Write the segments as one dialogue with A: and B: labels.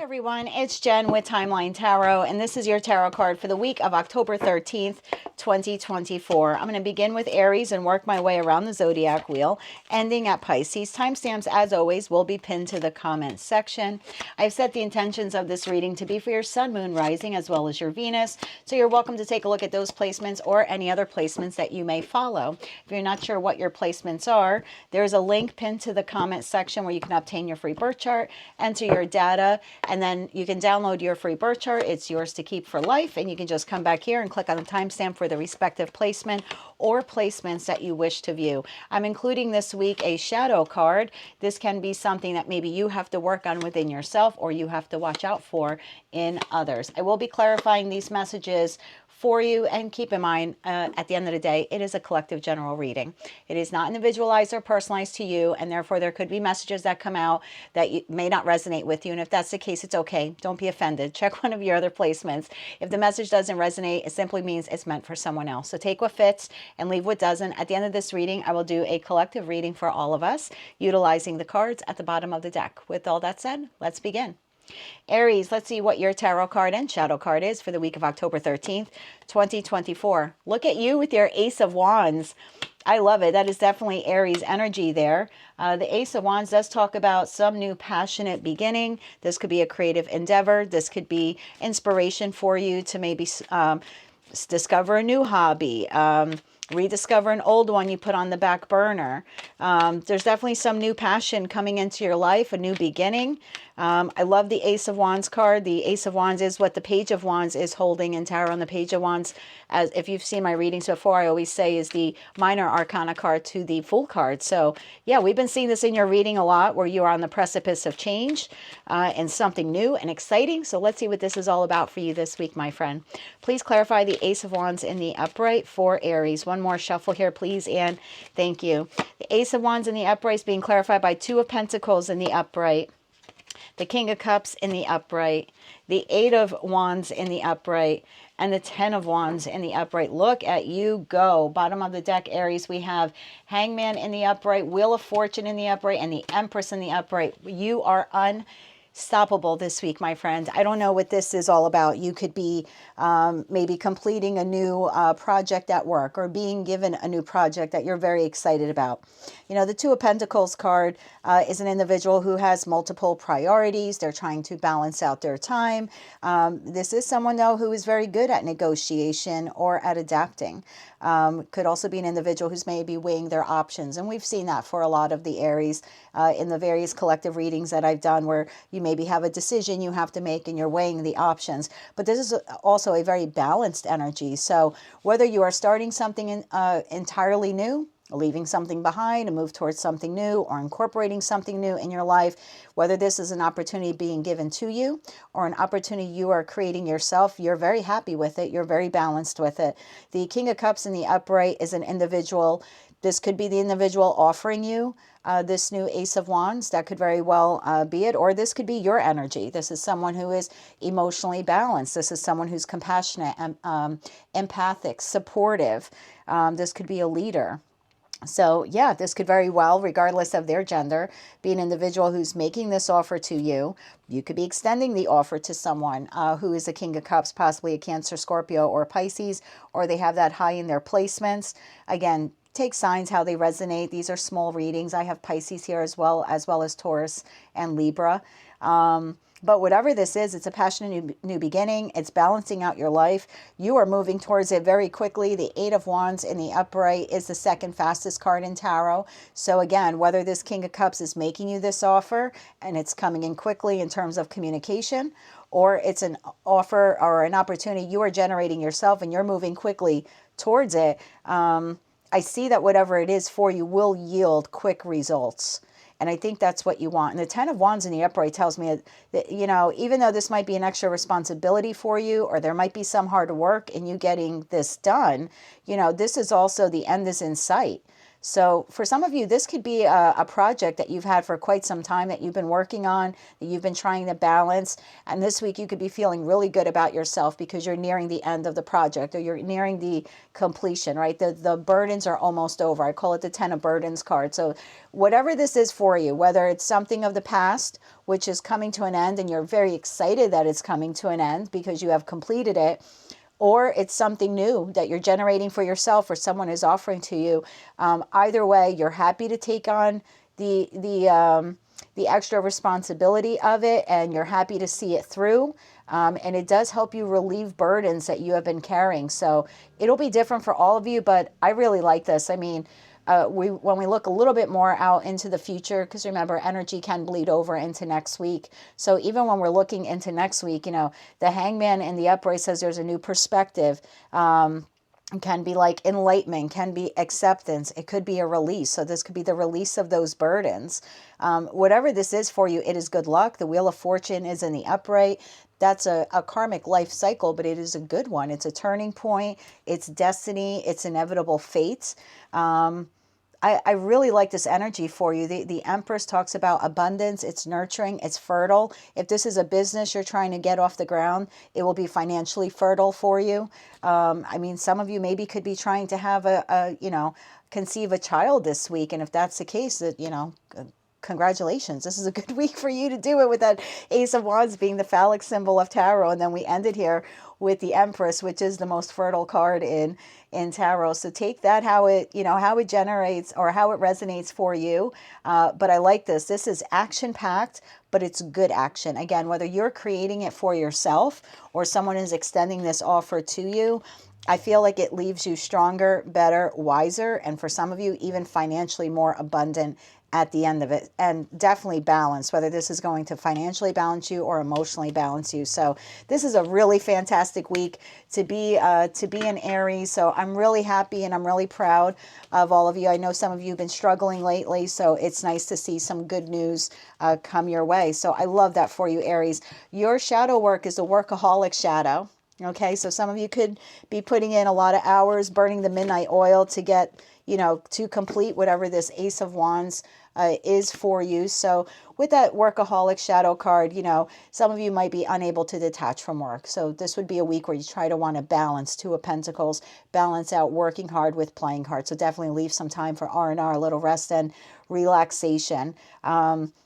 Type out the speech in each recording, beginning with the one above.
A: Everyone, it's Jen with Timeline Tarot, and this is your tarot card for the week of October 13th, 2024. I'm going to begin with Aries and work my way around the zodiac wheel, ending at Pisces. Timestamps, as always, will be pinned to the comments section. I've set the intentions of this reading to be for your sun, moon, rising, as well as your Venus, so you're welcome to take a look at those placements or any other placements that you may follow. If you're not sure what your placements are, there's a link pinned to the comments section where you can obtain your free birth chart, enter your data, and then you can download your free birth chart. It's yours to keep for life, and you can just come back here and click on the timestamp for the respective placement or placements that you wish to view. I'm including this week a shadow card. This can be something that maybe you have to work on within yourself or you have to watch out for in others. I will be clarifying these messages for you, and keep in mind, at the end of the day, it is a collective general reading. It is not individualized or personalized to you, and therefore there could be messages that come out that may not resonate with you, and if that's the case, it's okay. Don't be offended. Check one of your other placements. If the message doesn't resonate, it simply means it's meant for someone else. So take what fits and leave what doesn't. At the end of this reading, I will do a collective reading for all of us, utilizing the cards at the bottom of the deck. With all that said, let's begin. Aries, let's see what your tarot card and shadow card is for the week of October 13th, 2024. Look at you with your Ace of Wands. I love it. That is definitely Aries energy there. The Ace of Wands does talk about some new passionate beginning. This could be a creative endeavor. This could be inspiration for you to maybe discover a new hobby, rediscover an old one you put on the back burner. There's definitely some new passion coming into your life, a new beginning. I love the Ace of Wands card. The Ace of Wands is what the Page of Wands is holding in tarot. And the Page of Wands, as if you've seen my readings before, I always say is the minor arcana card to the Fool card. So yeah, we've been seeing this in your reading a lot, where you are on the precipice of change and something new and exciting. So let's see what this is all about for you this week, my friend. Please clarify the Ace of Wands in the upright for Aries. One more shuffle here, please, and thank you. The Ace of Wands in the upright is being clarified by Two of Pentacles in the upright, the King of Cups in the upright, the Eight of Wands in the upright, and the Ten of Wands in the upright. Look at you go. Bottom of the deck, Aries, we have Hangman in the upright, Wheel of Fortune in the upright, and the Empress in the upright. You are unstoppable this week, my friend. I don't know what this is all about. You could be maybe completing a new project at work, or being given a new project that you're very excited about. You know, the Two of Pentacles card is an individual who has multiple priorities. They're trying to balance out their time. This is someone, though, who is very good at negotiation or at adapting. Could also be an individual who's maybe weighing their options. And we've seen that for a lot of the Aries in the various collective readings that I've done, where you maybe have a decision you have to make and you're weighing the options. But this is also a very balanced energy. So whether you are starting something entirely new, leaving something behind, a move towards something new, or incorporating something new in your life, whether this is an opportunity being given to you or an opportunity you are creating yourself, you're very happy with it. You're very balanced with it. The King of Cups in the upright is an individual. This could be the individual offering you this new Ace of Wands. That could very well be it. Or this could be your energy. This is someone who is emotionally balanced. This is someone who's compassionate, empathic, supportive. This could be a leader. So yeah, this could very well, regardless of their gender, be an individual who's making this offer to you. You could be extending the offer to someone who is a King of Cups, possibly a Cancer, Scorpio, or Pisces, or they have that high in their placements. Again, take signs how they resonate. These are small readings. I have Pisces here as well as Taurus and Libra. But whatever this is, it's a passionate new beginning. It's balancing out your life. You are moving towards it very quickly. The Eight of Wands in the upright is the second fastest card in tarot. So again, whether this King of Cups is making you this offer and it's coming in quickly in terms of communication, or it's an offer or an opportunity you are generating yourself and you're moving quickly towards it, I see that whatever it is for you will yield quick results. And I think that's what you want. And the Ten of Wands in the upright tells me that, you know, even though this might be an extra responsibility for you, or there might be some hard work in you getting this done, you know, this is also the end is in sight. So for some of you, this could be a project that you've had for quite some time that you've been working on, that you've been trying to balance. And this week you could be feeling really good about yourself because you're nearing the end of the project, or you're nearing the completion, right? The burdens are almost over. I call it the 10 of Burdens card. So whatever this is for you, whether it's something of the past, which is coming to an end and you're very excited that it's coming to an end because you have completed it, or it's something new that you're generating for yourself or someone is offering to you. Either way, you're happy to take on the extra responsibility of it, and you're happy to see it through. And it does help you relieve burdens that you have been carrying. So it'll be different for all of you, but I really like this. I mean, when we look a little bit more out into the future, because remember, energy can bleed over into next week. So even when we're looking into next week, you know, the Hangman in the upright says there's a new perspective. Can be like enlightenment, can be acceptance. It could be a release. So this could be the release of those burdens. Whatever this is for you, it is good luck. The Wheel of Fortune is in the upright. That's a karmic life cycle, but it is a good one. It's a turning point. It's destiny. It's inevitable fate. I really like this energy for you. The Empress talks about abundance. It's nurturing. It's fertile. If this is a business you're trying to get off the ground, it will be financially fertile for you. I mean, some of you maybe could be trying to have conceive a child this week. And if that's the case, that, congratulations. This is a good week for you to do it, with that Ace of Wands being the phallic symbol of tarot. And then we ended here with the Empress, which is the most fertile card in tarot. So take that how it generates or how it resonates for you. But I like this. This is action packed, but it's good action. Again, whether you're creating it for yourself or someone is extending this offer to you, I feel like it leaves you stronger, better, wiser, and for some of you, even financially more abundant at the end of it, and definitely balance, whether this is going to financially balance you or emotionally balance you. So this is a really fantastic week to be an Aries. So I'm really happy and I'm really proud of all of you. I know some of you have been struggling lately, so it's nice to see some good news come your way. So I love that for you, Aries. Your shadow work is the workaholic shadow. Okay, so some of you could be putting in a lot of hours, burning the midnight oil to get, to complete whatever this Ace of Wands is for you. So with that workaholic shadow card, some of you might be unable to detach from work. So this would be a week where you try to want to balance Two of Pentacles, balance out working hard with playing hard. So definitely leave some time for R&R, a little rest and relaxation.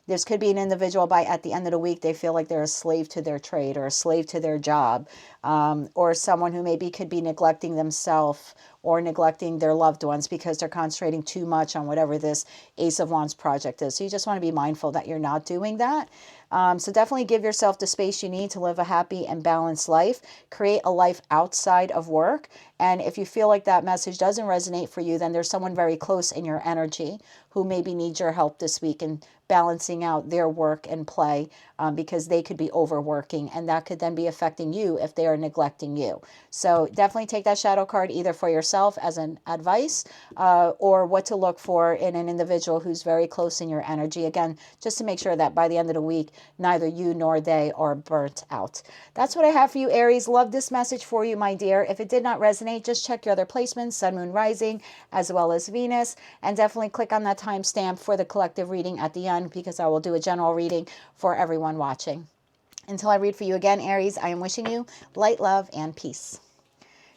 A: This could be an individual at the end of the week, they feel like they're a slave to their trade or a slave to their job, or someone who maybe could be neglecting themselves or neglecting their loved ones because they're concentrating too much on whatever this Ace of Wands project is. So you just want to be mindful that you're not doing that. So definitely give yourself the space you need to live a happy and balanced life. Create a life outside of work. And if you feel like that message doesn't resonate for you, then there's someone very close in your energy who maybe needs your help this week in balancing out their work and play, because they could be overworking, and that could then be affecting you if they are neglecting you. So definitely take that shadow card either for yourself as an advice, or what to look for in an individual who's very close in your energy. Again, just to make sure that by the end of the week, neither you nor they are burnt out. That's what I have for you, Aries. Love this message for you, my dear. If it did not resonate, just check your other placements, Sun, Moon, Rising, as well as Venus, and definitely click on that timestamp for the collective reading at the end, because I will do a general reading for everyone watching. Until I read for you again, Aries, I am wishing you light, love, and peace.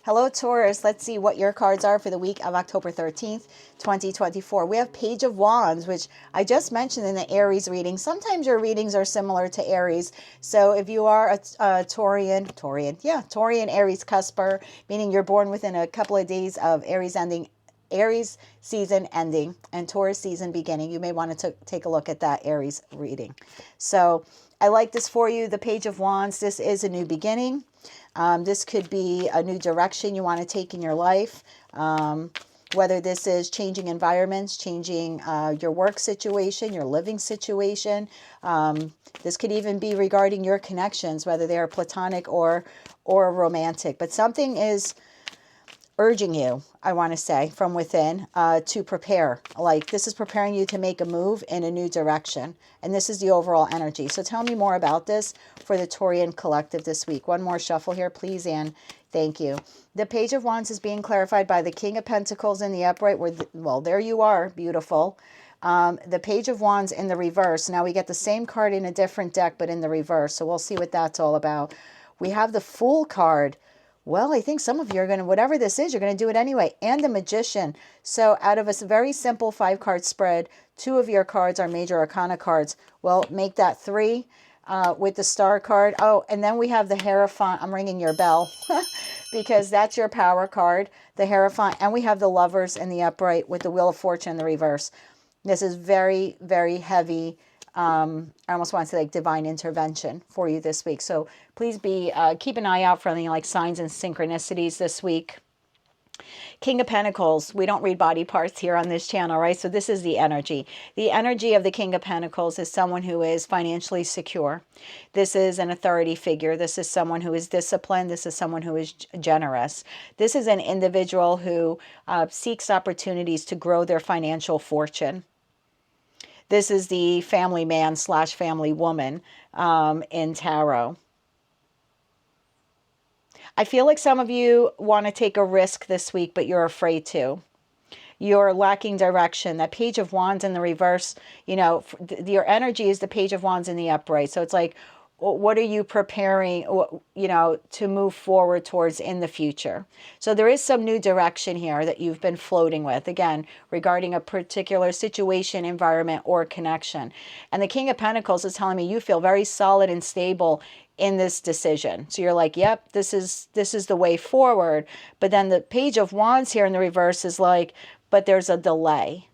A: Hello, Taurus. Let's see what your cards are for the week of October 13th, 2024. We have Page of Wands, which I just mentioned in the Aries reading. Sometimes your readings are similar to Aries. So if you are a Taurian, Aries cusper, meaning you're born within a couple of days of Aries season ending and Taurus season beginning, you may want to take a look at that Aries reading. So I like this for you. The Page of Wands, this is a new beginning. This could be a new direction you want to take in your life. Whether this is changing environments, changing your work situation, your living situation. This could even be regarding your connections, whether they are platonic or romantic. But something is urging you, I want to say, from within to prepare. Like this is preparing you to make a move in a new direction. And this is the overall energy. So tell me more about this for the Taurian collective this week. One more shuffle here, please, and Thank you. The Page of Wands is being clarified by the King of Pentacles in the upright. Well, there you are. Beautiful. The Page of Wands in the reverse. Now we get the same card in a different deck, but in the reverse. So we'll see what that's all about. We have the Fool card. Well, I think some of you are going to, whatever this is, you're going to do it anyway. And the Magician. So out of a very simple 5-card spread, 2 of your cards are major arcana cards. Well, make that 3 with the Star card. Oh, and then we have the Hierophant. I'm ringing your bell because that's your power card, the Hierophant. And we have the Lovers in the upright with the Wheel of Fortune in the reverse. This is very, very heavy. I almost want to say like divine intervention for you this week. So please keep an eye out for any like signs and synchronicities this week. King of Pentacles. We don't read body parts here on this channel, right? So this is the energy. The energy of the King of Pentacles is someone who is financially secure. This is an authority figure. This is someone who is disciplined. This is someone who is generous. This is an individual who seeks opportunities to grow their financial fortune. This is the family man / family woman in tarot. I feel like some of you want to take a risk this week, but you're afraid to. You're lacking direction. That Page of Wands in the reverse, you know, your energy is the Page of Wands in the upright. So it's like, what are you preparing, you know, to move forward towards in the future? So there is some new direction here that you've been floating with, again, regarding a particular situation, environment, or connection. And the King of Pentacles is telling me you feel very solid and stable in this decision. So you're like, yep, this is the way forward. But then the Page of Wands here in the reverse is like, but there's a delay.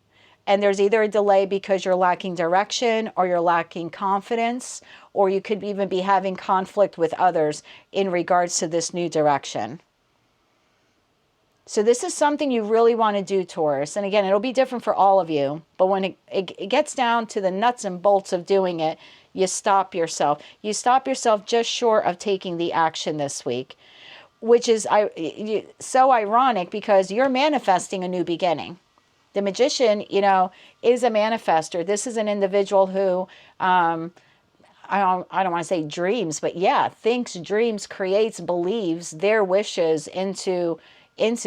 A: And there's either a delay because you're lacking direction or you're lacking confidence, or you could even be having conflict with others in regards to this new direction. So this is something you really want to do, Taurus. And again, it'll be different for all of you. But when it gets down to the nuts and bolts of doing it, you stop yourself. You stop yourself just short of taking the action this week, which is so ironic because you're manifesting a new beginning. The Magician, you know, is a manifester. This is an individual who, I don't want to say dreams, but yeah, thinks, dreams, creates, believes their wishes into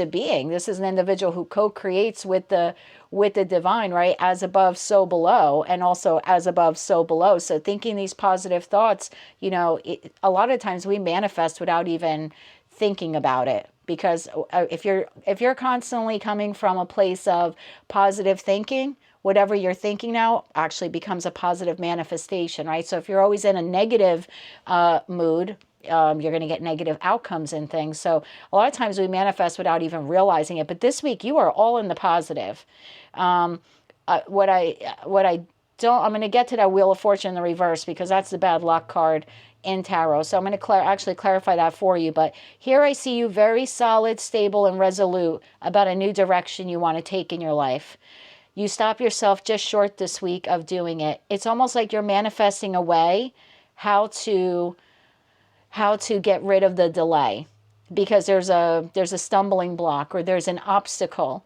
A: being. This is an individual who co-creates with the divine, right? As above, so below, and also as above, so below. So thinking these positive thoughts, you know, a lot of times we manifest without even thinking about it. Because if you're constantly coming from a place of positive thinking, whatever you're thinking now actually becomes a positive manifestation, right? So if you're always in a negative mood, you're going to get negative outcomes and things. So a lot of times we manifest without even realizing it. But this week you are all in the positive. I'm going to get to that Wheel of Fortune in the reverse because that's the bad luck card in tarot. So I'm going to actually clarify that for you. But here I see you very solid, stable, and resolute about a new direction you want to take in your life. You stop yourself just short this week of doing it. It's almost like you're manifesting a way how to get rid of the delay, because there's a stumbling block or there's an obstacle.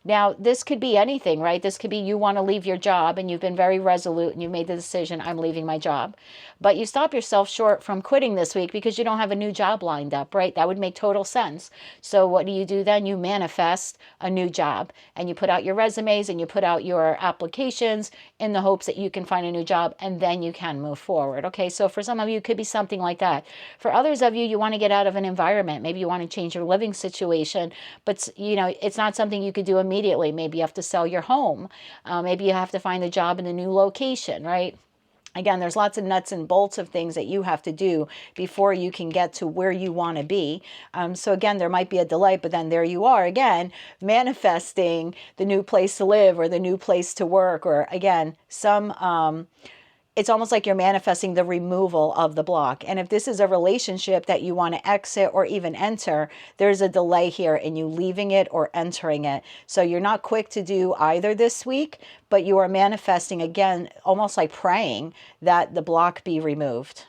A: Now, this could be anything, right? This could be you want to leave your job and you've been very resolute and you've made the decision, I'm leaving my job. But you stop yourself short from quitting this week because you don't have a new job lined up, right? That would make total sense. So what do you do then? You manifest a new job and you put out your resumes and you put out your applications in the hopes that you can find a new job and then you can move forward. Okay, so for some of you, it could be something like that. For others of you, you want to get out of an environment. Maybe you want to change your living situation, but you know, it's not something you could do immediately. Maybe you have to sell your home. Maybe you have to find a job in a new location, right? Again, there's lots of nuts and bolts of things that you have to do before you can get to where you want to be. So again, there might be a delay, but then there you are again, manifesting the new place to live or the new place to work, or again, it's almost like you're manifesting the removal of the block. And if this is a relationship that you want to exit or even enter, there's a delay here in you leaving it or entering it. So you're not quick to do either this week, but you are manifesting again, almost like praying that the block be removed.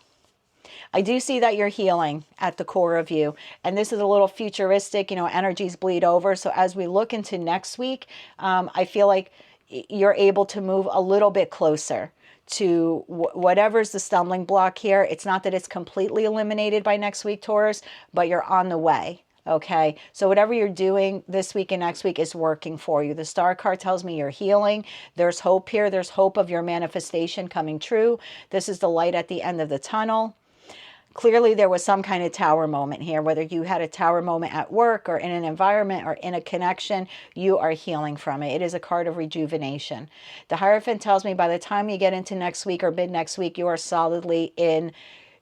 A: I do see that you're healing at the core of you. And this is a little futuristic, you know, energies bleed over. So as we look into next week, I feel like you're able to move a little bit closer to whatever's the stumbling block here. It's not that it's completely eliminated by next week, Taurus, but you're on the way. Okay, so whatever you're doing this week and next week is working for you. The star card tells me you're healing. There's hope here. There's hope of your manifestation coming true. This is the light at the end of the tunnel. Clearly, there was some kind of tower moment here, whether you had a tower moment at work or in an environment or in a connection, you are healing from it. It is a card of rejuvenation. The Hierophant tells me by the time you get into next week or mid next week, you are solidly in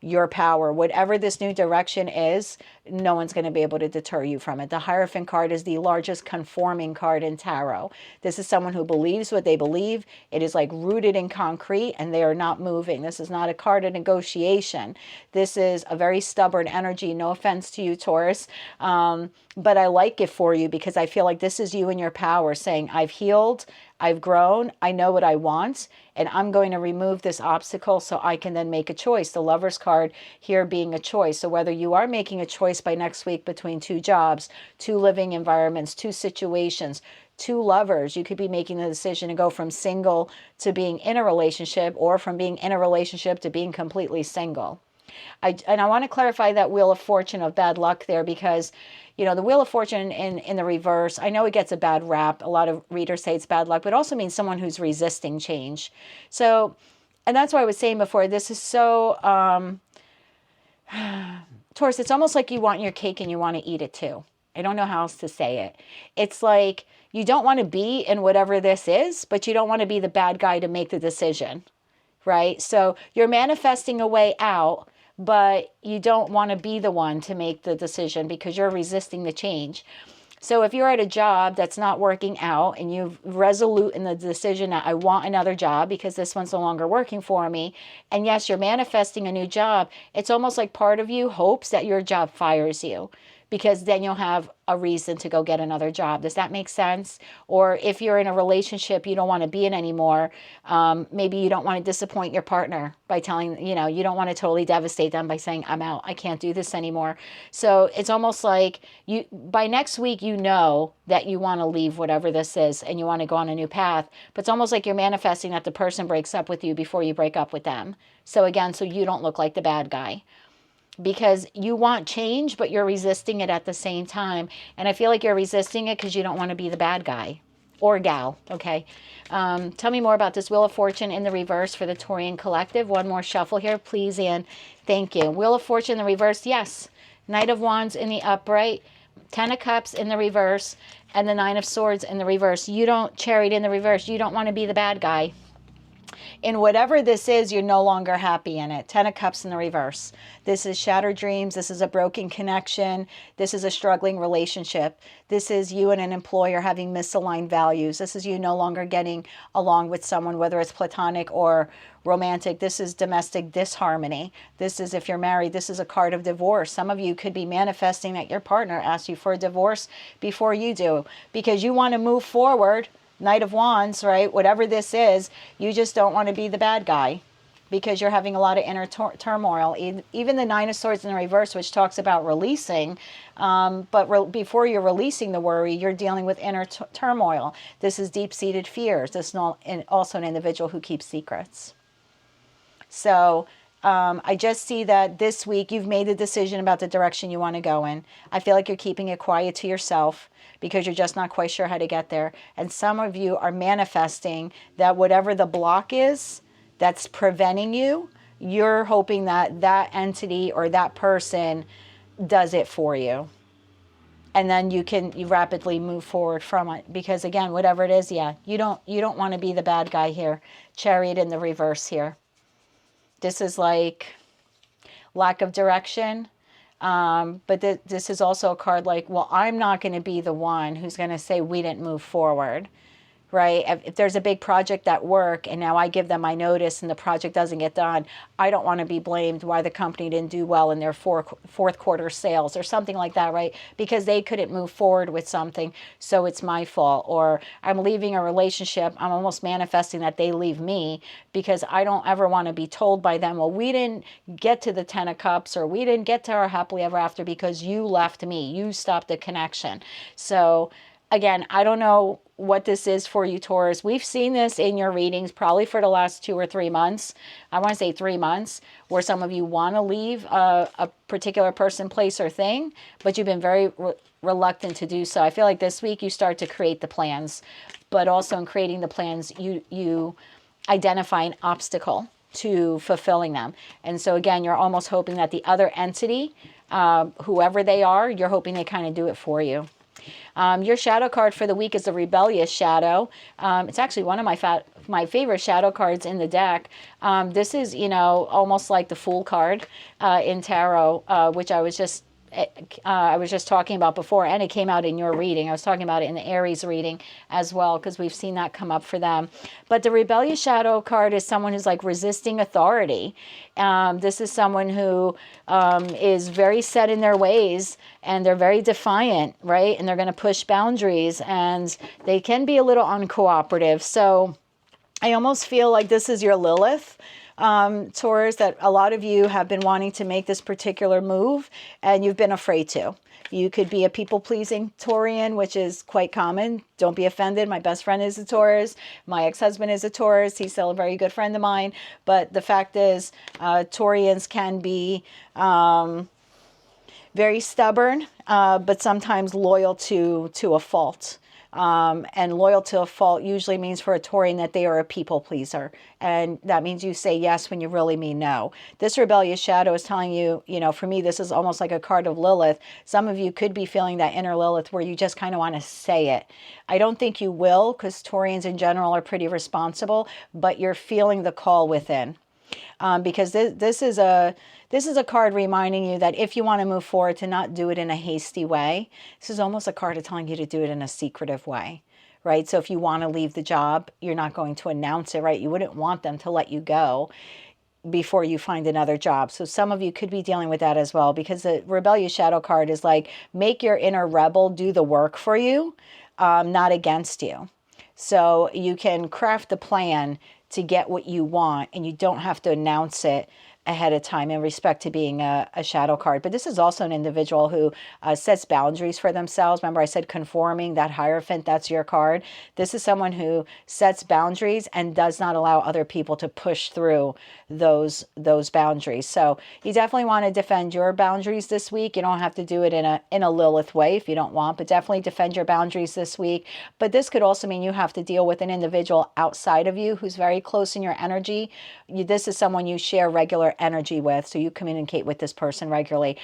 A: your power. Whatever this new direction is, no one's going to be able to deter you from it. The Hierophant card is the largest conforming card in tarot. This is someone who believes what they believe. It is like rooted in concrete and they are not moving. This is not a card of negotiation. This is a very stubborn energy. No offense to you, Taurus. But I like it for you because I feel like this is you in your power saying, I've healed, I've grown, I know what I want, and I'm going to remove this obstacle so I can then make a choice. The Lover's card here being a choice. So whether you are making a choice by next week between two jobs, two living environments, two situations, two lovers, you could be making the decision to go from single to being in a relationship or from being in a relationship to being completely single. And I want to clarify that Wheel of Fortune of bad luck there because, you know, the Wheel of Fortune in the reverse, I know it gets a bad rap. A lot of readers say it's bad luck, but it also means someone who's resisting change. So, and that's why I was saying before, this is so, Taurus, it's almost like you want your cake and you want to eat it too. I don't know how else to say it. It's like you don't want to be in whatever this is, but you don't want to be the bad guy to make the decision, right? So you're manifesting a way out, but you don't want to be the one to make the decision because you're resisting the change. So if you're at a job that's not working out and you're resolute in the decision that I want another job because this one's no longer working for me, and yes, you're manifesting a new job, it's almost like part of you hopes that your job fires you because then you'll have a reason to go get another job. Does that make sense? Or if you're in a relationship you don't want to be in anymore, maybe you don't want to disappoint your partner by telling, you know, you don't want to totally devastate them by saying, I'm out, I can't do this anymore. So it's almost like you, by next week, you know that you want to leave whatever this is and you want to go on a new path. But it's almost like you're manifesting that the person breaks up with you before you break up with them. So again, so you don't look like the bad guy. Because you want change, but you're resisting it at the same time. And I feel like you're resisting it because you don't want to be the bad guy or gal, okay? Tell me more about this Wheel of Fortune in the reverse for the Taurian collective. One more shuffle here, please, Anne. Thank you. Wheel of Fortune in the reverse, yes. Knight of Wands in the upright, Ten of Cups in the reverse, and the Nine of Swords in the reverse. You don't, Chariot in the reverse, you don't want to be the bad guy. In whatever this is, you're no longer happy in it. Ten of Cups in the reverse. This is shattered dreams. This is a broken connection. This is a struggling relationship. This is you and an employer having misaligned values. This is you no longer getting along with someone, whether it's platonic or romantic. This is domestic disharmony. This is, if you're married, this is a card of divorce. Some of you could be manifesting that your partner asks you for a divorce before you do because you want to move forward. Knight of Wands, right? Whatever this is, you just don't want to be the bad guy because you're having a lot of inner turmoil. Even the Nine of Swords in the reverse, which talks about releasing, before you're releasing the worry, you're dealing with inner turmoil. This is deep-seated fears. This is also an individual who keeps secrets. So I just see that this week you've made a decision about the direction you want to go in. I feel like you're keeping it quiet to yourself because you're just not quite sure how to get there. And some of you are manifesting that whatever the block is that's preventing you, you're hoping that that entity or that person does it for you. And then you rapidly move forward from it. Because again, whatever it is, yeah, you don't want to be the bad guy here. Chariot in the reverse here. This is like lack of direction. But this is also a card like, well, I'm not going to be the one who's going to say we didn't move forward, right? If there's a big project at work and now I give them my notice and the project doesn't get done, I don't want to be blamed why the company didn't do well in their fourth quarter sales or something like that, right? Because they couldn't move forward with something, so it's my fault. Or I'm leaving a relationship, I'm almost manifesting that they leave me because I don't ever want to be told by them, well, we didn't get to the Ten of Cups or we didn't get to our happily ever after because you left me, you stopped the connection. So again, I don't know what this is for you, Taurus. We've seen this in your readings probably for the last 2 or 3 months. I want to say 3 months, where some of you want to leave a particular person, place, or thing, but you've been very reluctant to do so. I feel like this week you start to create the plans, but also in creating the plans, you identify an obstacle to fulfilling them. And so again, you're almost hoping that the other entity, whoever they are, you're hoping they kind of do it for you. Your shadow card for the week is the Rebellious Shadow. It's actually one of my favorite shadow cards in the deck. This is, you know, almost like the Fool card in tarot, which I was just talking about before, and it came out in your reading. I was talking about it in the Aries reading as well, because we've seen that come up for them. But the Rebellious Shadow card is someone who's like resisting authority. This is someone who is very set in their ways, and they're very defiant, right? And they're going to push boundaries, and they can be a little uncooperative. So I almost feel like this is your Lilith, Taurus, that a lot of you have been wanting to make this particular move and you've been afraid to. You could be a people-pleasing Taurian, which is quite common. Don't be offended. My best friend is a Taurus. My ex-husband is a Taurus. He's still a very good friend of mine. But the fact is, Taurians can be very stubborn, but sometimes loyal to a fault. And loyal to a fault usually means for a Taurian that they are a people pleaser. And that means you say yes when you really mean no. This Rebellious Shadow is telling you, you know, for me, this is almost like a card of Lilith. Some of you could be feeling that inner Lilith where you just kind of want to say it. I don't think you will, because Taurians in general are pretty responsible, but you're feeling the call within. Because this is a card reminding you that if you want to move forward, to not do it in a hasty way. This is almost a card of telling you to do it in a secretive way, right? So if you want to leave the job, you're not going to announce it, right? You wouldn't want them to let you go before you find another job. So some of you could be dealing with that as well, because the Rebellious Shadow card is like, make your inner rebel do the work for you, not against you. So you can craft a plan to get what you want, and you don't have to announce it ahead of time in respect to being a shadow card. But this is also an individual who sets boundaries for themselves. Remember I said conforming, that Hierophant, that's your card. This is someone who sets boundaries and does not allow other people to push through those boundaries. So you definitely want to defend your boundaries this week. You don't have to do it in a Lilith way if you don't want, but definitely defend your boundaries this week. But this could also mean you have to deal with an individual outside of you who's very close in your energy. This is someone you share regular energy with, so you communicate with this person regularly.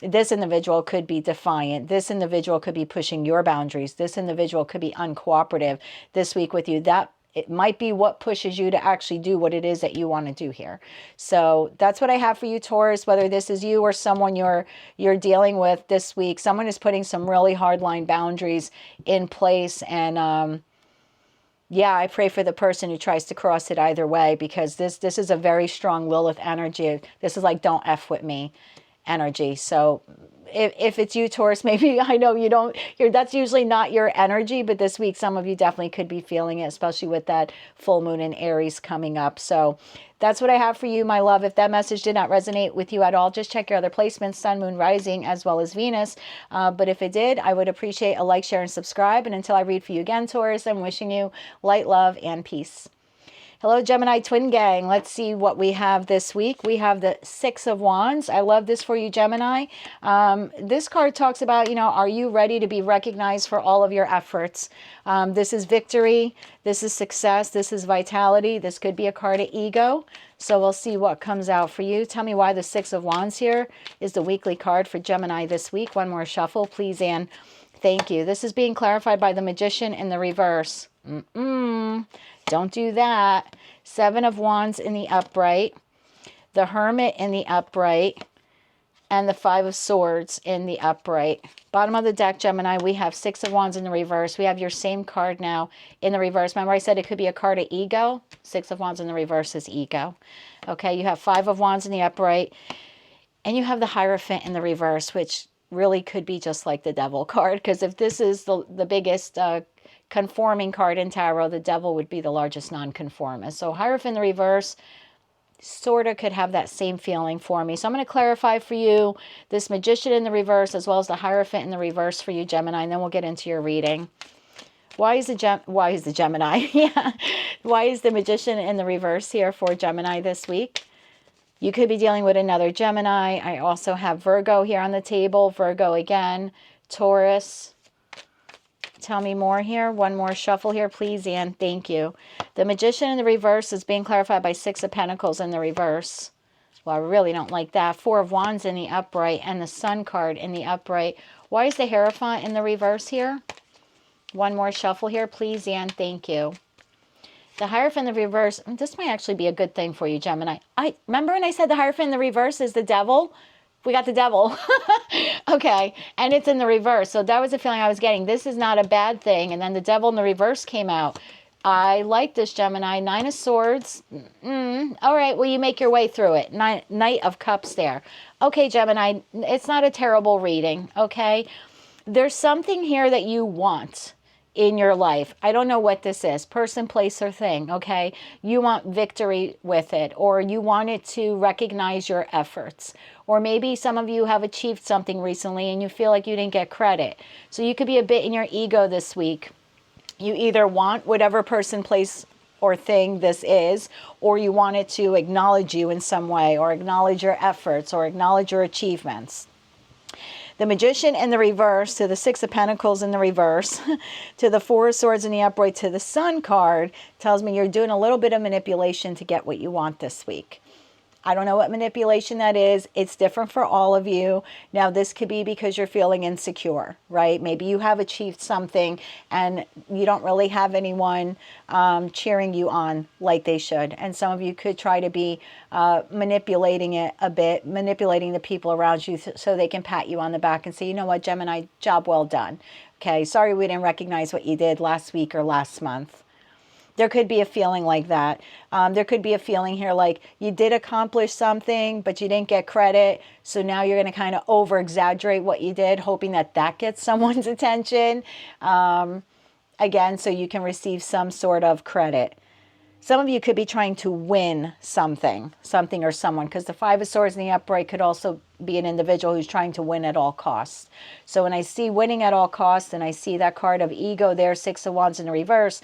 A: This individual could be defiant. This individual could be pushing your boundaries. This individual could be uncooperative this week with you. That it might be what pushes you to actually do what it is that you want to do here. So that's what I have for you, Taurus. Whether this is you or someone you're dealing with this week, someone is putting some really hardline boundaries in place, and yeah, I pray for the person who tries to cross it either way, because this is a very strong Lilith energy. This is like, don't F with me energy. So if it's you, Taurus, maybe, I know you don't, that's usually not your energy, but this week some of you definitely could be feeling it, especially with that full moon in Aries coming up. So that's what I have for you, my love. If that message did not resonate with you at all, just check your other placements, Sun, Moon, Rising, as well as Venus. But if it did, I would appreciate a like, share, and subscribe. And until I read for you again, Taurus, I'm wishing you light, love, and peace. Hello, Gemini Twin Gang. Let's see what we have this week. We have the Six of Wands. I love this for you, Gemini. This card talks about, you know, are you ready to be recognized for all of your efforts? This is victory. This is success. This is vitality. This could be a card of ego. So we'll see what comes out for you. Tell me why the Six of Wands here is the weekly card for Gemini this week. One more shuffle, please, and thank you. This is being clarified by the Magician in the reverse. Don't do that. Seven of Wands in the upright, the Hermit in the upright, and the Five of Swords in the upright. Bottom of the deck, Gemini, we have Six of Wands in the reverse. We have your same card now in the reverse. Remember I said it could be a card of ego? Six of Wands in the reverse is ego. Okay, you have Five of Wands in the upright, and you have the Hierophant in the reverse, which really could be just like the Devil card, because if this is the biggest conforming card in tarot, the Devil would be the largest nonconformist. So Hierophant in the reverse, sort of could have that same feeling for me. So I'm going to clarify for you this Magician in the reverse as well as the Hierophant in the reverse for you, Gemini, and then we'll get into your reading. Why is the Gemini? Yeah. Why is the Magician in the reverse here for Gemini this week? You could be dealing with another Gemini. I also have Virgo here on the table. Virgo again. Taurus. Tell me more here. One more shuffle here, please, Anne. Thank you. The Magician in the reverse is being clarified by Six of Pentacles in the reverse. Well, I really don't like that. Four of Wands in the upright and the Sun card in the upright. Why is the Hierophant in the reverse here? One more shuffle here, please, Anne. Thank you. The Hierophant in the reverse, this might actually be a good thing for you, Gemini. Remember when I said the Hierophant in the reverse is the devil? We got the devil. Okay, and it's in the reverse. So that was the feeling I was getting. This is not a bad thing. And then the devil in the reverse came out. I like this, Gemini. Nine of Swords. All right, well, you make your way through it. Knight of Cups there. Okay, Gemini, it's not a terrible reading, okay? There's something here that you want in your life. I don't know what this is. Person, place, or thing, okay? You want victory with it, or you want it to recognize your efforts. Or maybe some of you have achieved something recently and you feel like you didn't get credit. So you could be a bit in your ego this week. You either want whatever person, place, or thing this is, or you want it to acknowledge you in some way, or acknowledge your efforts, or acknowledge your achievements. The Magician in the reverse, to the Six of Pentacles in the reverse, to the Four of Swords in the upright, to the Sun card, tells me you're doing a little bit of manipulation to get what you want this week. I don't know what manipulation that is. It's different for all of you. Now, this could be because you're feeling insecure, right? Maybe you have achieved something and you don't really have anyone cheering you on like they should. And some of you could try to be manipulating it a bit, manipulating the people around you so they can pat you on the back and say, you know what, Gemini, job well done. Okay, sorry we didn't recognize what you did last week or last month. There could be a feeling like that. There could be a feeling here like you did accomplish something, but you didn't get credit. So now you're going to kind of over-exaggerate what you did, hoping that that gets someone's attention. Again, so you can receive some sort of credit. Some of you could be trying to win something or someone, because the Five of Swords in the upright could also be an individual who's trying to win at all costs. So when I see winning at all costs and I see that card of ego there, Six of Wands in the reverse,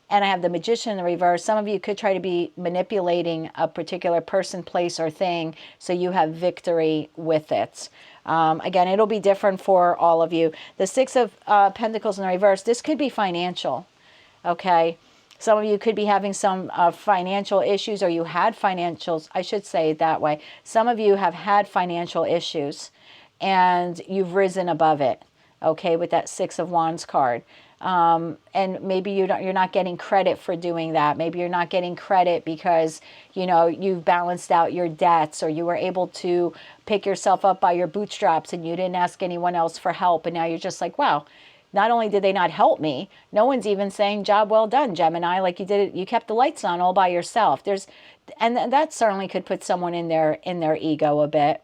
A: and I have the Magician in the reverse, some of you could try to be manipulating a particular person, place, or thing so you have victory with it. Again, it'll be different for all of you. The Six of Pentacles in the reverse, this could be financial, okay? Some of you could be having some financial issues, or you had financials, I should say it that way. Some of you have had financial issues and you've risen above it, okay, with that Six of Wands card. And maybe you're not getting credit for doing that. Maybe you're not getting credit because, you know, you've balanced out your debts, or you were able to pick yourself up by your bootstraps and you didn't ask anyone else for help. And now you're just like, wow, not only did they not help me, no one's even saying job well done, Gemini, like you did it, you kept the lights on all by yourself. And that certainly could put someone in their ego a bit.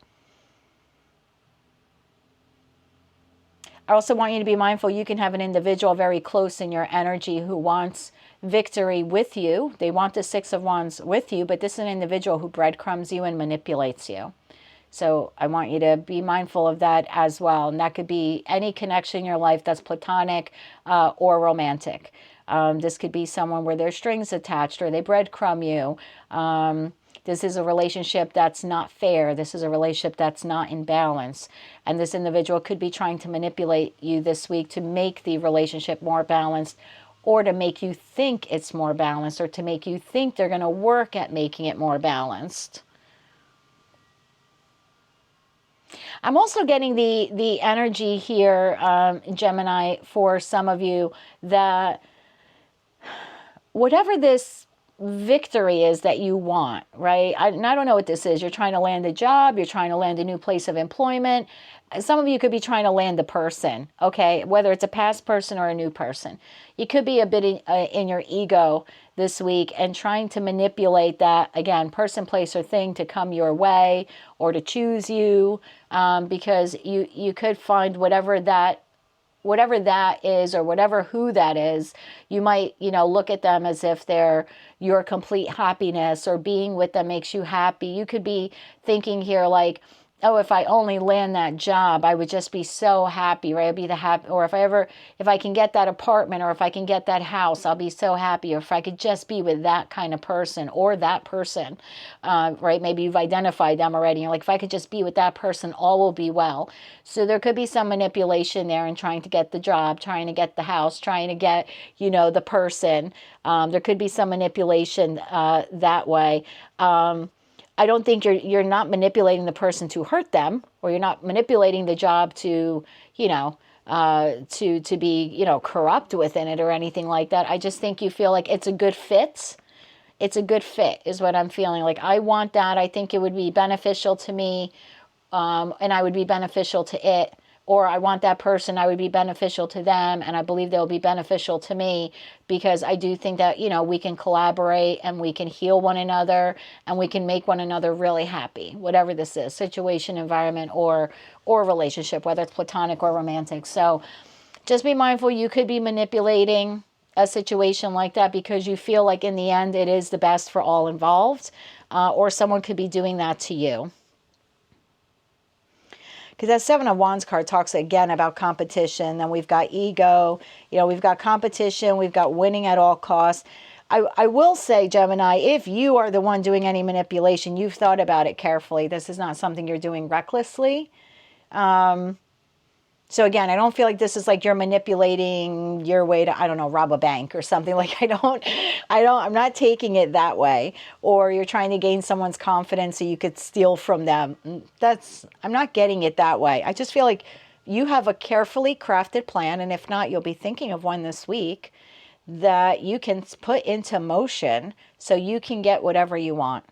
A: I also want you to be mindful you can have an individual very close in your energy who wants victory with you. They want the Six of Wands with you, but this is an individual who breadcrumbs you and manipulates you. So I want you to be mindful of that as well. And that could be any connection in your life that's platonic or romantic. This could be someone where there's strings attached, or they breadcrumb you. This is a relationship that's not fair. This is a relationship that's not in balance. And this individual could be trying to manipulate you this week to make the relationship more balanced, or to make you think it's more balanced, or to make you think they're going to work at making it more balanced. I'm also getting the energy here, Gemini, for some of you, that whatever this victory is that you want, right? And I don't know what this is. You're trying to land a job. You're trying to land a new place of employment. Some of you could be trying to land a person, okay? Whether it's a past person or a new person. You could be a bit in your ego this week and trying to manipulate that, again, person, place, or thing to come your way or to choose you, because you could find whatever that whatever that is, or whatever who that is, you might, you know, look at them as if they're your complete happiness, or being with them makes you happy. You could be thinking here like, oh, if I only land that job, I would just be so happy, right? I'd be the happy, or if I can get that apartment, or if I can get that house, I'll be so happy. Or if I could just be with that kind of person, or that person, right? Maybe you've identified them already. You're like, if I could just be with that person, all will be well. So there could be some manipulation there in trying to get the job, trying to get the house, trying to get, you know, the person. There could be some manipulation that way. I don't think you're not manipulating the person to hurt them, or you're not manipulating the job to, you know, to be, you know, corrupt within it or anything like that. I just think you feel like it's a good fit. It's a good fit is what I'm feeling. Like, I want that. I think it would be beneficial to me, and I would be beneficial to it. Or I want that person, I would be beneficial to them, and I believe they'll be beneficial to me, because I do think that, you know, we can collaborate and we can heal one another, and we can make one another really happy, whatever this is, situation, environment, or relationship, whether it's platonic or romantic. So just be mindful, you could be manipulating a situation like that because you feel like in the end it is the best for all involved, or someone could be doing that to you. Because that Seven of Wands card talks again about competition. Then we've got ego. You know, we've got competition. We've got winning at all costs. I will say, Gemini, if you are the one doing any manipulation, you've thought about it carefully. This is not something you're doing recklessly. So again, I don't feel like this is like you're manipulating your way to, I don't know, rob a bank or something. Like I'm not taking it that way. Or you're trying to gain someone's confidence so you could steal from them. I'm not getting it that way. I just feel like you have a carefully crafted plan. And if not, you'll be thinking of one this week that you can put into motion so you can get whatever you want.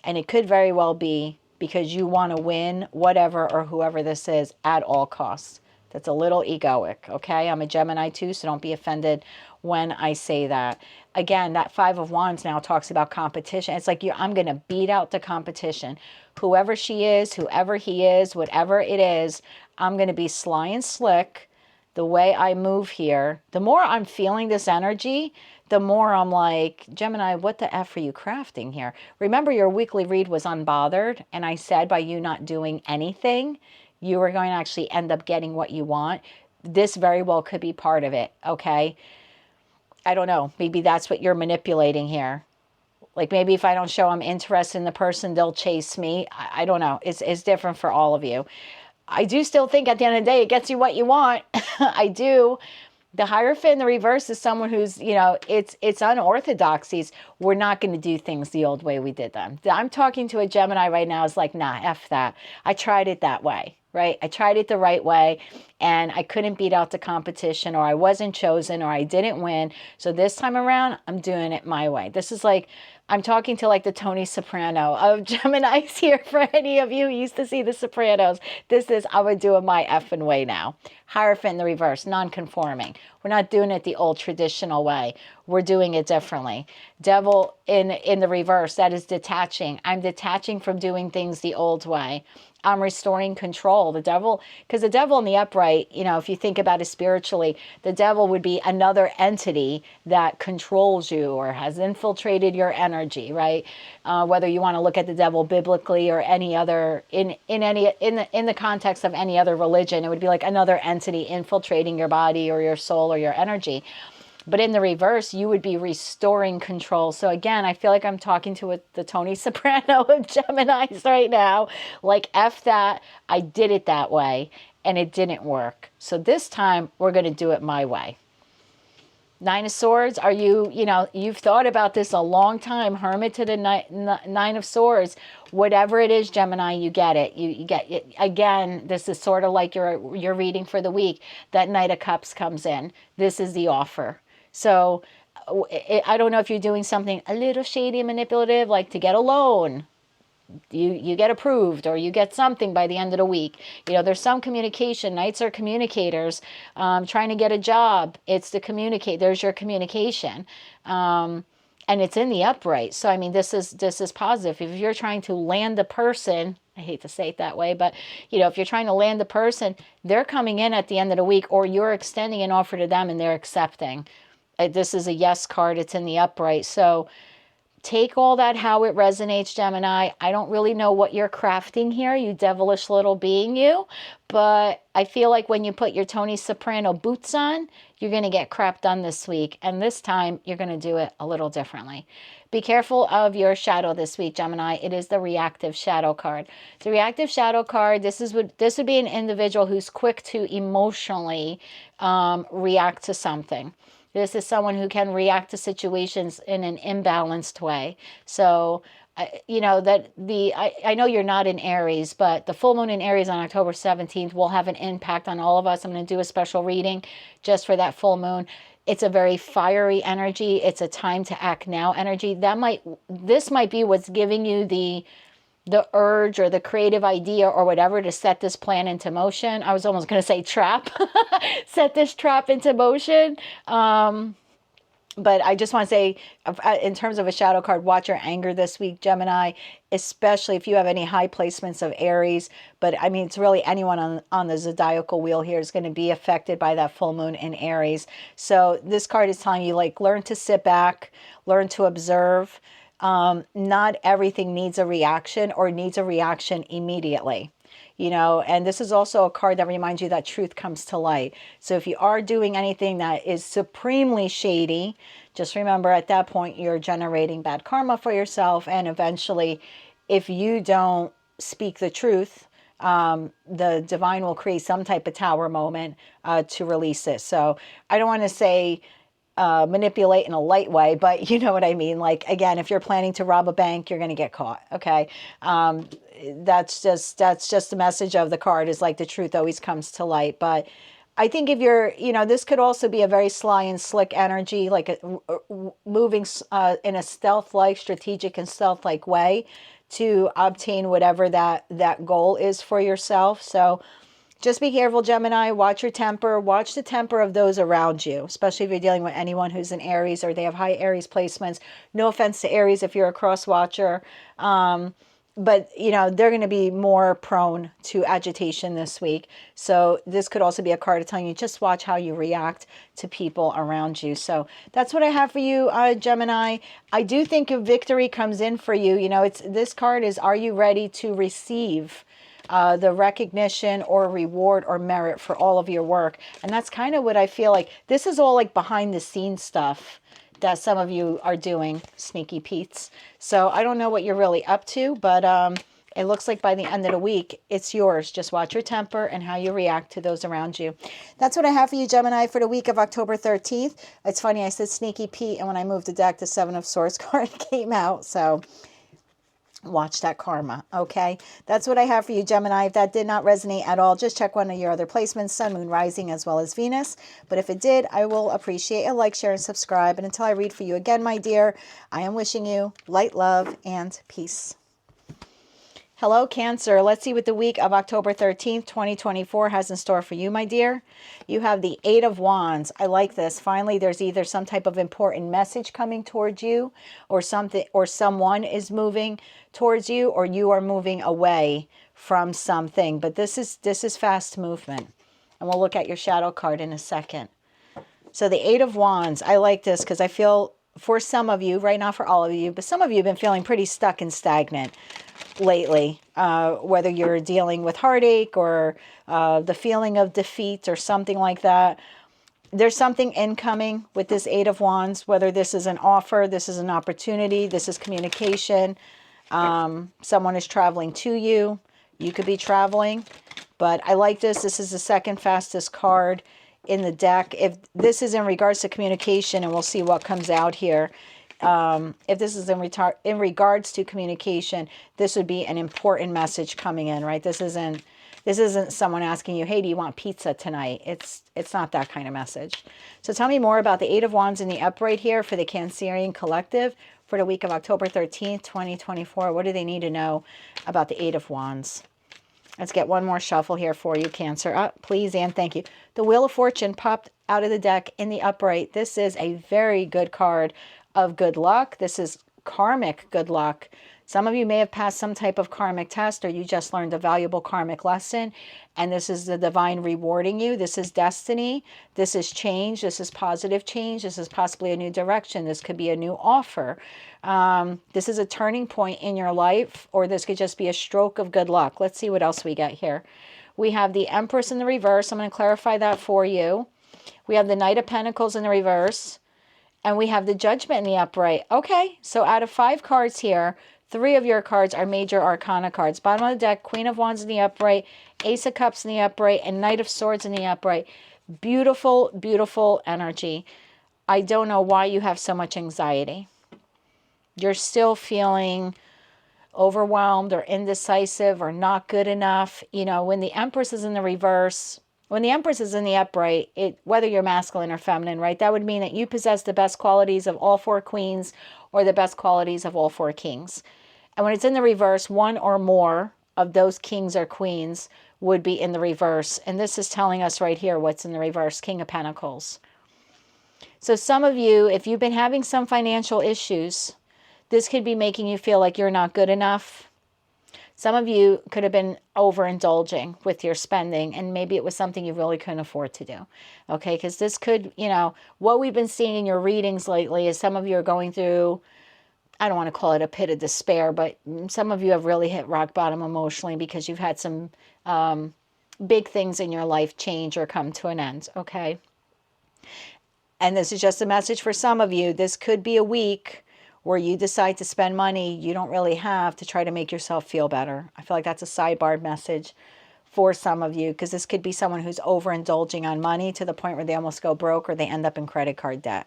A: And it could very well be because you want to win whatever or whoever this is at all costs. That's a little egoic, okay? I'm a Gemini too, so don't be offended when I say that. Again, that Five of Wands now talks about competition. It's like I'm going to beat out the competition. Whoever she is, whoever he is, whatever it is, I'm going to be sly and slick. The way I move here, the more I'm feeling this energy, the more I'm like, Gemini, what the F are you crafting here? Remember, your weekly read was unbothered, and I said by you not doing anything, you are going to actually end up getting what you want. This very well could be part of it, okay? I don't know. Maybe that's what you're manipulating here. Like maybe if I don't show I'm interested in the person, they'll chase me. I don't know. It's different for all of you. I do still think at the end of the day, it gets you what you want. I do. The Hierophant in the reverse is someone who's, you know, it's unorthodoxies. We're not going to do things the old way we did them. I'm talking to a Gemini right now. It's like, nah, F that. I tried it that way, right? I tried it the right way and I couldn't beat out the competition, or I wasn't chosen, or I didn't win. So this time around, I'm doing it my way. This is like, I'm talking to like the Tony Soprano of Geminis here. For any of you who used to see The Sopranos, this is, I would do it my effing way now. Hierophant in the reverse, non-conforming. We're not doing it the old traditional way. We're doing it differently. Devil in the reverse, that is detaching. I'm detaching from doing things the old way. I'm restoring control. The devil, because the devil in the upright, you know, if you think about it spiritually, the devil would be another entity that controls you or has infiltrated your energy, right? Whether you want to look at the devil biblically or any other, in the context of any other religion, it would be like another entity infiltrating your body or your soul or your energy. But in the reverse, you would be restoring control. So again, I feel like I'm talking to the Tony Soprano of Geminis right now. Like, F that, I did it that way, and it didn't work. So this time, we're going to do it my way. Nine of Swords, are you, you know, you've thought about this a long time. Hermit to the Nine of Swords. Whatever it is, Gemini, you get it. You get it. Again, this is sort of like your reading for the week. That Knight of Cups comes in. This is the offer. So I don't know if you're doing something a little shady and manipulative, like to get a loan. You get approved, or you get something by the end of the week. You know, there's some communication. Knights are communicators. Trying to get a job, it's to communicate. There's your communication. And it's in the upright. So, I mean, this is positive. If you're trying to land a person, I hate to say it that way, but you know, if you're trying to land a person, they're coming in at the end of the week, or you're extending an offer to them and they're accepting. This is a yes card. It's in the upright. So take all that how it resonates, Gemini. I don't really know what you're crafting here, you devilish little being you, but I feel like when you put your Tony Soprano boots on, you're going to get crap done this week. And this time, you're going to do it a little differently. Be careful of your shadow this week, Gemini. It is the reactive shadow card. The reactive shadow card, this would be an individual who's quick to emotionally react to something. This is someone who can react to situations in an imbalanced way. So, you know, I know you're not in Aries, but the full moon in Aries on October 17th will have an impact on all of us. I'm going to do a special reading just for that full moon. It's a very fiery energy. It's a time to act now energy. This might be what's giving you the urge or the creative idea or whatever to set this plan into motion. I was almost going to say trap. Set this trap into motion. But I just want to say, in terms of a shadow card, watch your anger this week, Gemini, especially if you have any high placements of Aries. But I mean, it's really anyone on the zodiacal wheel here is going to be affected by that full moon in Aries. So this card is telling you, like, learn to sit back, learn to observe. Not everything needs a reaction or needs a reaction immediately. You know, and this is also a card that reminds you that truth comes to light. So if you are doing anything that is supremely shady, just remember at that point you're generating bad karma for yourself. And eventually, if you don't speak the truth, the divine will create some type of tower moment to release it. So I don't want to say manipulate in a light way, but you know what I mean? Like, again, if you're planning to rob a bank, you're going to get caught. Okay. That's just the message of the card, is like the truth always comes to light. But I think if you're, you know, this could also be a very sly and slick energy, like moving in a stealth-like, strategic and stealth-like way to obtain whatever that goal is for yourself. So just be careful, Gemini. Watch your temper. Watch the temper of those around you, especially if you're dealing with anyone who's in Aries or they have high Aries placements. No offense to Aries if you're a cross watcher. But, you know, they're going to be more prone to agitation this week. So this could also be a card telling you, just watch how you react to people around you. So that's what I have for you, Gemini. I do think if victory comes in for you, you know, this card is, are you ready to receive the recognition or reward or merit for all of your work? And that's kind of what I feel like. This is all like behind the scenes stuff that some of you are doing, sneaky Pete's. So I don't know what you're really up to, but it looks like by the end of the week, it's yours. Just watch your temper and how you react to those around you. That's what I have for you, Gemini, for the week of October 13th. It's funny, I said sneaky Pete, and when I moved the deck, the Seven of Swords card came out. So watch that karma, okay? That's what I have for you, Gemini. If that did not resonate at all, just check one of your other placements, Sun, Moon, Rising, as well as Venus. But if it did, I will appreciate a like, share, and subscribe. And until I read for you again, my dear, I am wishing you light, love, and peace. Hello, Cancer. Let's see what the week of October 13th, 2024 has in store for you, my dear. You have the Eight of Wands. I like this. Finally, there's either some type of important message coming towards you, or something, or someone is moving towards you, or you are moving away from something. But this is fast movement. And we'll look at your shadow card in a second. So the Eight of Wands, I like this because I feel for some of you, right now for all of you, but some of you have been feeling pretty stuck and stagnant lately, whether you're dealing with heartache or the feeling of defeat or something like that. There's something incoming with this Eight of Wands, whether this is an offer, this is an opportunity, this is communication. Someone is traveling to you. You could be traveling, but I like this. This is the second fastest card in the deck. If this is in regards to communication, and we'll see what comes out here. If this is in regards to communication, this would be an important message coming in, right? This isn't someone asking you, hey, do you want pizza tonight? It's not that kind of message. So tell me more about the Eight of Wands in the upright here for the Cancerian collective for the week of October 13th, 2024. What do they need to know about the Eight of Wands? Let's get one more shuffle here for you, Cancer. Please and thank you. The Wheel of Fortune popped out of the deck in the upright. This is a very good card of good luck. This is karmic good luck. Some of you may have passed some type of karmic test, or you just learned a valuable karmic lesson, and this is the divine rewarding you. This is destiny. This is change. This is positive change. This is possibly a new direction. This could be a new offer. This is a turning point in your life, or this could just be a stroke of good luck. Let's see what else we get here. We have the Empress in the reverse. I'm going to clarify that for you. We have the Knight of Pentacles in the reverse, and we have the Judgment in the upright. Okay, so out of 5 cards here, 3 of your cards are major arcana cards. Bottom of the deck, Queen of Wands in the upright, Ace of Cups in the upright, and Knight of Swords in the upright. Beautiful, beautiful energy. I don't know why you have so much anxiety. You're still feeling overwhelmed or indecisive or not good enough. You know, when the Empress is in the reverse, when the Empress is in the upright, whether you're masculine or feminine, right, that would mean that you possess the best qualities of all 4 queens or the best qualities of all 4 kings. And when it's in the reverse, 1 or more of those kings or queens would be in the reverse. And this is telling us right here what's in the reverse, King of Pentacles. So some of you, if you've been having some financial issues, this could be making you feel like you're not good enough. Some of you could have been overindulging with your spending, and maybe it was something you really couldn't afford to do. Okay, because this could, you know, what we've been seeing in your readings lately is some of you are going through, I don't want to call it a pit of despair, but some of you have really hit rock bottom emotionally because you've had some big things in your life change or come to an end, okay? And this is just a message for some of you. This could be a week where you decide to spend money you don't really have to try to make yourself feel better. I feel like that's a sidebar message for some of you, because this could be someone who's overindulging on money to the point where they almost go broke or they end up in credit card debt.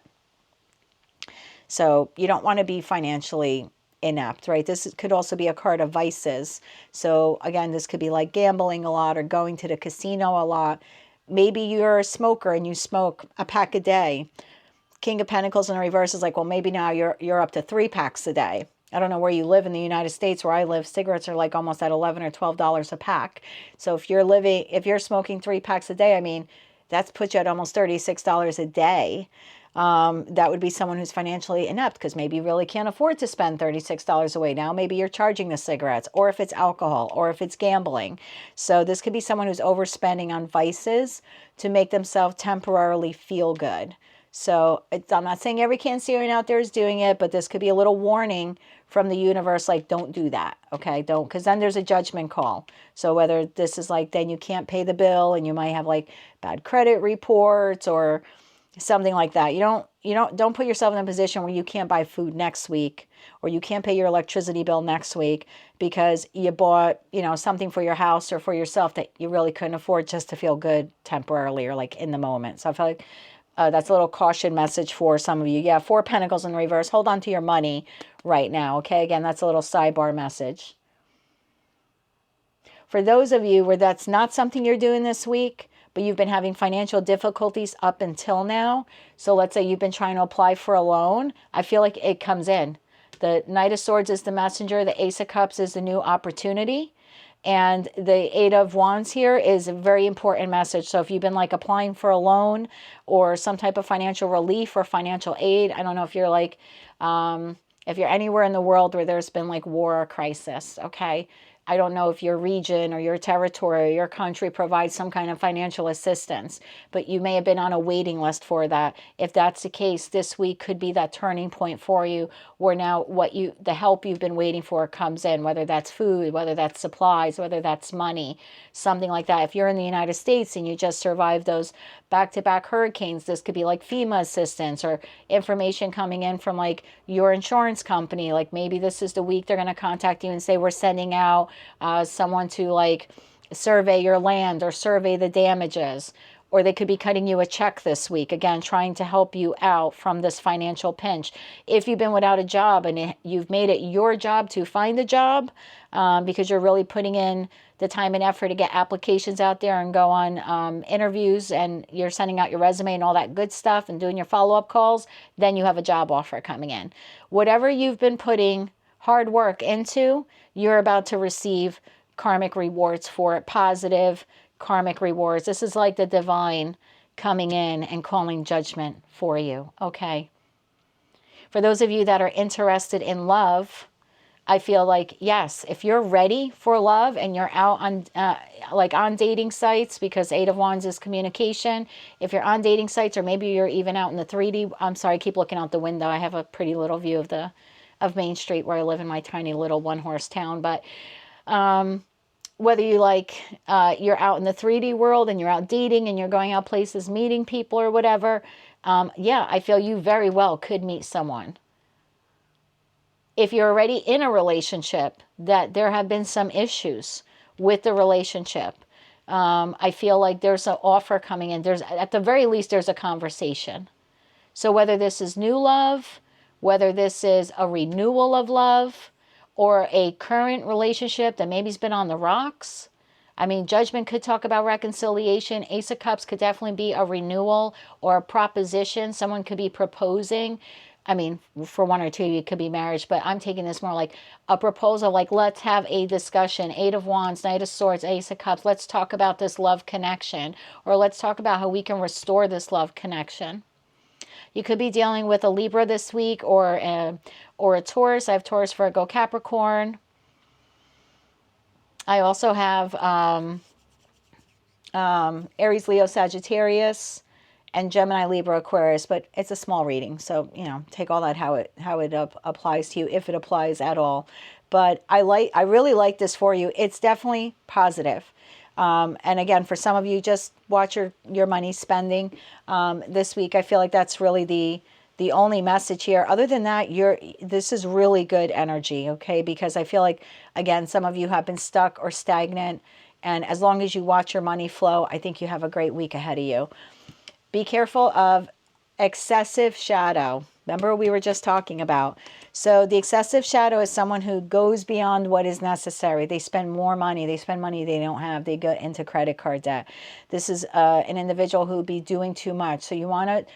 A: So you don't want to be financially inept, right? This could also be a card of vices. So again, this could be like gambling a lot or going to the casino a lot. Maybe you're a smoker and you smoke a pack a day. King of Pentacles in the reverse is like, well, maybe now you're up to 3 packs a day. I don't know where you live in the United States. Where I live, cigarettes are like almost at $11 or $12 a pack. So if you're smoking 3 packs a day, I mean, that's put you at almost $36 a day. That would be someone who's financially inept, because maybe you really can't afford to spend $36 away now. Maybe you're charging the cigarettes, or if it's alcohol, or if it's gambling. So this could be someone who's overspending on vices to make themselves temporarily feel good. So I'm not saying every Cancerian out there is doing it, but this could be a little warning from the universe, like, don't do that, okay? Don't, because then there's a judgment call. So whether this is like, then you can't pay the bill and you might have like bad credit reports or something like that. Don't put yourself in a position where you can't buy food next week, or you can't pay your electricity bill next week because you bought, something for your house or for yourself that you really couldn't afford just to feel good temporarily or like in the moment. So I feel like that's a little caution message for some of you. Yeah, 4 Pentacles in reverse. Hold on to your money right now, okay? Again, that's a little sidebar message. For those of you where that's not something you're doing this week, but you've been having financial difficulties up until now, so let's say you've been trying to apply for a loan, I feel like it comes in. The Knight of Swords is the messenger. The Ace of Cups is the new opportunity. And the 8 of Wands here is a very important message. So if you've been like applying for a loan or some type of financial relief or financial aid, I don't know if you're like, if you're anywhere in the world where there's been like war or crisis, okay? I don't know if your region or your territory or your country provides some kind of financial assistance, but you may have been on a waiting list for that. If that's the case, this week could be that turning point for you, where now the help you've been waiting for comes in, whether that's food, whether that's supplies, whether that's money, something like that. If you're in the United States and you just survived those back-to-back hurricanes, this could be like FEMA assistance or information coming in from like your insurance company. Like maybe this is the week they're going to contact you and say, we're sending out someone to like survey your land or survey the damages. Or they could be cutting you a check this week, again, trying to help you out from this financial pinch. If you've been without a job and you've made it your job to find a job, because you're really putting in the time and effort to get applications out there and go on interviews, and you're sending out your resume and all that good stuff and doing your follow-up calls, then you have a job offer coming in. Whatever you've been putting hard work into, you're about to receive karmic rewards for it, positive karmic rewards. This is like the divine coming in and calling judgment for you, okay? For those of you that are interested in love, I feel like, yes, if you're ready for love and you're out on like on dating sites, because Eight of Wands is communication. If you're on dating sites, or maybe you're even out in the 3D, I'm sorry, I keep looking out the window. I have a pretty little view of Main Street where I live in my tiny little one-horse town. But whether you like, you're out in the 3D world and you're out dating and you're going out places, meeting people or whatever, yeah, I feel you very well could meet someone. If you're already in a relationship, that there have been some issues with the relationship, I feel like there's an offer coming in. There's, at the very least, there's a conversation. So whether this is new love, whether this is a renewal of love, or a current relationship that maybe's been on the rocks. I mean, Judgment could talk about reconciliation. Ace of Cups could definitely be a renewal or a proposition. Someone could be proposing. I mean, for one or two, it could be marriage, but I'm taking this more like a proposal, like let's have a discussion. Eight of Wands, Knight of Swords, Ace of Cups. Let's talk about this love connection, or let's talk about how we can restore this love connection. You could be dealing with a Libra this week, or a Taurus. I have Taurus, Virgo, Capricorn. I also have Aries, Leo, Sagittarius, and Gemini, Libra, Aquarius. But it's a small reading, so you know, take all that how it applies to you, if it applies at all. But I really like this for you. It's definitely positive. And again, for some of you, just watch your money spending this week. I feel like that's really the only message here. Other than that, this is really good energy, okay? Because I feel like, again, some of you have been stuck or stagnant. And as long as you watch your money flow, I think you have a great week ahead of you. Be careful of excessive shadow. Remember we were just talking about. So the excessive shadow is someone who goes beyond what is necessary. They spend more money. They spend money they don't have. They go into credit card debt. This is an individual who would be doing too much. So you want to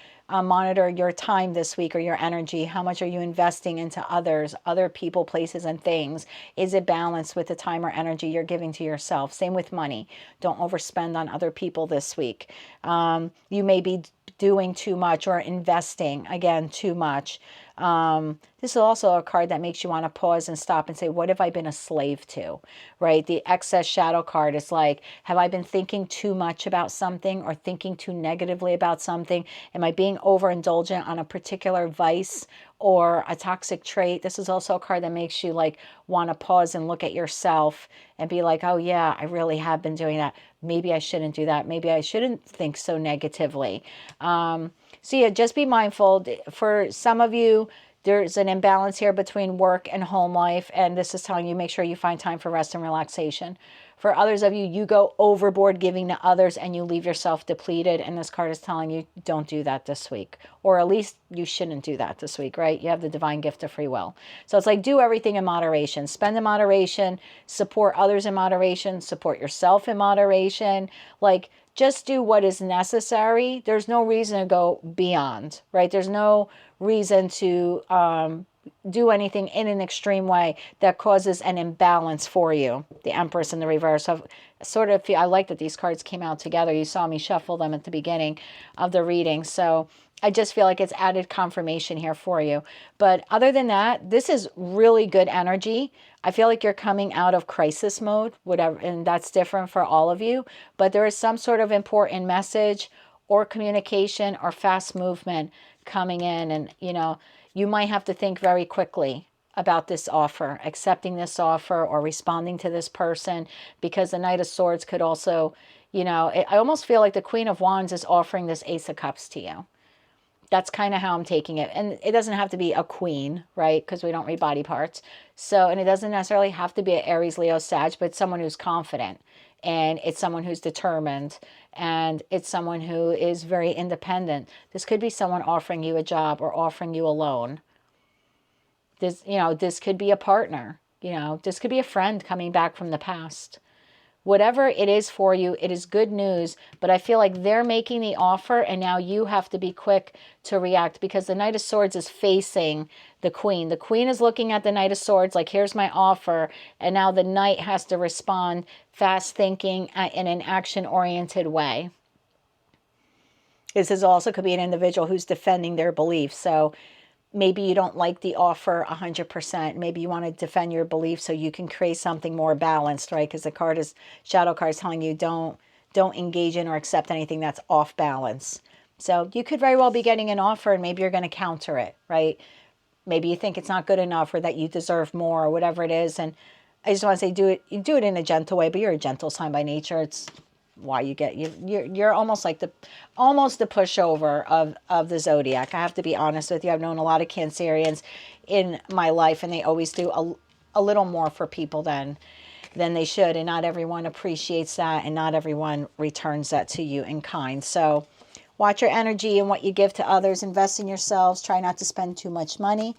A: monitor your time this week, or your energy. How much are you investing into others, other people, places, and things? Is it balanced with the time or energy you're giving to yourself? Same with money. Don't overspend on other people this week. You may be doing too much, or investing, again, too much. This is also a card that makes you want to pause and stop and say, what have I been a slave to, right? The excess shadow card is like, have I been thinking too much about something, or thinking too negatively about something? Am I being overindulgent on a particular vice or a toxic trait? This is also a card that makes you like want to pause and look at yourself and be like, oh yeah, I really have been doing that. Maybe I shouldn't do that. Maybe I shouldn't think so negatively. So yeah, just be mindful. For some of you, there's an imbalance here between work and home life, and this is telling you make sure you find time for rest and relaxation. For others of you, you go overboard giving to others and you leave yourself depleted, and this card is telling you don't do that this week, or at least you shouldn't do that this week, right? You have the divine gift of free will. So it's like, do everything in moderation. Spend in moderation, support others in moderation, support yourself in moderation. Like, just do what is necessary. There's no reason to go beyond, right? There's no reason to do anything in an extreme way that causes an imbalance for you. The Empress in the reverse. So sort of feel, I like that these cards came out together. You saw me shuffle them at the beginning of the reading. So I just feel like it's added confirmation here for you. But other than that, this is really good energy. I feel like you're coming out of crisis mode, whatever, and that's different for all of you. But there is some sort of important message or communication or fast movement coming in. And, you know, you might have to think very quickly about this offer, accepting this offer or responding to this person, because the Knight of Swords could also, you know, I almost feel like the Queen of Wands is offering this Ace of Cups to you. That's kind of how I'm taking it. And it doesn't have to be a queen, right? Because we don't read body parts. So, and it doesn't necessarily have to be an Aries, Leo, Sag, but it's someone who's confident, and it's someone who's determined, and it's someone who is very independent. This could be someone offering you a job or offering you a loan. This, you know, this could be a partner, you know, this could be a friend coming back from the past. Whatever it is for you, it is good news, but I feel like they're making the offer and now you have to be quick to react, because the Knight of Swords is facing the Queen. The Queen is looking at the Knight of Swords like, here's my offer, and now the Knight has to respond fast thinking in an action-oriented way. This is also could be an individual who's defending their beliefs. So maybe you don't like the offer 100%. Maybe you want to defend your belief so you can create something more balanced, right? Because the card is, shadow card is telling you don't engage in or accept anything that's off balance. So you could very well be getting an offer and maybe you're going to counter it, right? Maybe you think it's not good enough or that you deserve more or whatever it is. And I just want to say, you do it in a gentle way, but you're a gentle sign by nature. It's why you get, you're almost like the pushover of the zodiac. I have to be honest with you. I've known a lot of Cancerians in my life, and they always do a little more for people than they should. And not everyone appreciates that, and not everyone returns that to you in kind. So watch your energy and what you give to others. Invest in yourselves. Try not to spend too much money.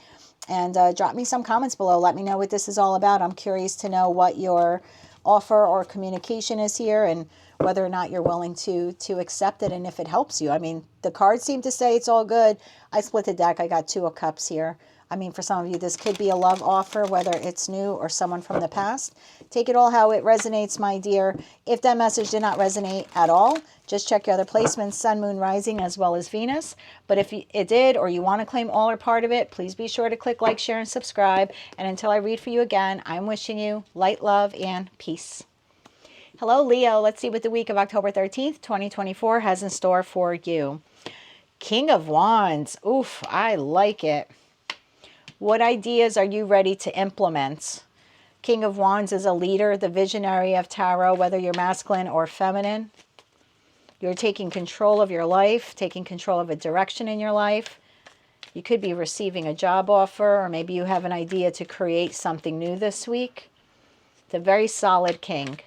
A: And drop me some comments below. Let me know what this is all about. I'm curious to know what your offer or communication is here, and whether or not you're willing to accept it, and if it helps you. I mean, the cards seem to say it's all good. I split the deck. I got 2 of Cups here. I mean, for some of you, this could be a love offer, whether it's new or someone from the past. Take it all how it resonates, my dear. If that message did not resonate at all, just check your other placements, Sun, Moon, Rising, as well as Venus. But if it did, or you want to claim all or part of it, please be sure to click like, share, and subscribe. And until I read for you again, I'm wishing you light, love, and peace. Hello, Leo. Let's see what the week of October 13th, 2024 has in store for you. King of Wands. Oof, I like it. What ideas are you ready to implement? King of Wands is a leader, the visionary of tarot, whether you're masculine or feminine. You're taking control of your life, taking control of a direction in your life. You could be receiving a job offer, or maybe you have an idea to create something new this week. It's a very solid king.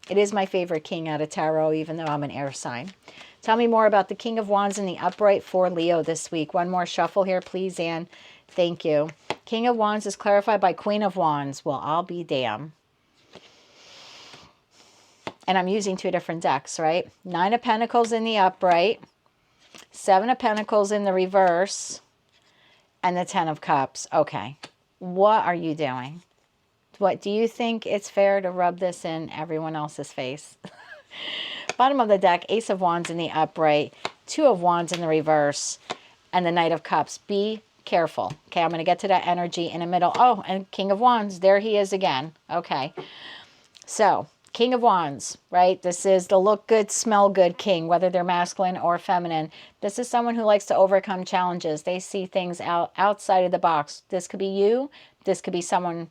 A: It is my favorite king out of tarot, even though I'm an air sign. Tell me more about the King of Wands in the upright for Leo this week. One more shuffle here, please, Anne. Thank you. King of Wands is clarified by Queen of Wands. Well, I'll be damned. And I'm using 2 different decks, right? 9 of Pentacles in the upright, 7 of Pentacles in the reverse, and the 10 of Cups. Okay. What are you doing? What, do you think it's fair to rub this in everyone else's face? Bottom of the deck, Ace of Wands in the upright, 2 of Wands in the reverse, and the Knight of Cups. Be careful. Okay, I'm going to get to that energy in the middle. Oh, and King of Wands, there he is again. Okay, so King of Wands, right? This is the look good, smell good king, whether they're masculine or feminine. This is someone who likes to overcome challenges. They see things outside of the box. This could be you. This could be someone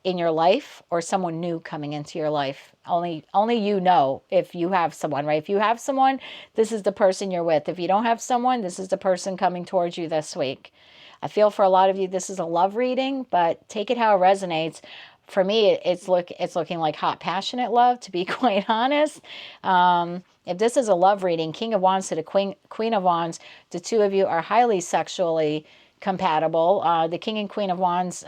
A: in your life, or someone new coming into your life. Only you know if you have someone, right? If you have someone, this is the person you're with. If you don't have someone, this is the person coming towards you this week. I feel for a lot of you, this is a love reading, but take it how it resonates. For me, it's looking like hot, passionate love, to be quite honest. If this is a love reading, King of Wands to the Queen of Wands, the 2 of you are highly sexually compatible. The King and Queen of Wands,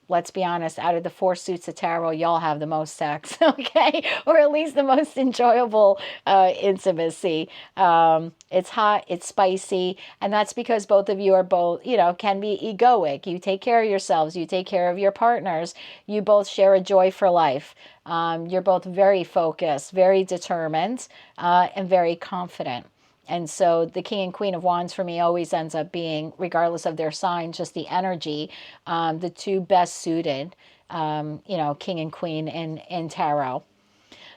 A: let's be honest, out of the 4 suits of tarot, y'all have the most sex, okay? Or at least the most enjoyable intimacy. It's hot, it's spicy, and that's because both of you are both, can be egoic. You take care of yourselves, you take care of your partners, you both share a joy for life. You're both very focused, very determined, and very confident. And so the King and Queen of Wands for me always ends up being, regardless of their sign, just the energy, the 2 best suited, King and Queen in tarot.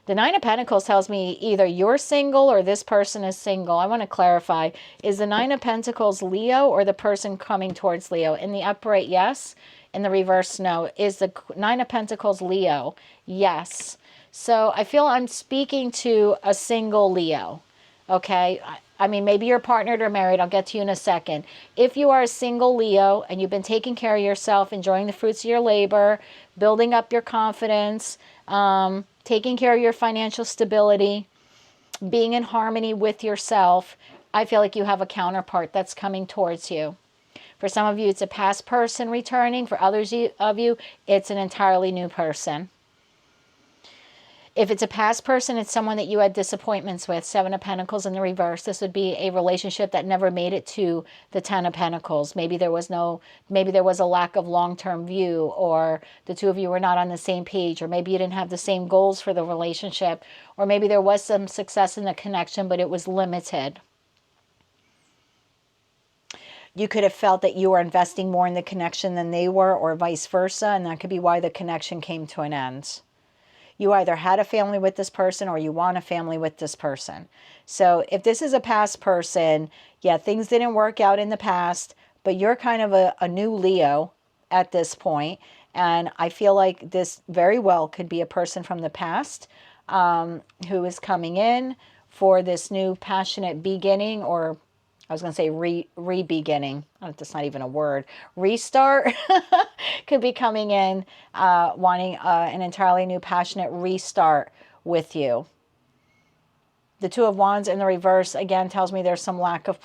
A: The 9 of Pentacles tells me either you're single or this person is single. I want to clarify, is the 9 of Pentacles Leo or the person coming towards Leo? In the upright, yes. In the reverse, no. Is the 9 of Pentacles Leo? Yes. So I feel I'm speaking to a single Leo. Okay, I mean, maybe you're partnered or married. I'll get to you in a second. If you are a single Leo and you've been taking care of yourself, enjoying the fruits of your labor, building up your confidence, taking care of your financial stability, being in harmony with yourself, I feel like you have a counterpart that's coming towards you. For some of you, it's a past person returning. For others of you, it's an entirely new person. If it's a past person, it's someone that you had disappointments with. 7 of Pentacles in the reverse. This would be a relationship that never made it to the 10 of Pentacles. Maybe there was a lack of long-term view, or the 2 of you were not on the same page, or maybe you didn't have the same goals for the relationship, or maybe there was some success in the connection, but it was limited. You could have felt that you were investing more in the connection than they were, or vice versa, and that could be why the connection came to an end. You either had a family with this person or you want a family with this person. So if this is a past person, yeah, things didn't work out in the past, but you're kind of a new Leo at this point. And I feel like this very well could be a person from the past who is coming in for this new passionate beginning, or I was going to say re-beginning. That's not even a word. Restart could be coming in, wanting an entirely new passionate restart with you. The Two of Wands in the reverse, again, tells me there's some lack of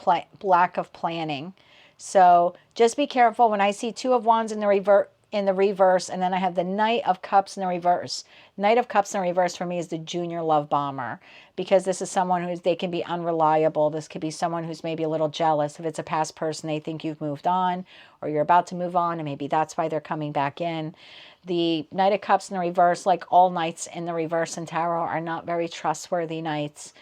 A: planning. So just be careful. When I see Two of Wands in the reverse, and then I have the Knight of Cups in the reverse. Knight of Cups in the reverse for me is the junior love bomber, because this is someone they can be unreliable. This could be someone who's maybe a little jealous. If it's a past person, they think you've moved on or you're about to move on, and maybe that's why they're coming back in. The Knight of Cups in the reverse, like all knights in the reverse in tarot, are not very trustworthy knights.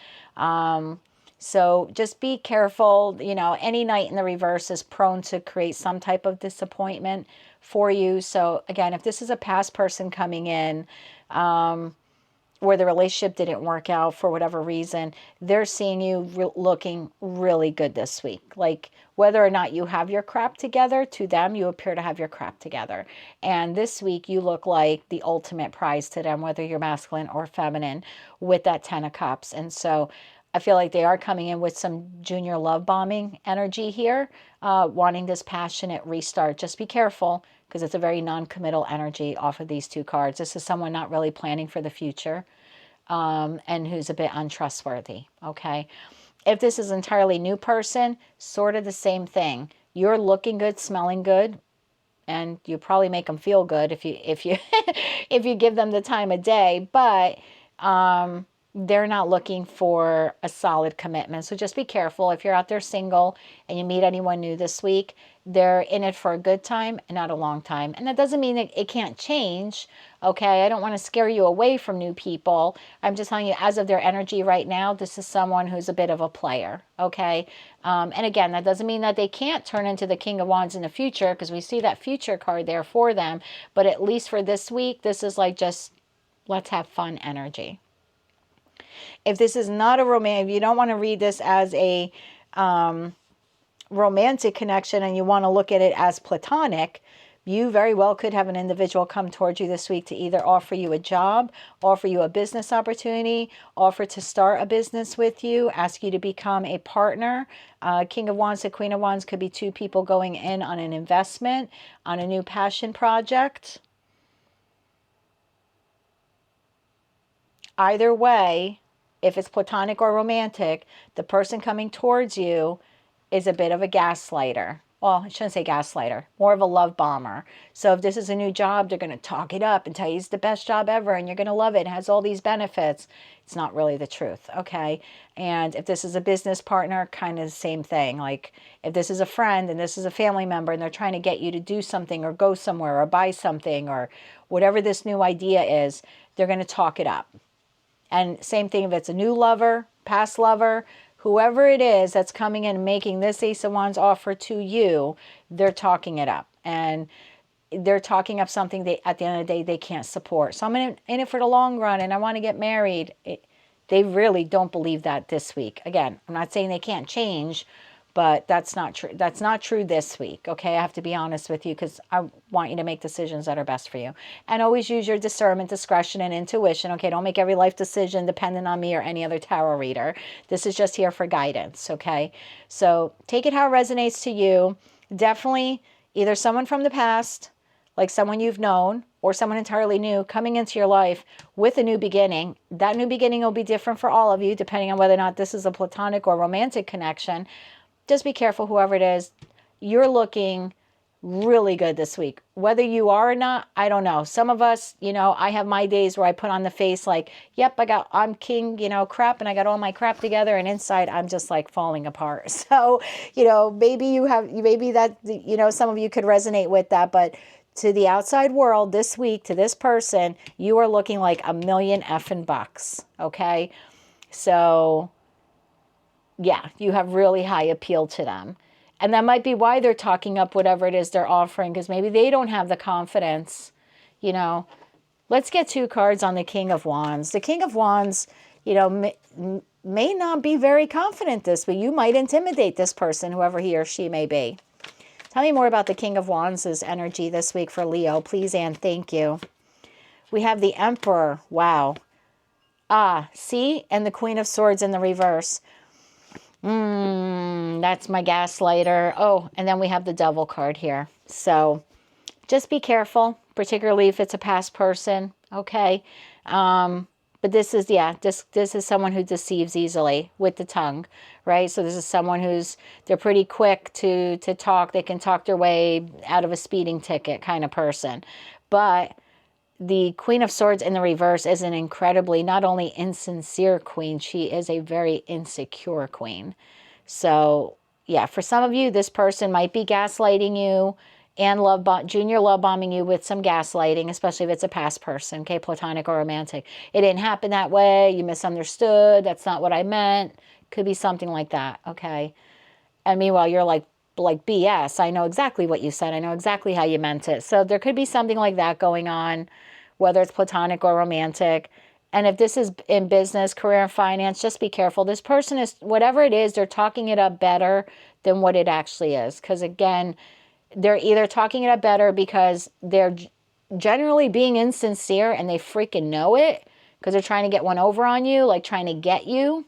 A: So just be careful. You know, any knight in the reverse is prone to create some type of disappointment for you. So again, if this is a past person coming in, where the relationship didn't work out for whatever reason, they're seeing you looking really good this week. Like, whether or not you have your crap together, to them, you appear to have your crap together. And this week, you look like the ultimate prize to them, whether you're masculine or feminine, with that Ten of Cups. And so I feel like they are coming in with some junior love bombing energy here, wanting this passionate restart. Just be careful, because it's a very non-committal energy off of these two cards. This is someone not really planning for the future, and who's a bit untrustworthy, okay? If this is an entirely new person, sort of the same thing. You're looking good, smelling good, and you probably make them feel good if you if you give them the time of day, but they're not looking for a solid commitment. So just be careful. If you're out there single and you meet anyone new this week, they're in it for a good time and not a long time. And that doesn't mean that it can't change, okay? I don't want to scare you away from new people. I'm just telling you, as of their energy right now, this is someone who's a bit of a player, okay? And again, that doesn't mean that they can't turn into the King of Wands in the future, because we see that future card there for them. But at least for this week, this is like just let's have fun energy. If this is not a romantic, if you don't want to read this as a romantic connection and you want to look at it as platonic, you very well could have an individual come towards you this week to either offer you a job, offer you a business opportunity, offer to start a business with you, ask you to become a partner. King of Wands to Queen of Wands could be two people going in on an investment, on a new passion project. Either way, if it's platonic or romantic, the person coming towards you is a bit of a gaslighter. Well, I shouldn't say gaslighter, more of a love bomber. So if this is a new job, they're going to talk it up and tell you it's the best job ever and you're going to love it. It has all these benefits. It's not really the truth, okay? And if this is a business partner, kind of the same thing. Like, if this is a friend and this is a family member and they're trying to get you to do something or go somewhere or buy something or whatever this new idea is, they're going to talk it up. And same thing if it's a new lover, past lover, whoever it is that's coming in and making this Ace of Wands offer to you, they're talking it up. And they're talking up something they, at the end of the day, they can't support. So I'm in it for the long run and I want to get married. They really don't believe that this week. Again, I'm not saying they can't change, but that's not true. That's not true this week, okay? I have to be honest with you because I want you to make decisions that are best for you. And always use your discernment, discretion, and intuition, okay? Don't make every life decision dependent on me or any other tarot reader. This is just here for guidance, okay? So take it how it resonates to you. Definitely either someone from the past, like someone you've known, or someone entirely new coming into your life with a new beginning. That new beginning will be different for all of you, depending on whether or not this is a platonic or romantic connection. Just be careful, whoever it is. You're looking really good this week. Whether you are or not, I don't know. Some of us, you know, I have my days where I put on the face like, yep, I'm king, you know, crap, and I got all my crap together, and inside I'm just like falling apart. So, you know, maybe that, you know, some of you could resonate with that, but to the outside world this week, to this person, you are looking like a million effing bucks, okay? So yeah, you have really high appeal to them. And that might be why they're talking up whatever it is they're offering, because maybe they don't have the confidence, you know. Let's get 2 cards on the King of Wands. The King of Wands, you know, may not be very confident this week. You might intimidate this person, whoever he or she may be. Tell me more about the King of Wands' energy this week for Leo, please, and thank you. We have the Emperor. Wow. Ah, see? And the Queen of Swords in the reverse. That's my gaslighter. Oh, and then we have the Devil card here. So just be careful, particularly if it's a past person, okay? But this is, yeah, this is someone who deceives easily with the tongue, right? So this is someone they're pretty quick to talk. They can talk their way out of a speeding ticket kind of person. But the Queen of Swords in the reverse is an incredibly, not only insincere queen, she is a very insecure queen. So, yeah, for some of you, this person might be gaslighting you and junior love bombing you with some gaslighting, especially if it's a past person, okay, platonic or romantic. It didn't happen that way. You misunderstood. That's not what I meant. Could be something like that, okay? And meanwhile, you're like BS. I know exactly what you said. I know exactly how you meant it. So there could be something like that going on, whether it's platonic or romantic. And if this is in business, career, and finance, just be careful. This person is, whatever it is, they're talking it up better than what it actually is. Because again, they're either talking it up better because they're generally being insincere and they freaking know it because they're trying to get one over on you, like trying to get you.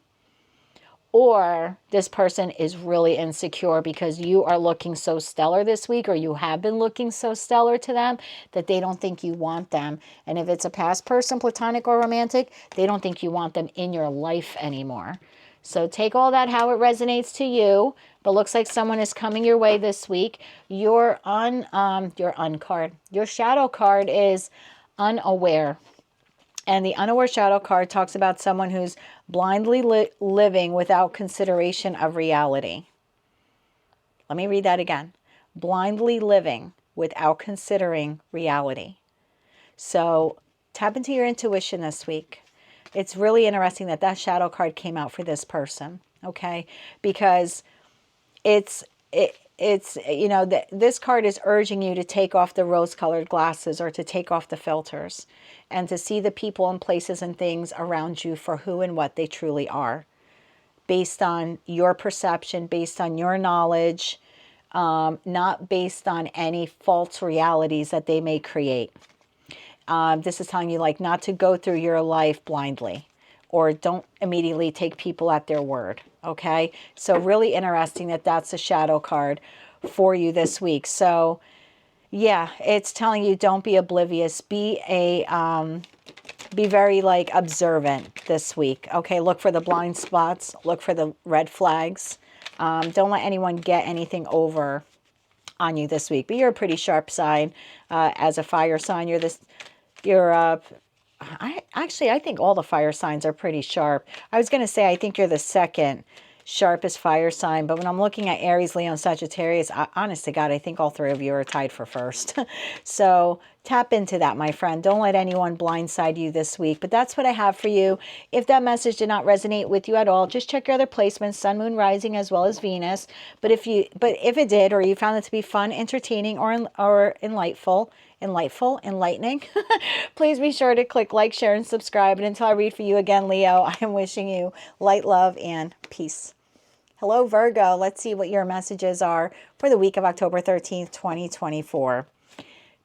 A: Or this person is really insecure because you are looking so stellar this week, or you have been looking so stellar to them that they don't think you want them. And if it's a past person, platonic or romantic, they don't think you want them in your life anymore. So take all that how it resonates to you. But looks like someone is coming your way this week. Your card. Your shadow card is unaware. And the unaware shadow card talks about someone who's blindly living without consideration of reality. Let me read that again. Blindly living without considering reality. So tap into your intuition this week. It's really interesting that that shadow card came out for this person, okay? Because it's you know, this card is urging you to take off the rose-colored glasses or to take off the filters and to see the people and places and things around you for who and what they truly are, based on your perception, based on your knowledge, not based on any false realities that they may create. This is telling you, like, not to go through your life blindly, or don't immediately take people at their word, okay? So really interesting that that's a shadow card for you this week. So, yeah, it's telling you don't be oblivious. Be very, like, observant this week, okay? Look for the blind spots. Look for the red flags. Don't let anyone get anything over on you this week. But you're a pretty sharp sign as a fire sign. I think all the fire signs are pretty sharp. I was going to say I think you're the second sharpest fire sign, but when I'm looking at Aries, Leo, and Sagittarius, honest to God, I think all 3 of you are tied for first. So tap into that, my friend. Don't let anyone blindside you this week. But that's what I have for you. If that message did not resonate with you at all, just check your other placements, Sun, Moon, Rising, as well as Venus. But if it did, or you found it to be fun, entertaining, or enlightening, please be sure to click like, share, and subscribe. And until I read for you again, Leo, I am wishing you light, love, and peace. Hello, Virgo. Let's see what your messages are for the week of October 13th, 2024.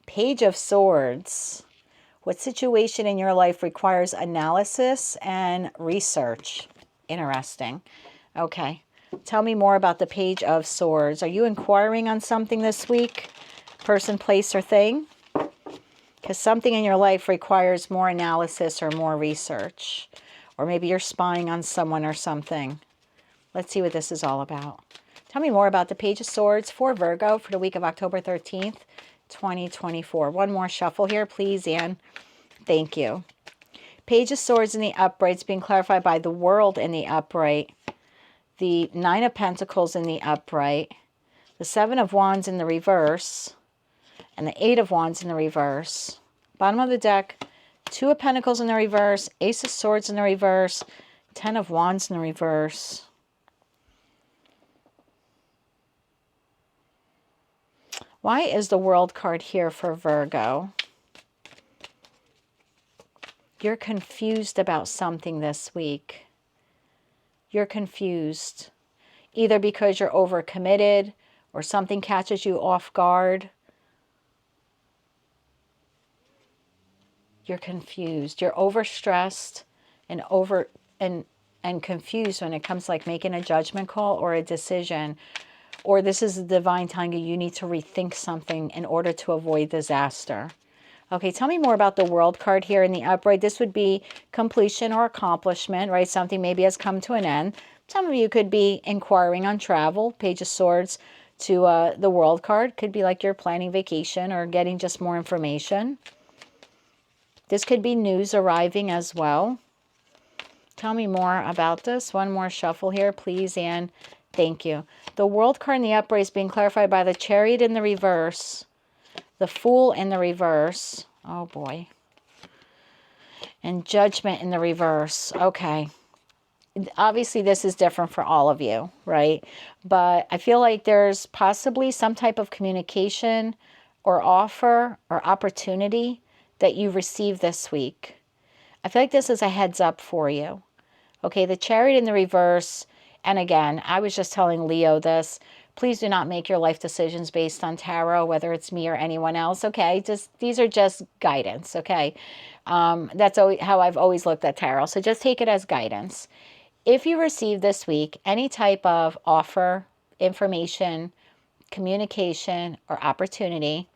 A: Page of Swords. What situation in your life requires analysis and research? Interesting. Okay. Tell me more about the Page of Swords. Are you inquiring on something this week? Person, place, or thing? Because something in your life requires more analysis or more research. Or maybe you're spying on someone or something. Let's see what this is all about. Tell me more about the Page of Swords for Virgo for the week of October 13th, 2024. One more shuffle here, please, and thank you. Page of Swords in the upright is being clarified by the World in the upright. The 9 of Pentacles in the upright. The 7 of Wands in the reverse. And the 8 of Wands in the reverse. Bottom of the deck, 2 of Pentacles in the reverse. Ace of Swords in the reverse. 10 of Wands in the reverse. Why is the World card here for Virgo? You're confused about something this week. You're confused. Either because you're overcommitted or something catches you off guard. You're confused. You're overstressed and confused when it comes to like making a judgment call or a decision. Or this is a divine telling you need to rethink something in order to avoid disaster. Okay, tell me more about the World card here in the upright. This would be completion or accomplishment, right? Something maybe has come to an end. Some of you could be inquiring on travel. Page of Swords to the World card. Could be like you're planning vacation or getting just more information. This could be news arriving as well. Tell me more about this. One more shuffle here, please, and thank you. The World card in the upright is being clarified by the Chariot in the reverse, the Fool in the reverse. Oh, boy. And Judgment in the reverse. Okay. Obviously, this is different for all of you, right? But I feel like there's possibly some type of communication or offer or opportunity that you received this week. I feel like this is a heads up for you. Okay, the Chariot in the reverse, and again, I was just telling Leo this, please do not make your life decisions based on tarot, whether it's me or anyone else, okay? These are just guidance, okay? That's how I've always looked at tarot, so just take it as guidance. If you receive this week any type of offer, information, communication, or opportunity,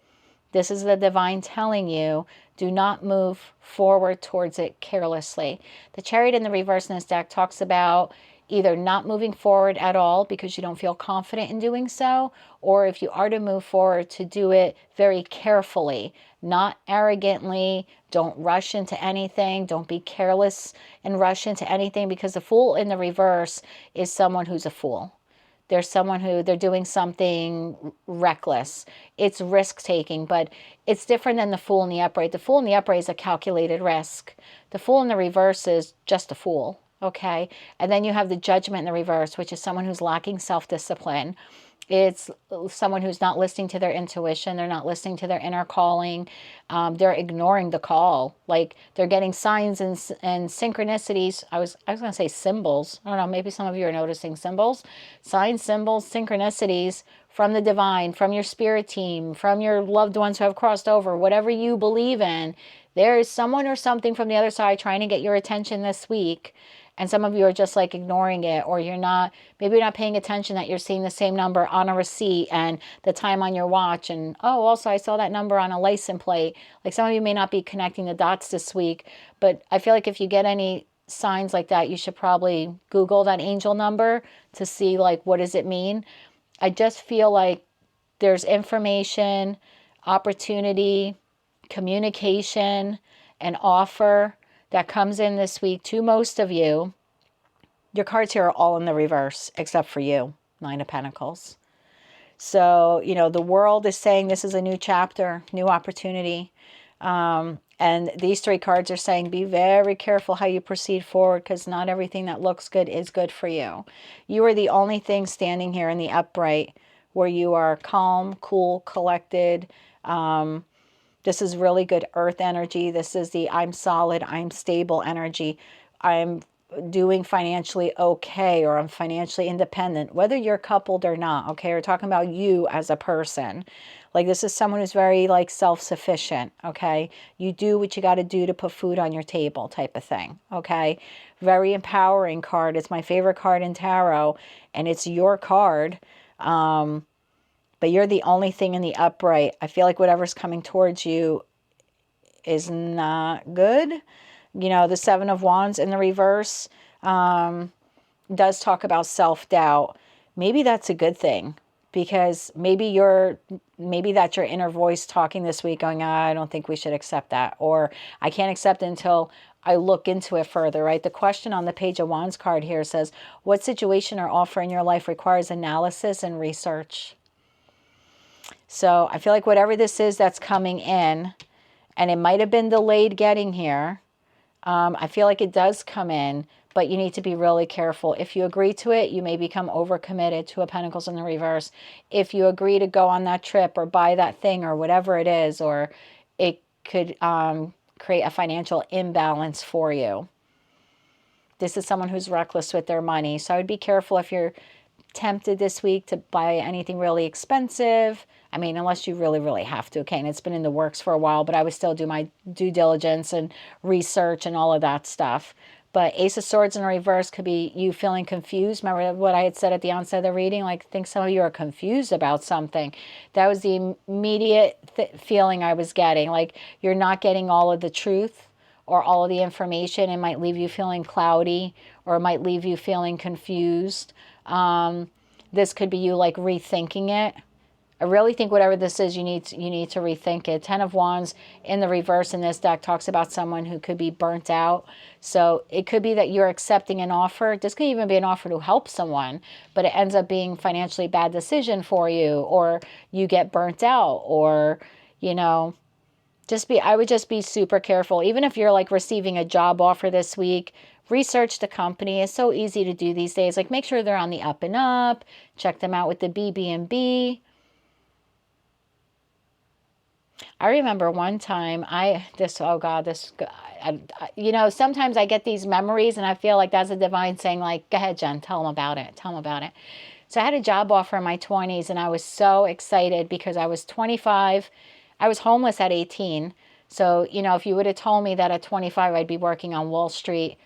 A: this is the divine telling you, do not move forward towards it carelessly. The Chariot in the reverse in this deck talks about either not moving forward at all because you don't feel confident in doing so, or if you are to move forward, to do it very carefully, not arrogantly. Don't rush into anything. Don't be careless and rush into anything, because the Fool in the reverse is someone who's a fool. There's someone who they're doing something reckless. It's risk-taking, but it's different than the Fool in the upright. The Fool in the upright is a calculated risk. The Fool in the reverse is just a fool, okay? And then you have the Judgment in the reverse, which is someone who's lacking self-discipline. It's someone who's not listening to their intuition. They're not listening to their inner calling. They're ignoring the call. Like they're getting signs and synchronicities. I was going to say symbols. I don't know. Maybe some of you are noticing symbols. Signs, symbols, synchronicities from the divine, from your spirit team, from your loved ones who have crossed over, whatever you believe in. There is someone or something from the other side trying to get your attention this week. And some of you are just like ignoring it, or maybe you're not paying attention that you're seeing the same number on a receipt and the time on your watch. And, oh, also I saw that number on a license plate. Like some of you may not be connecting the dots this week, but I feel like if you get any signs like that, you should probably Google that angel number to see like, what does it mean? I just feel like there's information, opportunity, communication, and offer that comes in this week to most of you. Your cards here are all in the reverse, except for you, Nine of Pentacles. So, the world is saying this is a new chapter, new opportunity. And these three cards are saying be very careful how you proceed forward, because not everything that looks good is good for you. You are the only thing standing here in the upright where you are calm, cool, collected. This is really good earth energy. This is the I'm solid, I'm stable energy. I'm doing financially okay, or I'm financially independent, whether you're coupled or not, okay? We're talking about you as a person. Like this is someone who's very like self-sufficient, okay? You do what you got to do to put food on your table type of thing, okay? Very empowering card. It's my favorite card in tarot, and it's your card. But you're the only thing in the upright. I feel like whatever's coming towards you is not good. The Seven of Wands in the reverse does talk about self-doubt. Maybe that's a good thing, because maybe that's your inner voice talking this week going, I don't think we should accept that, or I can't accept it until I look into it further, right? The question on the Page of Wands card here says, what situation or offer in your life requires analysis and research? So I feel like whatever this is that's coming in, and it might have been delayed getting here, I feel like it does come in, but you need to be really careful. If you agree to it, you may become overcommitted. Two of Pentacles in the reverse. If you agree to go on that trip or buy that thing or whatever it is, or it could create a financial imbalance for you. This is someone who's reckless with their money. So I would be careful if you're tempted this week to buy anything really expensive. I mean, unless you really, really have to, okay? And it's been in the works for a while, but I would still do my due diligence and research and all of that stuff. But Ace of Swords in reverse could be you feeling confused. Remember what I had said at the onset of the reading? Like, I think some of you are confused about something. That was the immediate feeling I was getting. Like, you're not getting all of the truth or all of the information. It might leave you feeling cloudy, or it might leave you feeling confused. This could be you like rethinking it. I really think whatever this is, you need to rethink it. 10 of Wands in the reverse in this deck talks about someone who could be burnt out. So it could be that you're accepting an offer. This could even be an offer to help someone, but it ends up being financially bad decision for you, or you get burnt out, or, you know, I would just be super careful. Even if you're like receiving a job offer this week, research the company. It's so easy to do these days. Like, make sure they're on the up and up. Check them out with the BB&B. I remember one time you know, sometimes I get these memories and I feel like that's a divine saying, like, go ahead, Jen, tell them about it. Tell them about it. So I had a job offer in my 20s and I was so excited because I was 25. I was homeless at 18. So, you know, if you would have told me that at 25 I'd be working on Wall Street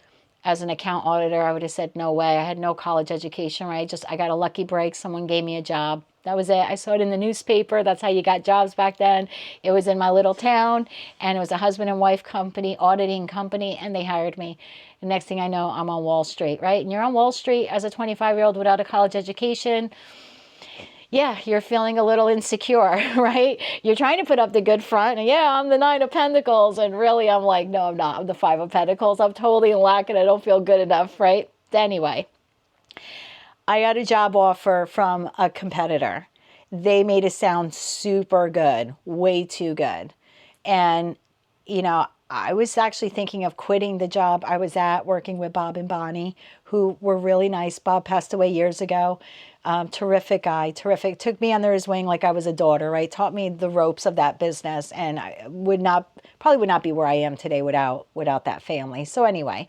A: as an account auditor, I would have said, no way. I had no college education, right? I got a lucky break. Someone gave me a job. That was it. I saw it in the newspaper. That's how you got jobs back then. It was in my little town, and it was a husband and wife company, auditing company, and they hired me. The next thing I know, I'm on Wall Street, right? And you're on Wall Street as a 25-year-old without a college education. Yeah, you're feeling a little insecure, right? You're trying to put up the good front, and yeah, I'm the 9 of Pentacles, and really I'm like, no, I'm not. I'm the 5 of Pentacles. I'm totally lacking. I don't feel good enough, right? Anyway, I got a job offer from a competitor. They made it sound super good, way too good. And, you know, I was actually thinking of quitting the job I was at, working with Bob and Bonnie, who were really nice. Bob passed away years ago. Terrific guy, terrific. Took me under his wing like I was a daughter, right? Taught me the ropes of that business, and I probably would not be where I am today without that family. So anyway,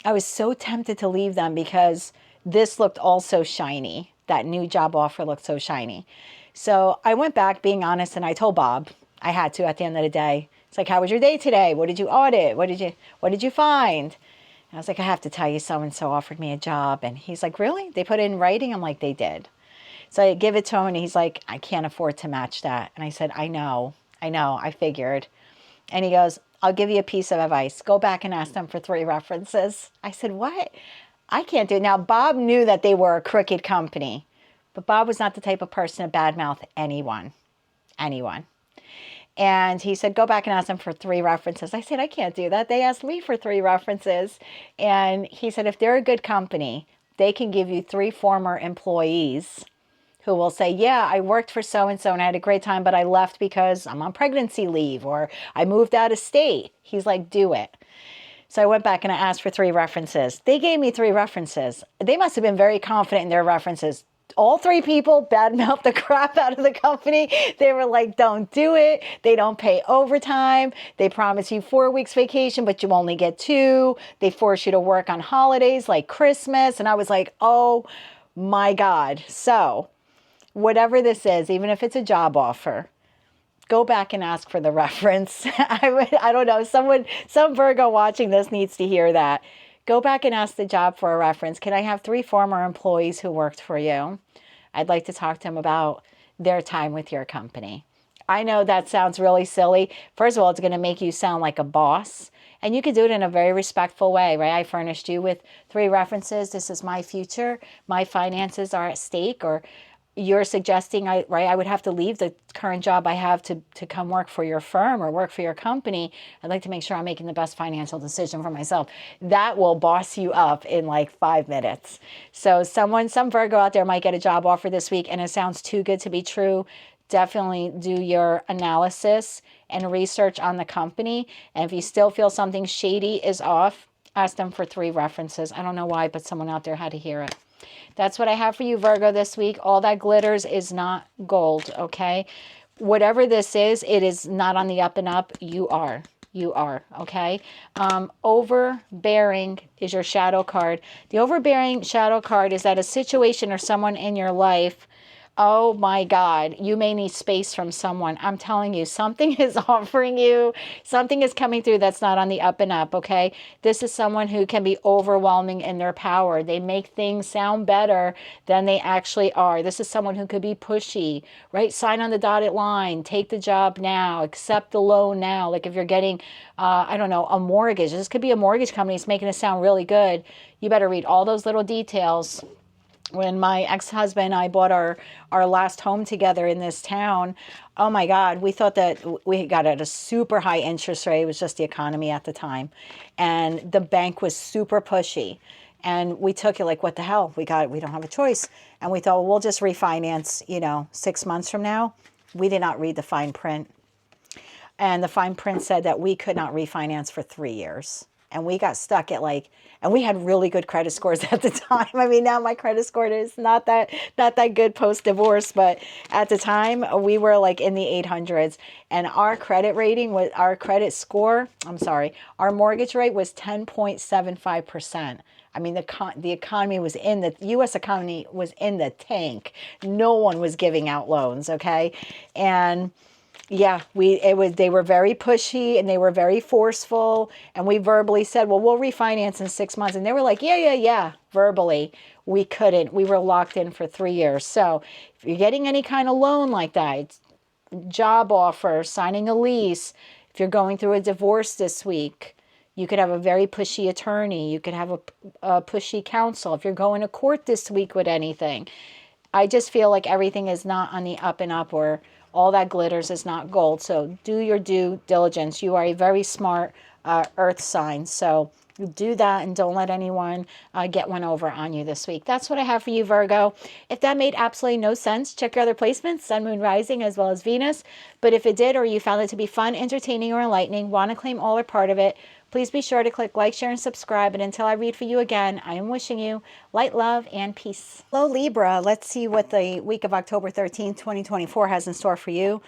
A: I was so tempted to leave them because this looked all so shiny. That new job offer looked so shiny. So I went back, being honest, and I told Bob, I had to at the end of the day. It's like, how was your day today? What did you audit? What did you find? And I was like, I have to tell you, so-and-so offered me a job. And he's like, really? They put it in writing? I'm like, they did. So I give it to him, and he's like, I can't afford to match that. And I said, I know, I figured. And he goes, I'll give you a piece of advice. Go back and ask them for 3 references. I said, what? I can't do it. Now, Bob knew that they were a crooked company, but Bob was not the type of person to badmouth anyone. And he said, go back and ask them for 3 references. I said, I can't do that. They asked me for 3 references. And he said, if they're a good company, they can give you 3 former employees who will say, yeah, I worked for so-and-so and I had a great time, but I left because I'm on pregnancy leave, or I moved out of state. He's like, do it. So I went back and I asked for 3 references. They gave me 3 references. They must have been very confident in their references. All 3 people badmouthed the crap out of the company. They were like, don't do it. They don't pay overtime. They promise you 4 weeks vacation, but you only get 2. They force you to work on holidays like Christmas. And I was like, oh my God. So whatever this is, even if it's a job offer, go back and ask for the reference. I don't know. Some Virgo watching this needs to hear that. Go back and ask the job for a reference. Can I have 3 former employees who worked for you? I'd like to talk to them about their time with your company. I know that sounds really silly. First of all, it's going to make you sound like a boss. And you can do it in a very respectful way, right? I furnished you with 3 references. This is my future. My finances are at stake. Or you're suggesting, I would have to leave the current job I have to come work for your firm or work for your company. I'd like to make sure I'm making the best financial decision for myself. That will boss you up in like 5 minutes. So some Virgo out there might get a job offer this week and it sounds too good to be true. Definitely do your analysis and research on the company. And if you still feel something shady is off, asked them for 3 references. I don't know why, but someone out there had to hear it. That's what I have for you, Virgo, this week. All that glitters is not gold, okay? Whatever this is, it is not on the up and up. You are. You are, okay? Overbearing is your shadow card. The overbearing shadow card is that a situation or someone in your life, oh my God, you may need space from someone. I'm telling you, something is offering you, something is coming through that's not on the up and up, okay? This is someone who can be overwhelming in their power. They make things sound better than they actually are. This is someone who could be pushy, right? Sign on the dotted line, take the job now, accept the loan now. Like if you're getting, I don't know, a mortgage. This could be a mortgage company. It's making it sound really good. You better read all those little details. When my ex-husband and I bought our last home together in this town, oh my God, we thought that we got at a super high interest rate. It was just the economy at the time. And the bank was super pushy. And we took it like, what the hell? We don't have a choice. And we thought, well, we'll just refinance, 6 months from now. We did not read the fine print. And the fine print said that we could not refinance for 3 years. And we got stuck at and we had really good credit scores at the time. I mean, now my credit score is not that good post-divorce, but at the time we were like in the 800s, and our credit rating was, our credit score, our mortgage rate was 10.75%. I mean, the economy was the U.S. economy was in the tank. No one was giving out loans, okay? And yeah, they were very pushy and they were very forceful, and we verbally said, well, we'll refinance in 6 months. And they were like, yeah, verbally. We couldn't. We were locked in for 3 years. So if you're getting any kind of loan like that, job offer, signing a lease, if you're going through a divorce this week, you could have a very pushy attorney. You could have a pushy counsel. If you're going to court this week with anything, I just feel like everything is not on the up and up, or all that glitters is not gold. So do your due diligence. You are a very smart earth sign. So do that and don't let anyone get one over on you this week. That's what I have for you, Virgo. If that made absolutely no sense, check your other placements, Sun, Moon, Rising, as well as Venus. But if it did, or you found it to be fun, entertaining, or enlightening, want to claim all or part of it, please be sure to click like, share, and subscribe. And until I read for you again, I am wishing you light, love, and peace. Hello, Libra. Let's see what the week of October 13th, 2024 has in store for you.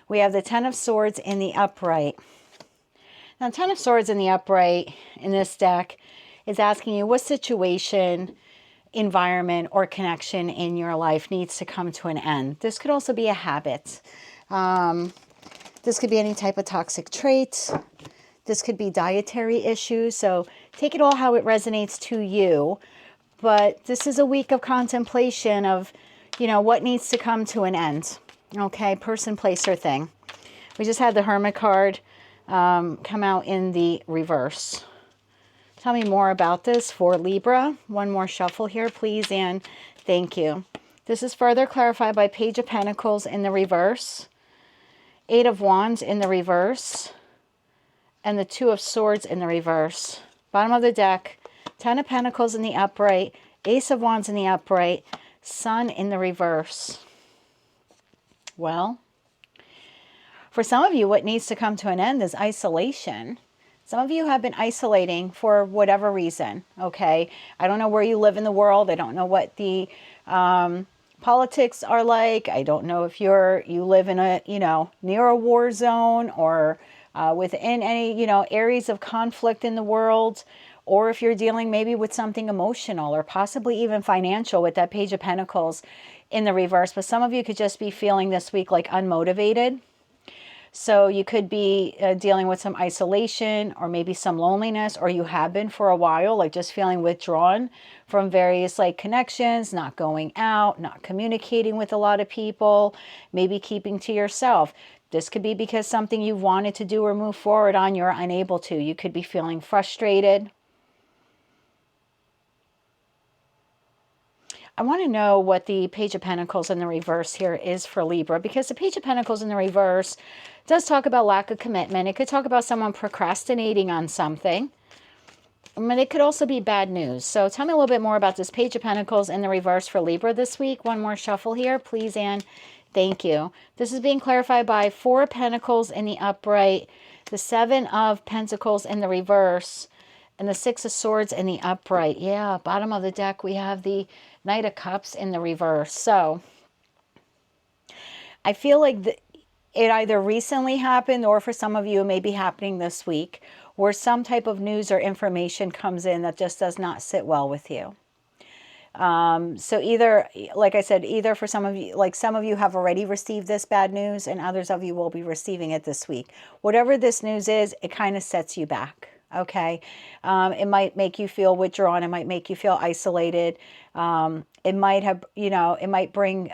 A: We have the Ten of Swords in the upright. Now, Ten of Swords in the upright in this deck is asking you what situation, environment, or connection in your life needs to come to an end. This could also be a habit. This could be any type of toxic trait. This could be dietary issues. So take it all how it resonates to you. But this is a week of contemplation of, what needs to come to an end. Okay, person, place, or thing. We just had the Hermit card come out in the reverse. Tell me more about this for Libra. One more shuffle here, please, and thank you. This is further clarified by Page of Pentacles in the reverse, Eight of Wands in the reverse, and the Two of Swords in the reverse. Bottom of the deck, Ten of Pentacles in the upright, Ace of Wands in the upright, Sun in the reverse. Well, for some of you, what needs to come to an end is isolation. Some of you have been isolating for whatever reason, okay? I don't know where you live in the world. I don't know what the politics are like. I don't know if you live in a, near a war zone, or within any, areas of conflict in the world, or if you're dealing maybe with something emotional or possibly even financial with that Page of Pentacles in the reverse. But some of you could just be feeling this week like unmotivated. So you could be dealing with some isolation or maybe some loneliness, or you have been for a while, like just feeling withdrawn from various connections, not going out, not communicating with a lot of people, maybe keeping to yourself. This could be because something you wanted to do or move forward on, you're unable to. You could be feeling frustrated. I want to know what the Page of Pentacles in the reverse here is for Libra, because the Page of Pentacles in the reverse does talk about lack of commitment. It could talk about someone procrastinating on something. But it could also be bad news. So tell me a little bit more about this Page of Pentacles in the reverse for Libra this week. One more shuffle here, please, and thank you. This is being clarified by Four of Pentacles in the upright, the Seven of Pentacles in the reverse, And the Six of Swords in the upright. Yeah, bottom of the deck, we have the Knight of Cups in the reverse. So I feel like it either recently happened, or for some of you, it may be happening this week, where some type of news or information comes in that just does not sit well with you. So either, like I said, either for some of you, like some of you have already received this bad news, and others of you will be receiving it this week. Whatever this news is, it kind of sets you back. Okay. It might make you feel withdrawn. It might make you feel isolated. It might have, it might bring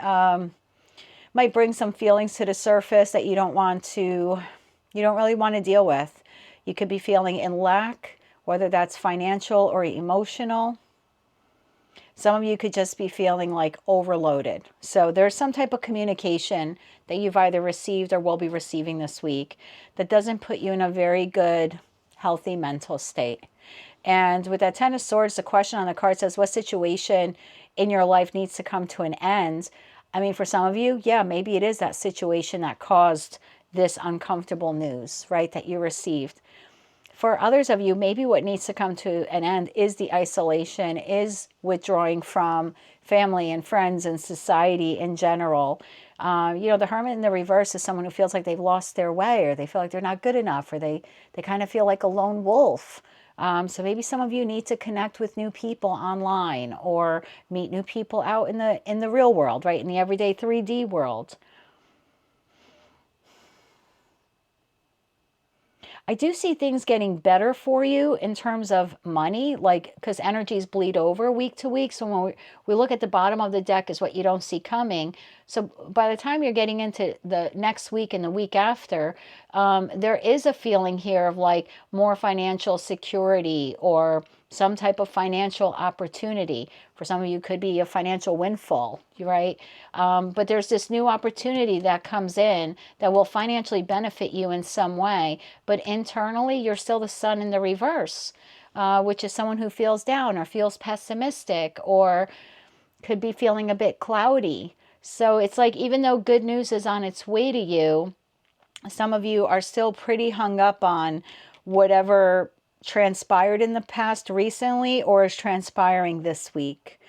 A: some feelings to the surface that you don't really want to deal with. You could be feeling in lack, whether that's financial or emotional. Some of you could just be feeling like overloaded. So there's some type of communication that you've either received or will be receiving this week that doesn't put you in a very good, healthy mental state. And with that Ten of Swords, the question on the card says, what situation in your life needs to come to an end? I mean, for some of you, yeah, maybe it is that situation that caused this uncomfortable news, right, that you received. For others of you, maybe what needs to come to an end is the isolation, is withdrawing from family and friends and society in general. The Hermit in the reverse is someone who feels like they've lost their way, or they feel like they're not good enough, or they kind of feel like a lone wolf. So maybe some of you need to connect with new people online, or meet new people out in the real world, right, in the everyday 3D world. I do see things getting better for you in terms of money, like, because energies bleed over week to week. So when we look at the bottom of the deck is what you don't see coming. So by the time you're getting into the next week and the week after, there is a feeling here of like more financial security or some type of financial opportunity. For some of you, could be a financial windfall, right? But there's this new opportunity that comes in that will financially benefit you in some way. But internally, you're still the Sun in the reverse, which is someone who feels down or feels pessimistic or could be feeling a bit cloudy. So it's like, even though good news is on its way to you, some of you are still pretty hung up on whatever transpired in the past recently or is transpiring this week.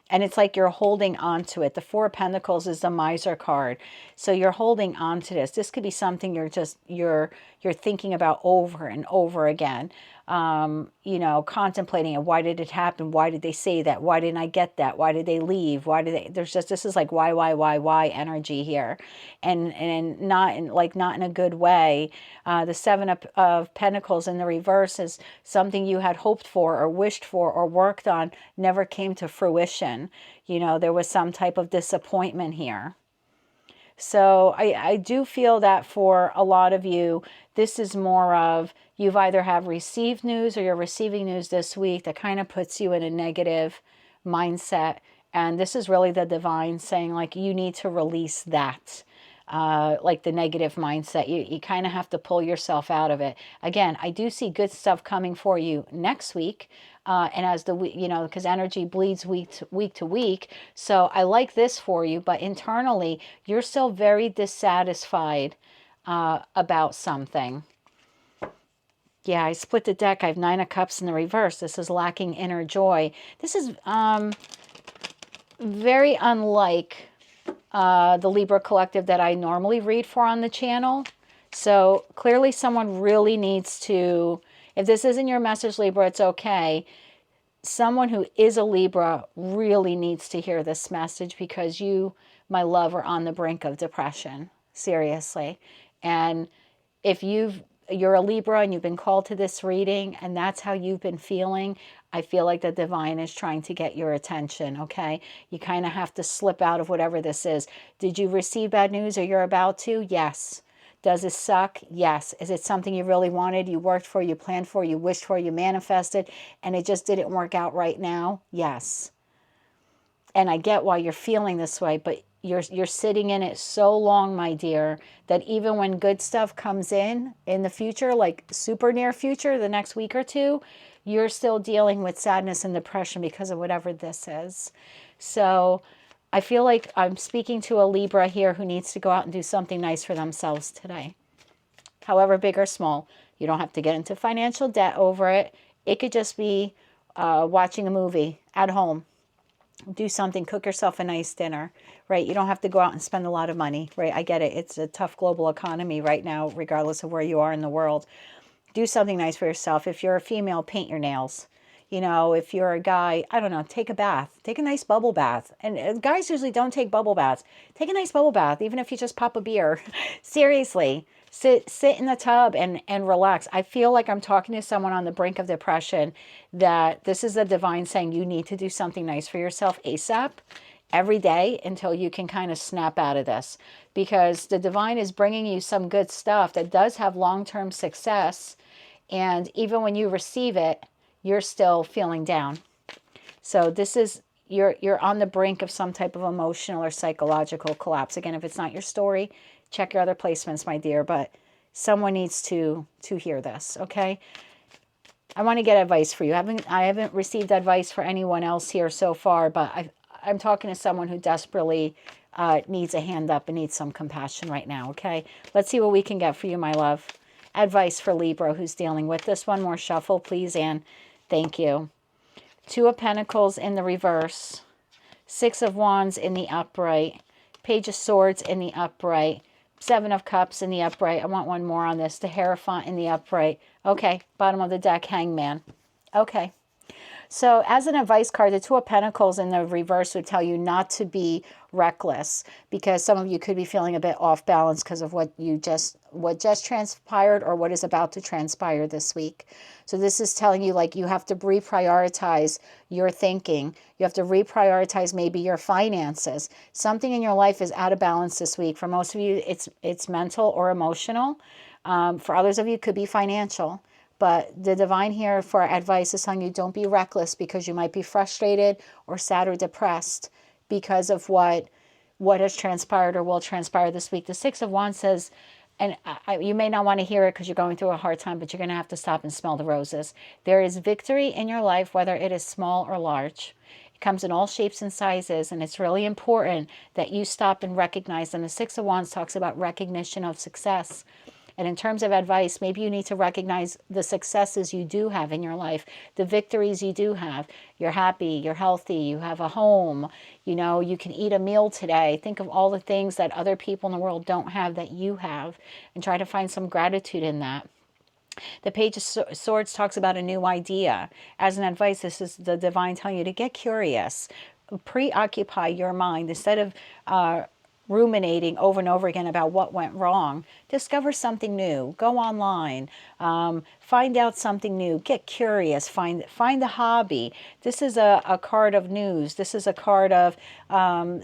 A: And it's like you're holding on to it. The Four of Pentacles is the Miser card. So you're holding on to this. This could be something you're thinking about over and over again. Contemplating it. Why did it happen? Why did they say that? Why didn't I get that? Why did they leave? This is like why energy here. And not in a good way. The Seven of Pentacles in the reverse is something you had hoped for or wished for or worked on, never came to fruition. There was some type of disappointment here. So I do feel that for a lot of you, this is more of, you've either have received news or you're receiving news this week that kind of puts you in a negative mindset. And this is really the divine saying, like, you need to release that. Like the negative mindset. You kind of have to pull yourself out of it. Again, I do see good stuff coming for you next week. And as the week, because energy bleeds week to week. So I like this for you, but internally, you're still very dissatisfied about something. Yeah, I split the deck. I have Nine of Cups in the reverse. This is lacking inner joy. This is very unlike the Libra collective that I normally read for on the channel. So clearly someone really needs to, if this isn't your message, Libra, it's okay. Someone who is a Libra really needs to hear this message, because you, my love, are on the brink of depression. Seriously. And if you're a Libra and you've been called to this reading and that's how you've been feeling, I feel like the divine is trying to get your attention, okay? You kind of have to slip out of whatever this is. Did you receive bad news or you're about to? Yes. Does it suck? Yes. Is it something you really wanted, you worked for, you planned for, you wished for, you manifested, and it just didn't work out right now? Yes. And I get why you're feeling this way, but you're sitting in it so long, my dear, that even when good stuff comes in the future, like super near future, the next week or two, you're still dealing with sadness and depression because of whatever this is. So I feel like I'm speaking to a Libra here who needs to go out and do something nice for themselves today. However big or small. You don't have to get into financial debt over it. It could just be watching a movie at home. Do something, cook yourself a nice dinner, right? You don't have to go out and spend a lot of money, right? I get it. It's a tough global economy right now, regardless of where you are in the world. Do something nice for yourself. If you're a female, paint your nails. You know, if you're a guy, I don't know, take a bath. Take a nice bubble bath. And guys usually don't take bubble baths. Take a nice bubble bath, even if you just pop a beer. Seriously. Sit in the tub and relax. I feel like I'm talking to someone on the brink of depression, that this is the divine saying you need to do something nice for yourself ASAP every day until you can kind of snap out of this, because the divine is bringing you some good stuff that does have long-term success, and even when you receive it, you're still feeling down. So this is, you're on the brink of some type of emotional or psychological collapse. Again, if it's not your story, check your other placements, my dear, but someone needs to hear this, okay? I want to get advice for you. I haven't received advice for anyone else here so far, but I'm talking to someone who desperately needs a hand up and needs some compassion right now, okay? Let's see what we can get for you, my love. Advice for Libra who's dealing with this. One more shuffle, please, and thank you. Two of Pentacles in the reverse. Six of Wands in the upright. Page of Swords in the upright. Seven of Cups in the upright. I want one more on this. The Hierophant in the upright. Okay, bottom of the deck, Hangman. Okay. So as an advice card, the Two of Pentacles in the reverse would tell you not to be reckless, because some of you could be feeling a bit off balance because of what just transpired or what is about to transpire this week. So this is telling you, like, you have to reprioritize your thinking. You have to reprioritize maybe your finances. Something in your life is out of balance this week. For most of you, it's mental or emotional. For others of you, it could be financial. But the divine here for advice is telling you don't be reckless, because you might be frustrated or sad or depressed because of what has transpired or will transpire this week. The Six of Wands says, and you may not want to hear it because you're going through a hard time, but you're going to have to stop and smell the roses. There is victory in your life, whether it is small or large. It comes in all shapes and sizes, and it's really important that you stop and recognize. And the Six of Wands talks about recognition of success. And in terms of advice, maybe you need to recognize the successes you do have in your life, the victories you do have. You're happy, you're healthy, you have a home, you know, you can eat a meal today. Think of all the things that other people in the world don't have that you have, and try to find some gratitude in that. The Page of Swords talks about a new idea. As an advice, this is the divine telling you to get curious. Preoccupy your mind instead of ruminating over and over again about what went wrong. Discover something new. Go online. Find out something new. Get curious. Find a hobby. This is a card of news. This is a card of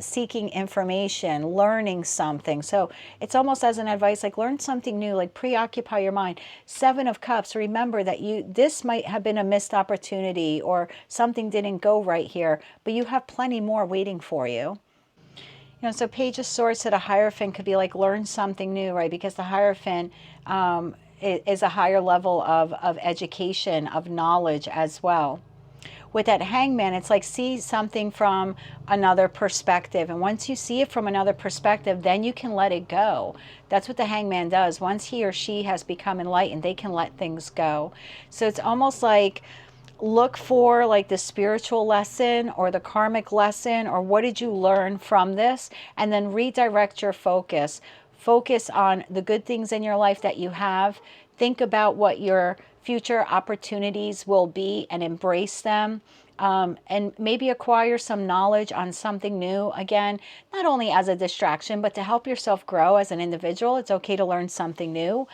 A: seeking information, learning something. So it's almost as an advice, like learn something new, like preoccupy your mind. Seven of Cups. Remember that this might have been a missed opportunity, or something didn't go right here, but you have plenty more waiting for you. You know, so Page of Swords to the Hierophant could be like learn something new, right? Because the Hierophant is a higher level of education, of knowledge as well. With that Hangman, it's like see something from another perspective. And once you see it from another perspective, then you can let it go. That's what the Hangman does. Once he or she has become enlightened, they can let things go. So it's almost like, look for like the spiritual lesson or the karmic lesson, or what did you learn from this, and then redirect your focus. Focus on the good things in your life that you have. Think about what your future opportunities will be and embrace them. And maybe acquire some knowledge on something new. Again, not only as a distraction, but to help yourself grow as an individual. It's okay to learn something new.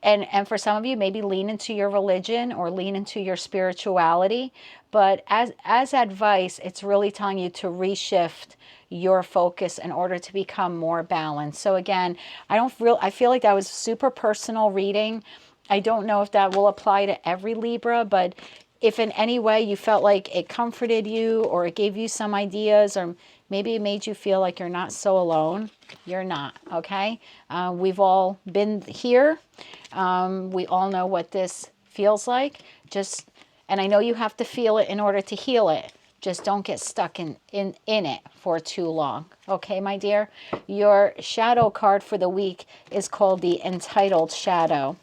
A: And for some of you, maybe lean into your religion or lean into your spirituality. But as advice, it's really telling you to reshift your focus in order to become more balanced. So again, I feel like that was super personal reading. I don't know if that will apply to every Libra, but if in any way you felt like it comforted you, or it gave you some ideas, or maybe it made you feel like you're not so alone, you're not, okay? We've all been here. We all know what this feels like. And I know you have to feel it in order to heal it. Just don't get stuck in it for too long. Okay, my dear? Your shadow card for the week is called the Entitled Shadow.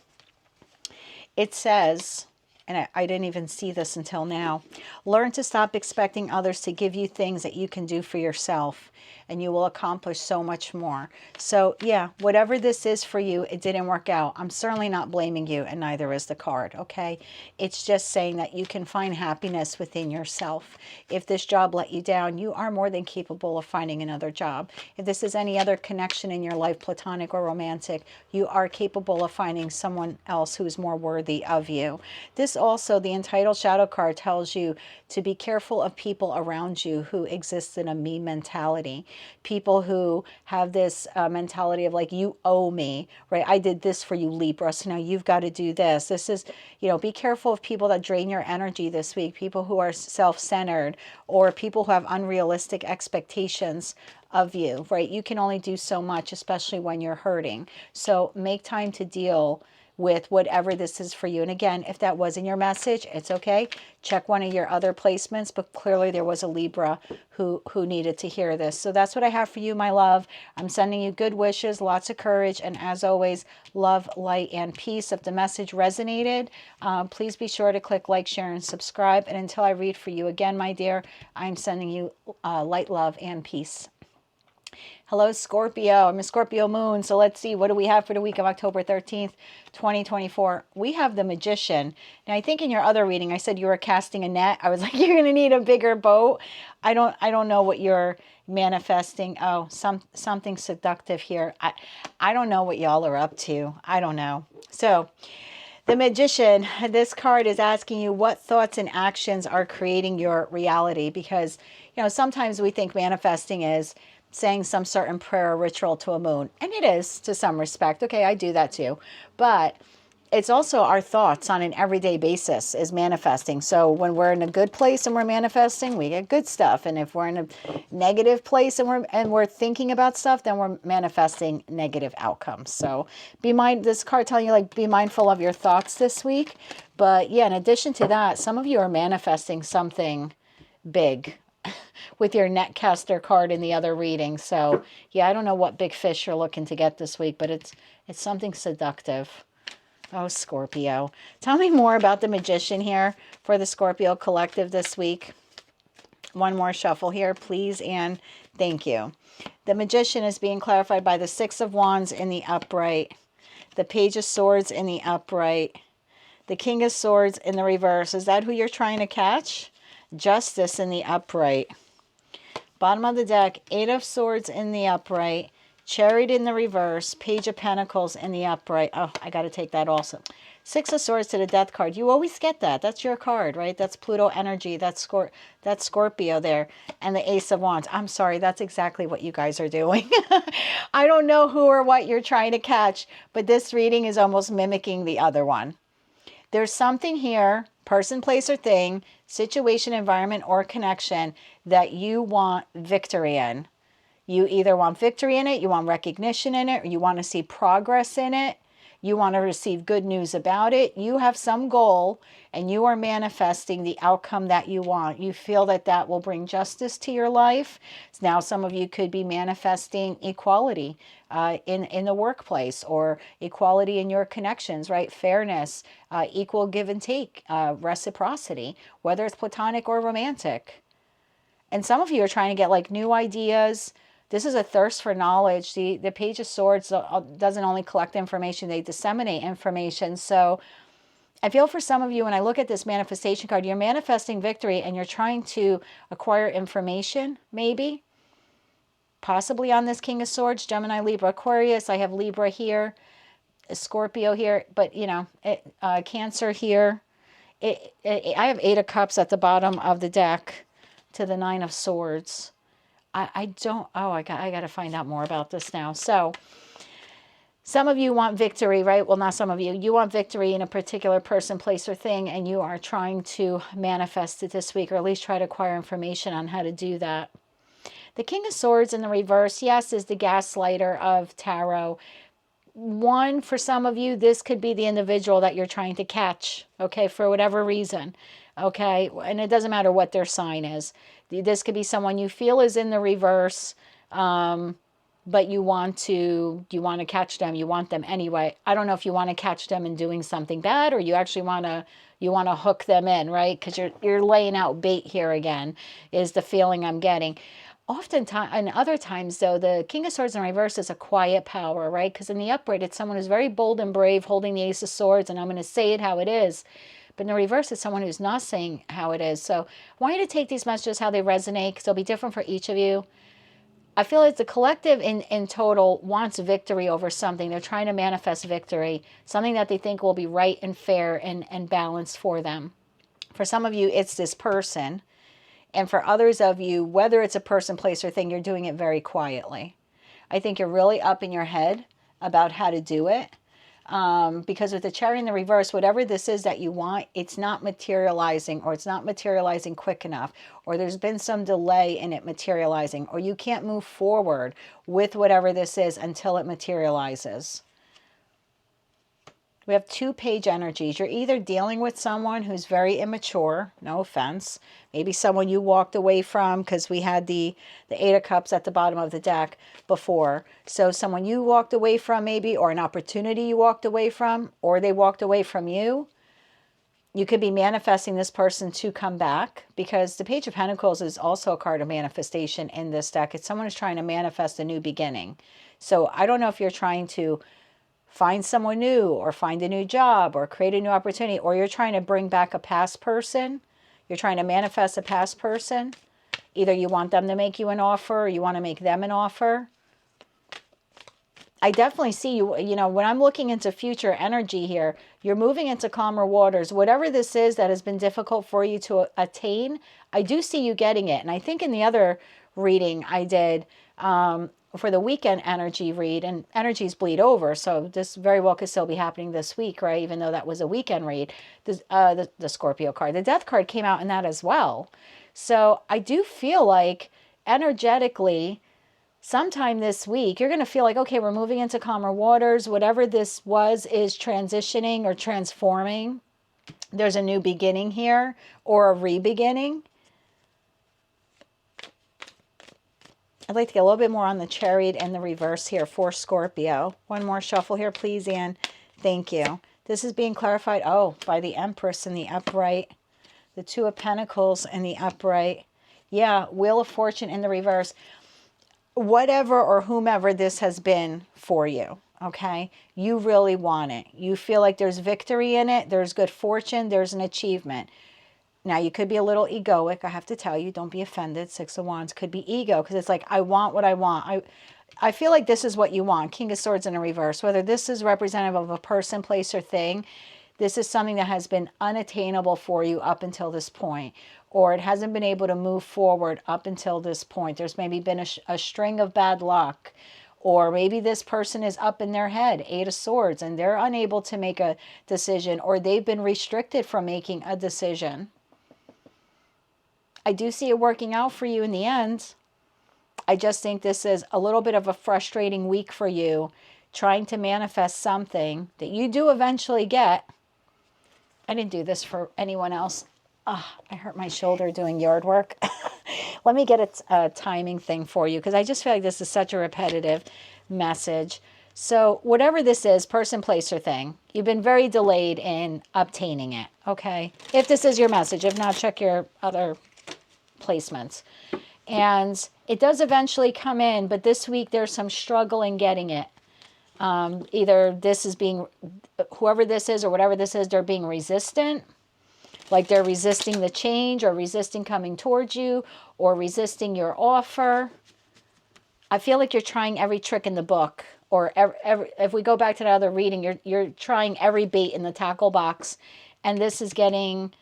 A: It says, And I didn't even see this until now. Learn to stop expecting others to give you things that you can do for yourself, and you will accomplish so much more. So yeah, whatever this is for you, it didn't work out. I'm certainly not blaming you, and neither is the card, okay? It's just saying that you can find happiness within yourself. If this job let you down, you are more than capable of finding another job. If this is any other connection in your life, platonic or romantic, you are capable of finding someone else who is more worthy of you. This also, the entitled shadow card, tells you to be careful of people around you who exist in a me mentality. People who have this mentality of like, you owe me, right? I did this for you, Libra, so now you've got to do this. This is, you know, be careful of people that drain your energy this week, people who are self-centered, or people who have unrealistic expectations of you, right? You can only do so much, especially when you're hurting. So make time to deal with whatever this is for you. And again, if that wasn't your message, it's okay. Check one of your other placements, but clearly there was a Libra who needed to hear this. So that's what I have for you, my love. I'm sending you good wishes, lots of courage, and as always, love, light, and peace. If the message resonated, please be sure to click like, share, and subscribe. And until I read for you again, my dear, I'm sending you light, love, and peace. Hello, Scorpio. I'm a Scorpio moon. So let's see, what do we have for the week of October 13th, 2024? We have the Magician. Now, I think in your other reading, I said you were casting a net. I was like, you're going to need a bigger boat. I don't know what you're manifesting. Oh, something seductive here. I don't know what y'all are up to. I don't know. So the Magician, this card is asking you what thoughts and actions are creating your reality, because, you know, sometimes we think manifesting is saying some certain prayer or ritual to a moon. And it is to some respect. Okay, I do that too. But it's also our thoughts on an everyday basis is manifesting. So when we're in a good place and we're manifesting, we get good stuff. And if we're in a negative place and we're thinking about stuff, then we're manifesting negative outcomes. So this card telling you, like, be mindful of your thoughts this week. But yeah, in addition to that, some of you are manifesting something big with your netcaster card in the other reading. So yeah, I don't know what big fish you're looking to get this week, but it's something seductive. Oh, Scorpio. Tell me more about the Magician here for the Scorpio collective this week. One more shuffle here, please, and thank you. The Magician is being clarified by the Six of Wands in the upright, the Page of Swords in the upright, the King of Swords in the reverse. Is that who you're trying to catch? Justice in the upright. Bottom of the deck, Eight of Swords in the upright, Chariot in the reverse, Page of Pentacles in the upright. Oh, I got to take that also. Six of Swords to the Death card. You always get that. That's your card, right? That's Pluto energy. That's Scorpio there. And the Ace of Wands. I'm sorry, that's exactly what you guys are doing. I don't know who or what you're trying to catch, but this reading is almost mimicking the other one. There's something here, person, place, or thing, situation, environment, or connection that you want victory in. You either want victory in it, you want recognition in it, or you want to see progress in it. You want to receive good news about it. You have some goal and you are manifesting the outcome that you want. You feel that that will bring justice to your life. Now, some of you could be manifesting equality in the workplace, or equality in your connections, right? Fairness, equal give and take, reciprocity, whether it's platonic or romantic. And some of you are trying to get like new ideas. This is a thirst for knowledge. The Page of Swords doesn't only collect information, they disseminate information. So I feel for some of you, when I look at this manifestation card, you're manifesting victory and you're trying to acquire information, maybe. Possibly on this King of Swords, Gemini, Libra, Aquarius. I have Libra here, Scorpio here, but you know, Cancer here. I have Eight of Cups at the bottom of the deck to the Nine of Swords. I got to find out more about this now. So some of you want victory, right? Well, not some of you. You want victory in a particular person, place, or thing, and you are trying to manifest it this week, or at least try to acquire information on how to do that. The King of Swords in the reverse, yes, is the gaslighter of tarot. One, for some of you, this could be the individual that you're trying to catch, okay, for whatever reason, okay? And it doesn't matter what their sign is. This could be someone you feel is in the reverse, but you want to catch them. You want them anyway. I don't know if you want to catch them in doing something bad, or you actually want to You want to hook them in, right? Because you're laying out bait here again, is the feeling I'm getting. Oftentimes, and other times though, the King of Swords in reverse is a quiet power, right? Because in the upright, it's someone who's very bold and brave, holding the Ace of Swords, and I'm going to say it how it is. But in the reverse, it's someone who's not saying how it is. So I want you to take these messages how they resonate, because they'll be different for each of you. I feel like the collective in total wants victory over something. They're trying to manifest victory, something that they think will be right and fair and balanced for them. For some of you, it's this person. And for others of you, whether it's a person, place, or thing, you're doing it very quietly. I think you're really up in your head about how to do it. Because with the Chariot in the reverse, whatever this is that you want, it's not materializing, or it's not materializing quick enough, or there's been some delay in it materializing, or you can't move forward with whatever this is until it materializes. We have 2-page energies. You're either dealing with someone who's very immature, no offense, maybe someone you walked away from, because we had the 8 of Cups at the bottom of the deck before. So someone you walked away from maybe, or an opportunity you walked away from, or they walked away from you. You could be manifesting this person to come back, because the Page of Pentacles is also a card of manifestation in this deck. It's someone who's trying to manifest a new beginning. So I don't know if you're trying to find someone new, or find a new job, or create a new opportunity, or you're trying to bring back a past person. You're trying to manifest a past person. Either you want them to make you an offer, or you want to make them an offer. I definitely see you, when I'm looking into future energy here, you're moving into calmer waters. Whatever this is that has been difficult for you to attain, I do see you getting it. And I think in the other reading I did, for the weekend energy read, and energies bleed over, so this very well could still be happening this week, right? Even though that was a weekend read, the Scorpio card, the Death card came out in that as well. So I do feel like energetically, sometime this week, you're going to feel like, okay, we're moving into calmer waters. Whatever this was is transitioning or transforming. There's a new beginning here, or a re-beginning. I'd like to get a little bit more on the Chariot and the reverse here for Scorpio. One more shuffle here, please, Anne. Thank you. This is being clarified, by the Empress in the upright. The 2 of Pentacles in the upright. Yeah, Wheel of Fortune in the reverse. Whatever or whomever this has been for you, okay? You really want it. You feel like there's victory in it. There's good fortune. There's an achievement. Now, you could be a little egoic. I have to tell you, don't be offended. 6 of Wands could be ego, because it's like, I want what I want. I feel like this is what you want. King of Swords in a reverse. Whether this is representative of a person, place, or thing, this is something that has been unattainable for you up until this point, or it hasn't been able to move forward up until this point. There's maybe been a string of bad luck, or maybe this person is up in their head, 8 of Swords, and they're unable to make a decision, or they've been restricted from making a decision. I do see it working out for you in the end. I just think this is a little bit of a frustrating week for you, trying to manifest something that you do eventually get. I didn't do this for anyone else. I hurt my shoulder doing yard work. Let me get a timing thing for you, because I just feel like this is such a repetitive message. So whatever this is, person, place, or thing, you've been very delayed in obtaining it, okay? If this is your message. If not, check your other placements. And it does eventually come in, but this week there's some struggle in getting it. Either this is being, whoever this is or whatever this is, they're being resistant. Like they're resisting the change, or resisting coming towards you, or resisting your offer. I feel like you're trying every trick in the book, or if we go back to the other reading, you're trying every bait in the tackle box, and this is getting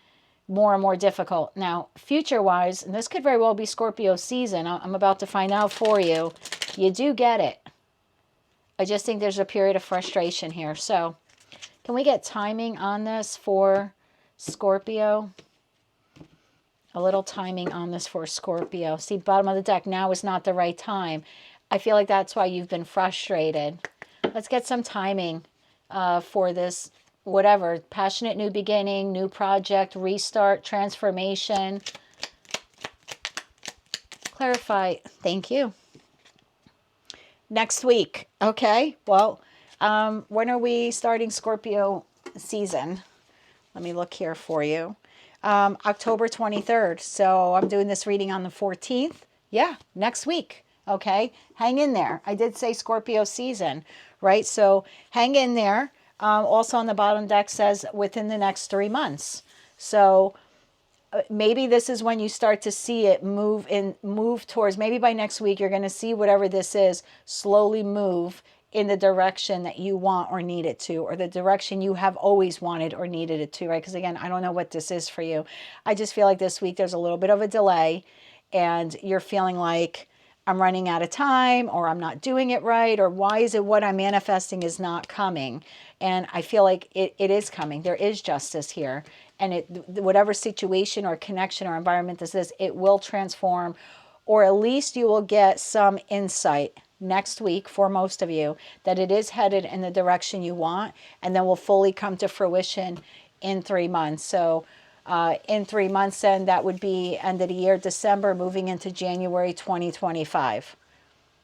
A: more and more difficult. Now, future-wise, and this could very well be Scorpio season, I'm about to find out for you, you do get it. I just think there's a period of frustration here. So, can we get timing on this for Scorpio? A little timing on this for Scorpio. See, bottom of the deck, now is not the right time. I feel like that's why you've been frustrated. Let's get some timing for this, whatever, passionate new beginning, new project, restart, transformation. Clarify. Thank you. Next week. Okay. Well, when are we starting Scorpio season? Let me look here for you. October 23rd. So I'm doing this reading on the 14th. Yeah, next week. Okay, hang in there. I did say Scorpio season, right? So hang in there. Also on the bottom deck says within the next 3 months. So maybe this is when you start to see it move towards, maybe by next week you're going to see whatever this is slowly move in the direction that you want or need it to, or the direction you have always wanted or needed it to, right? Because again, I don't know what this is for you. I just feel like this week there's a little bit of a delay and you're feeling like I'm running out of time, or I'm not doing it right, or why is it what I'm manifesting is not coming? And I feel like it is coming. There is justice here. And whatever situation or connection or environment this is, it will transform, or at least you will get some insight next week for most of you that it is headed in the direction you want, and then will fully come to fruition in 3 months. So in 3 months, then that would be end of the year, December, moving into January 2025.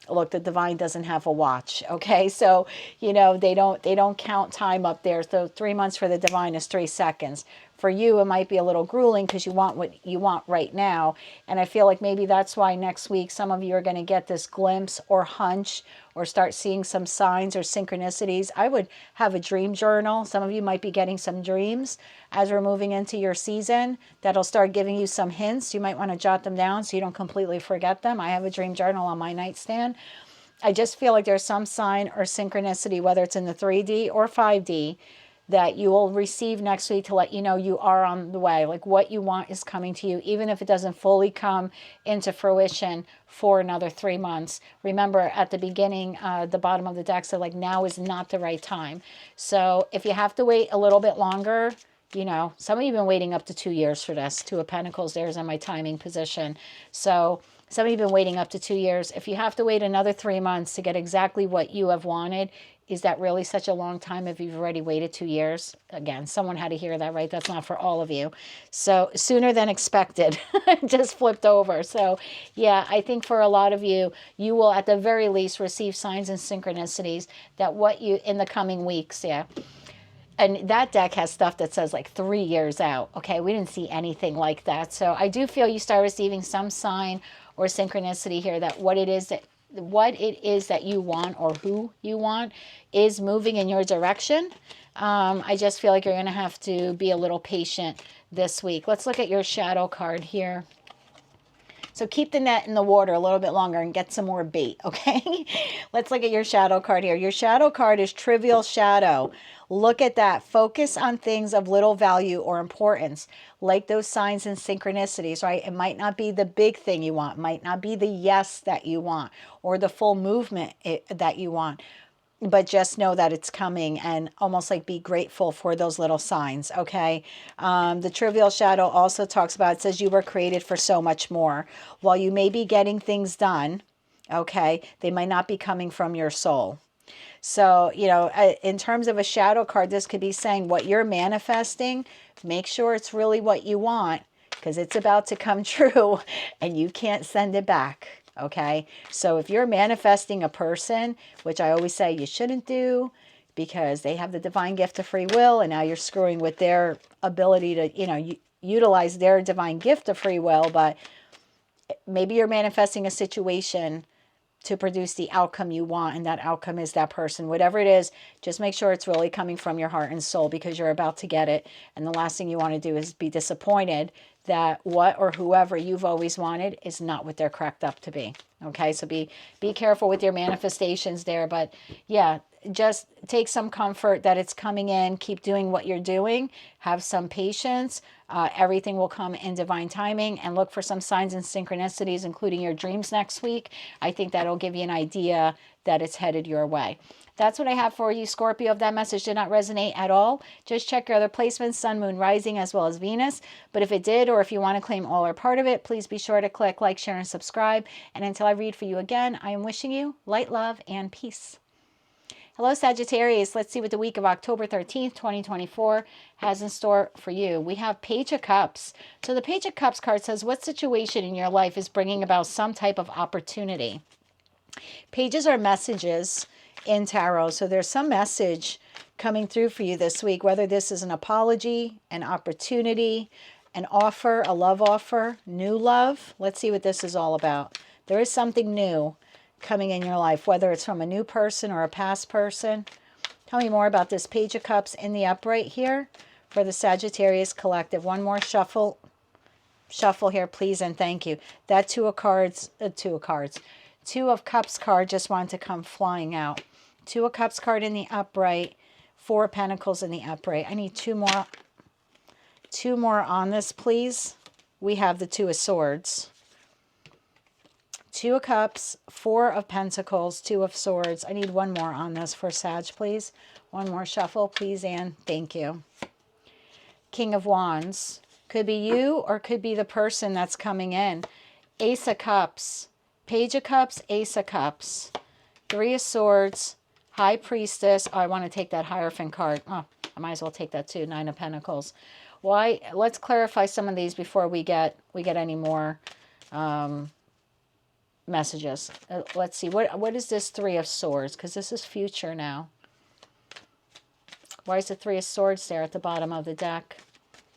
A: Look, the divine doesn't have a watch. Okay, so they don't count time up there. So 3 months for the divine is 3 seconds. For you, it might be a little grueling because you want what you want right now. And I feel like maybe that's why next week some of you are going to get this glimpse or hunch, or start seeing some signs or synchronicities. I would have a dream journal. Some of you might be getting some dreams as we're moving into your season that'll start giving you some hints. You might want to jot them down so you don't completely forget them. I have a dream journal on my nightstand. I just feel like there's some sign or synchronicity, whether it's in the 3D or 5D, that you will receive next week to let you know you are on the way. Like what you want is coming to you, even if it doesn't fully come into fruition for another 3 months. Remember at the beginning, the bottom of the deck said like now is not the right time. So if you have to wait a little bit longer, some of you have been waiting up to 2 years for this. 2 of Pentacles, there's in my timing position. So some of you have been waiting up to 2 years. If you have to wait another 3 months to get exactly what you have wanted, is that really such a long time if you've already waited 2 years? Again, someone had to hear that, right? That's not for all of you. So sooner than expected, just flipped over. So yeah, I think for a lot of you, you will at the very least receive signs and synchronicities that what you, in the coming weeks, yeah. And that deck has stuff that says like 3 years out. Okay, we didn't see anything like that. So I do feel you start receiving some sign or synchronicity here that what it is that you want, or who you want, is moving in your direction. I just feel like you're going to have to be a little patient this week. Let's look at your shadow card here. So keep the net in the water a little bit longer and get some more bait, okay? Let's look at your shadow card here. Your shadow card is Trivial Shadow. Look at that. Focus on things of little value or importance, like those signs and synchronicities, right? It might not be the big thing you want, might not be the yes that you want, or the full movement that you want. But just know that it's coming, and almost like be grateful for those little signs, okay? The Trivial Shadow also talks about, it says you were created for so much more. While you may be getting things done, okay, they might not be coming from your soul. So, in terms of a shadow card, this could be saying what you're manifesting, make sure it's really what you want, because it's about to come true and you can't send it back. Okay, so if you're manifesting a person, which I always say you shouldn't do because they have the divine gift of free will, and now you're screwing with their ability to, utilize their divine gift of free will, but maybe you're manifesting a situation to produce the outcome you want, and that outcome is that person. Whatever it is, just make sure it's really coming from your heart and soul, because you're about to get it. And the last thing you want to do is be disappointed that what or whoever you've always wanted is not what they're cracked up to be. Okay, so be careful with your manifestations there. But yeah, just take some comfort that it's coming in. Keep doing what you're doing. Have some patience. Everything will come in divine timing, and look for some signs and synchronicities, including your dreams next week. I think that'll give you an idea that it's headed your way. That's what I have for you, Scorpio. If that message did not resonate at all, just check your other placements, Sun, Moon, Rising, as well as Venus. But if it did, or if you want to claim all or part of it, please be sure to click like, share, and subscribe. And until I read for you again, I am wishing you light, love, and peace. Hello, Sagittarius. Let's see what the week of October 13th, 2024 has in store for you. We have Page of Cups. So the Page of Cups card says, what situation in your life is bringing about some type of opportunity? Pages are messages in tarot. So there's some message coming through for you this week, whether this is an apology, an opportunity, an offer, a love offer, new love. Let's see what this is all about. There is something new coming in your life, whether it's from a new person or a past person. Tell me more about this Page of Cups in the upright here for the Sagittarius collective. One more shuffle here, please, and thank you. That Two of Cups card just wanted to come flying out. Two of Cups card in the upright, Four of Pentacles in the upright. I need two more on this, please. We have the Two of Swords. Two of Cups, Four of Pentacles, Two of Swords. I need one more on this for Sag, please. One more shuffle, please, Anne. Thank you. King of Wands. Could be you or could be the person that's coming in. Ace of Cups, Page of Cups, Ace of Cups, Three of Swords, High Priestess. Oh, I want to take that Hierophant card. Oh, I might as well take that too. Nine of Pentacles. Why? Let's clarify some of these before we get any more messages. Let's see. What is this Three of Swords? Because this is future now. Why is the Three of Swords there at the bottom of the deck?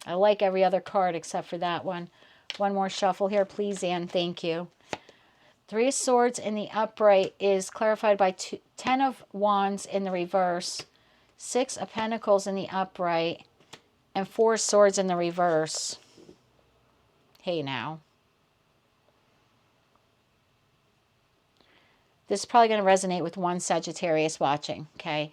A: I like every other card except for that one. One more shuffle here, please, Anne. Thank you. Three of Swords in the upright is clarified by Ten of Wands in the reverse, Six of Pentacles in the upright, and Four Swords in the reverse. Hey, now. This is probably going to resonate with one Sagittarius watching, okay?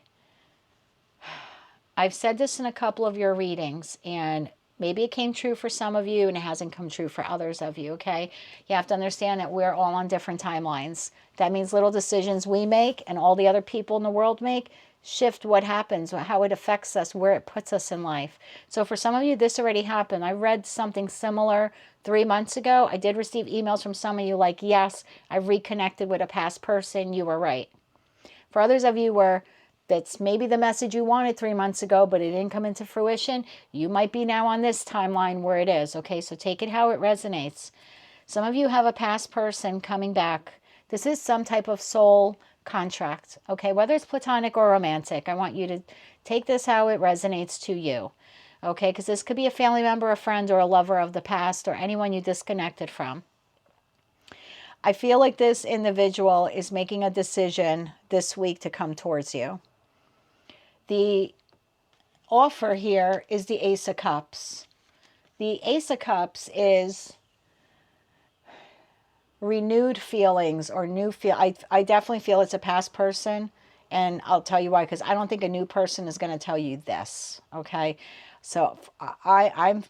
A: I've said this in a couple of your readings, and maybe it came true for some of you and it hasn't come true for others of you, okay? You have to understand that we're all on different timelines. That means little decisions we make and all the other people in the world make shift what happens, how it affects us, where it puts us in life. So for some of you, this already happened. I read something similar 3 months ago. I did receive emails from some of you like, yes, I reconnected with a past person. You were right. For others of you where that's maybe the message you wanted 3 months ago, but it didn't come into fruition, you might be now on this timeline where it is, okay? So take it how it resonates. Some of you have a past person coming back. This is some type of soul contract, okay? Whether it's platonic or romantic, I want you to take this how it resonates to you, okay? Because this could be a family member, a friend, or a lover of the past, or anyone you disconnected from. I feel like this individual is making a decision this week to come towards you. The offer here is the Ace of Cups. The Ace of Cups is renewed feelings or new feel. I definitely feel it's a past person, and I'll tell you why, because I don't think a new person is going to tell you this, okay? So I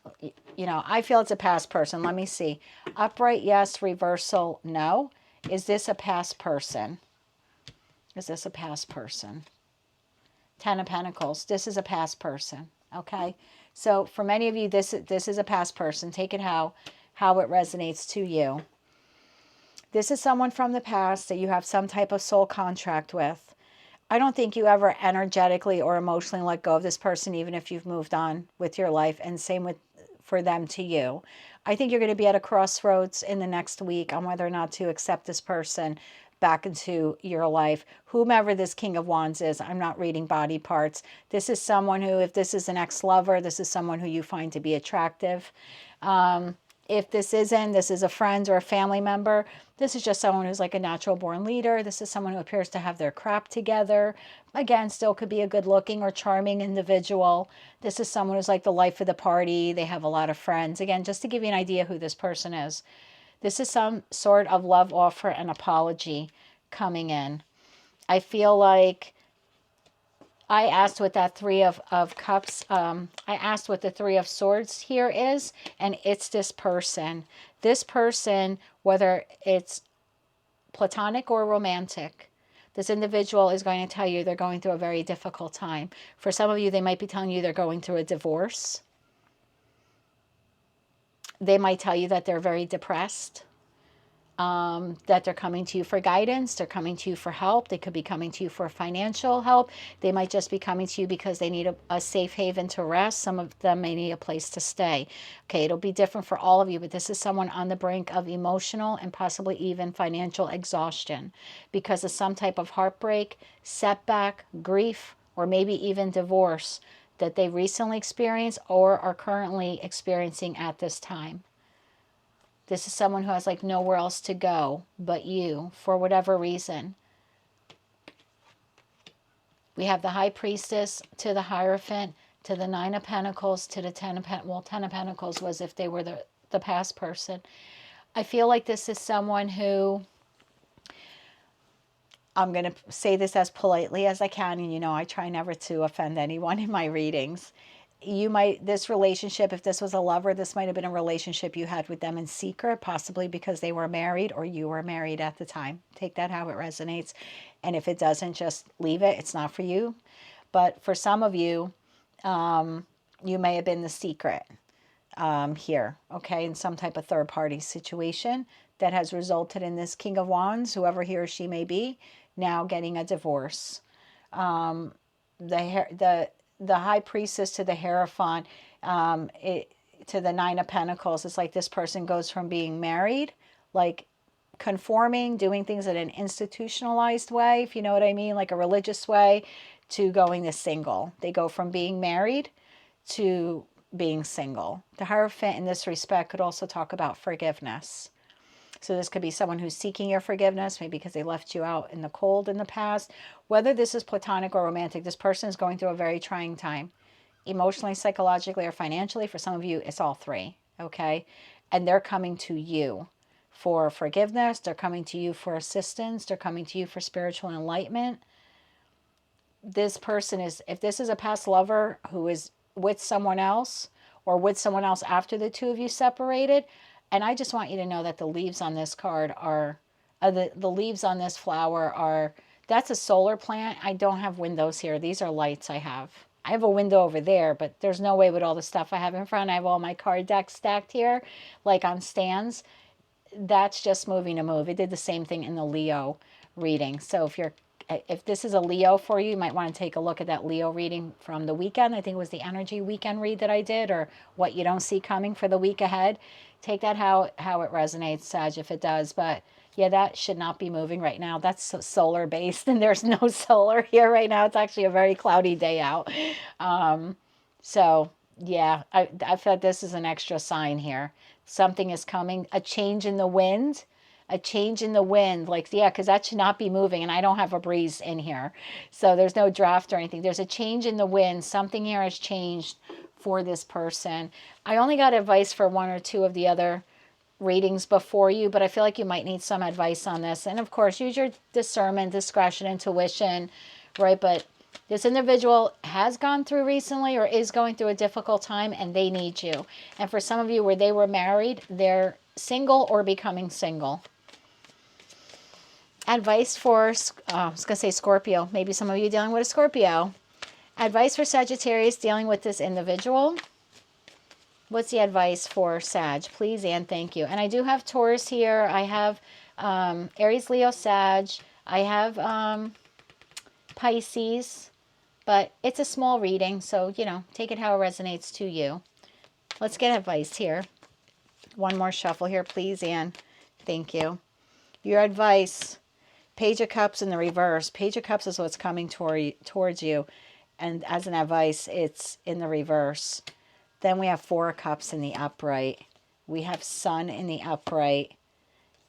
A: feel it's a past person. Let me see. Upright, yes. Reversal, no. Is this a past person? Is this a past person? Ten of Pentacles. This is a past person, okay? So for many of you, this is a past person. Take it how it resonates to you. This is someone from the past that you have some type of soul contract with. I don't think you ever energetically or emotionally let go of this person, even if you've moved on with your life, and same for them to you. I think you're going to be at a crossroads in the next week on whether or not to accept this person back into your life. Whomever this King of Wands is, I'm not reading body parts. This is someone who, if this is an ex-lover, this is someone who you find to be attractive. If this isn't, this is a friend or a family member. This is just someone who's like a natural born leader. This is someone who appears to have their crap together. Again, still could be a good looking or charming individual. This is someone who's like the life of the party. They have a lot of friends. Again, just to give you an idea who this person is. This is some sort of love offer and apology coming in. I feel like I asked what that Three of Cups, I asked what the Three of Swords here is, and it's this person. This person, whether it's platonic or romantic, this individual is going to tell you they're going through a very difficult time. For some of you, they might be telling you they're going through a divorce. They might tell you that they're very depressed, that they're coming to you for guidance. They're coming to you for help. They could be coming to you for financial help. They might just be coming to you because they need a safe haven to rest. Some of them may need a place to stay. Okay, it'll be different for all of you, but this is someone on the brink of emotional and possibly even financial exhaustion because of some type of heartbreak, setback, grief, or maybe even divorce that they recently experienced or are currently experiencing at this time. This is someone who has like nowhere else to go but you for whatever reason. We have the High Priestess to the Hierophant to the Nine of Pentacles to the Ten of Pentacles. Well, Ten of Pentacles was if they were the past person. I feel like this is someone who, I'm going to say this as politely as I can, and you know I try never to offend anyone in my readings. This relationship, if this was a lover, this might have been a relationship you had with them in secret, possibly because they were married or you were married at the time. Take that how it resonates. And if it doesn't, just leave it. It's not for you. But for some of you, you may have been the secret here, okay, in some type of third-party situation that has resulted in this King of Wands, whoever he or she may be, now getting a divorce. The High Priestess to the Hierophant, to the Nine of Pentacles, it's like this person goes from being married, like conforming, doing things in an institutionalized way, if you know what I mean, like a religious way, to going to single. They go from being married to being single. The Hierophant in this respect could also talk about forgiveness. So this could be someone who's seeking your forgiveness, maybe because they left you out in the cold in the past. Whether this is platonic or romantic, this person is going through a very trying time. Emotionally, psychologically, or financially. For some of you, it's all three, okay? And they're coming to you for forgiveness. They're coming to you for assistance. They're coming to you for spiritual enlightenment. This person is, if this is a past lover who is with someone else or with someone else after the two of you separated, and I just want you to know that the leaves on this card are, the leaves on this flower are, that's a solar plant. I don't have windows here. These are lights I have. I have a window over there, but there's no way with all the stuff I have in front. I have all my card decks stacked here, like on stands. That's just moving to move. It did the same thing in the Leo reading. So if this is a Leo for you, you might want to take a look at that Leo reading from the weekend. I think it was the energy weekend read that I did, or what you don't see coming for the week ahead. Take that how it resonates, Sag, if it does. But yeah, that should not be moving right now. That's solar based, and there's no solar here right now. It's actually a very cloudy day out. So yeah, I feel like this is an extra sign here. Something is coming, a change in the wind. A change in the wind, like, yeah, because that should not be moving, and I don't have a breeze in here, so there's no draft or anything. There's a change in the wind. Something here has changed for this person. I only got advice for one or two of the other readings before you, but I feel like you might need some advice on this. And of course, use your discernment, discretion, intuition, right? But this individual has gone through recently or is going through a difficult time, and they need you. And for some of you where they were married, they're single or becoming single. Advice for, I was going to say Scorpio. Maybe some of you dealing with a Scorpio. Advice for Sagittarius dealing with this individual. What's the advice for Sag? Please and thank you. And I do have Taurus here. I have Aries, Leo, Sag. I have Pisces. But it's a small reading, so, you know, take it how it resonates to you. Let's get advice here. One more shuffle here, please, and thank you. Your advice. Page of Cups in the reverse. Page of Cups is what's coming towards you. And as an advice, it's in the reverse. Then we have Four of Cups in the upright. We have Sun in the upright.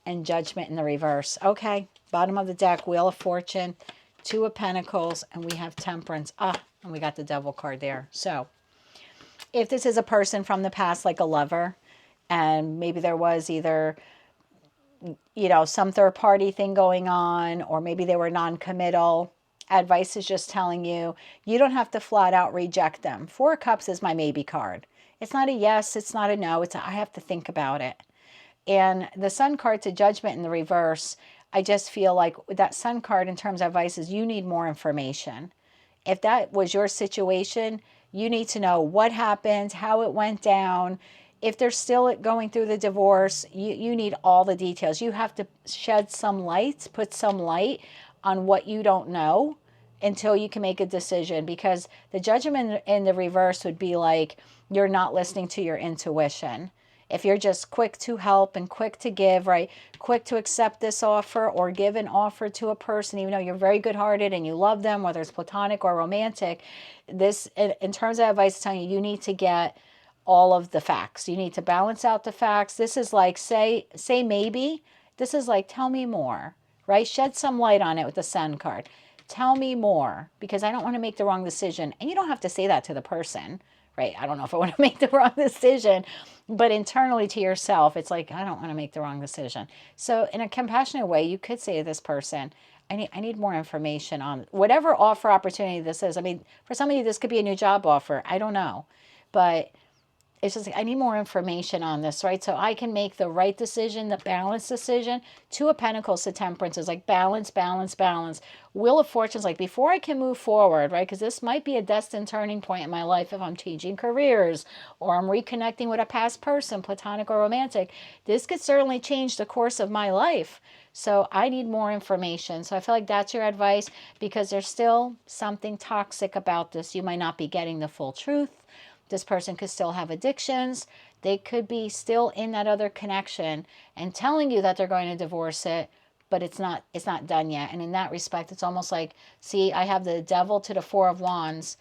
A: And Judgment in the reverse. Okay. Bottom of the deck, Wheel of Fortune. Two of Pentacles. And we have Temperance. And we got the Devil card there. So, if this is a person from the past, like a lover, and maybe there was either, you know, some third party thing going on, or maybe they were non-committal, advice is just telling you, you don't have to flat out reject them. Four of Cups is my maybe card. It's not a yes, it's not a no, it's a, I have to think about it. And the Sun card to Judgment in the reverse, I just feel like that Sun card in terms of advice is you need more information. If that was your situation, you need to know what happened, how it went down. If they're still going through the divorce, you need all the details. You have to shed some light, put some light on what you don't know until you can make a decision. Because the Judgment in the reverse would be like you're not listening to your intuition. if you're just quick to help and quick to give, right? Quick to accept this offer or give an offer to a person, even though you're very good-hearted and you love them, whether it's platonic or romantic, this, in terms of advice, is telling you, you need to get all of the facts. You need to balance out the facts. This is like, say maybe. This is like, tell me more, right? Shed some light on it with the Sun card. Tell me more, because I don't want to make the wrong decision. And you don't have to say that to the person, right? I don't know if I want to make the wrong decision, but internally to yourself, it's like, I don't want to make the wrong decision. So in a compassionate way, you could say to this person, I need more information on whatever offer opportunity this is. I mean, for somebody, this could be a new job offer. I don't know. But it's just like, I need more information on this, right? So I can make the right decision, the balanced decision. Two of Pentacles to Temperance is like balance, balance, balance. Wheel of Fortune is like, before I can move forward, right? Because this might be a destined turning point in my life if I'm changing careers or I'm reconnecting with a past person, platonic or romantic. This could certainly change the course of my life. So I need more information. So I feel like that's your advice, because there's still something toxic about this. You might not be getting the full truth. This person could still have addictions. They could be still in that other connection and telling you that they're going to divorce it, but it's not done yet. And in that respect, it's almost like, see, I have the Devil to the Four of Wands.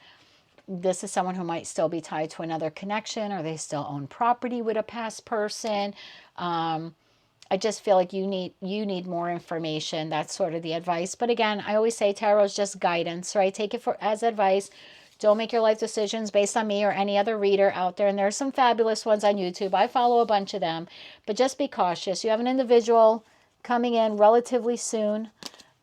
A: This is someone who might still be tied to another connection, or they still own property with a past person. I just feel like you need more information. That's sort of the advice. But again, I always say tarot is just guidance, right? Take it as advice. Don't make your life decisions based on me or any other reader out there. And there are some fabulous ones on YouTube. I follow a bunch of them. But just be cautious. You have an individual coming in relatively soon,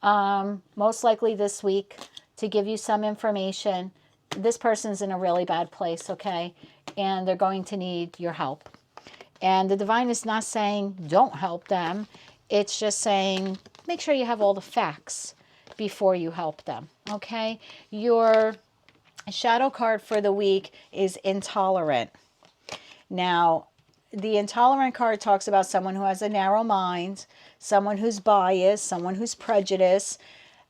A: most likely this week, to give you some information. This person's in a really bad place, okay? And they're going to need your help. And the divine is not saying don't help them. It's just saying make sure you have all the facts before you help them, okay? Your shadow card for the week is intolerant. Now, the intolerant card talks about someone who has a narrow mind, someone who's biased, someone who's prejudiced.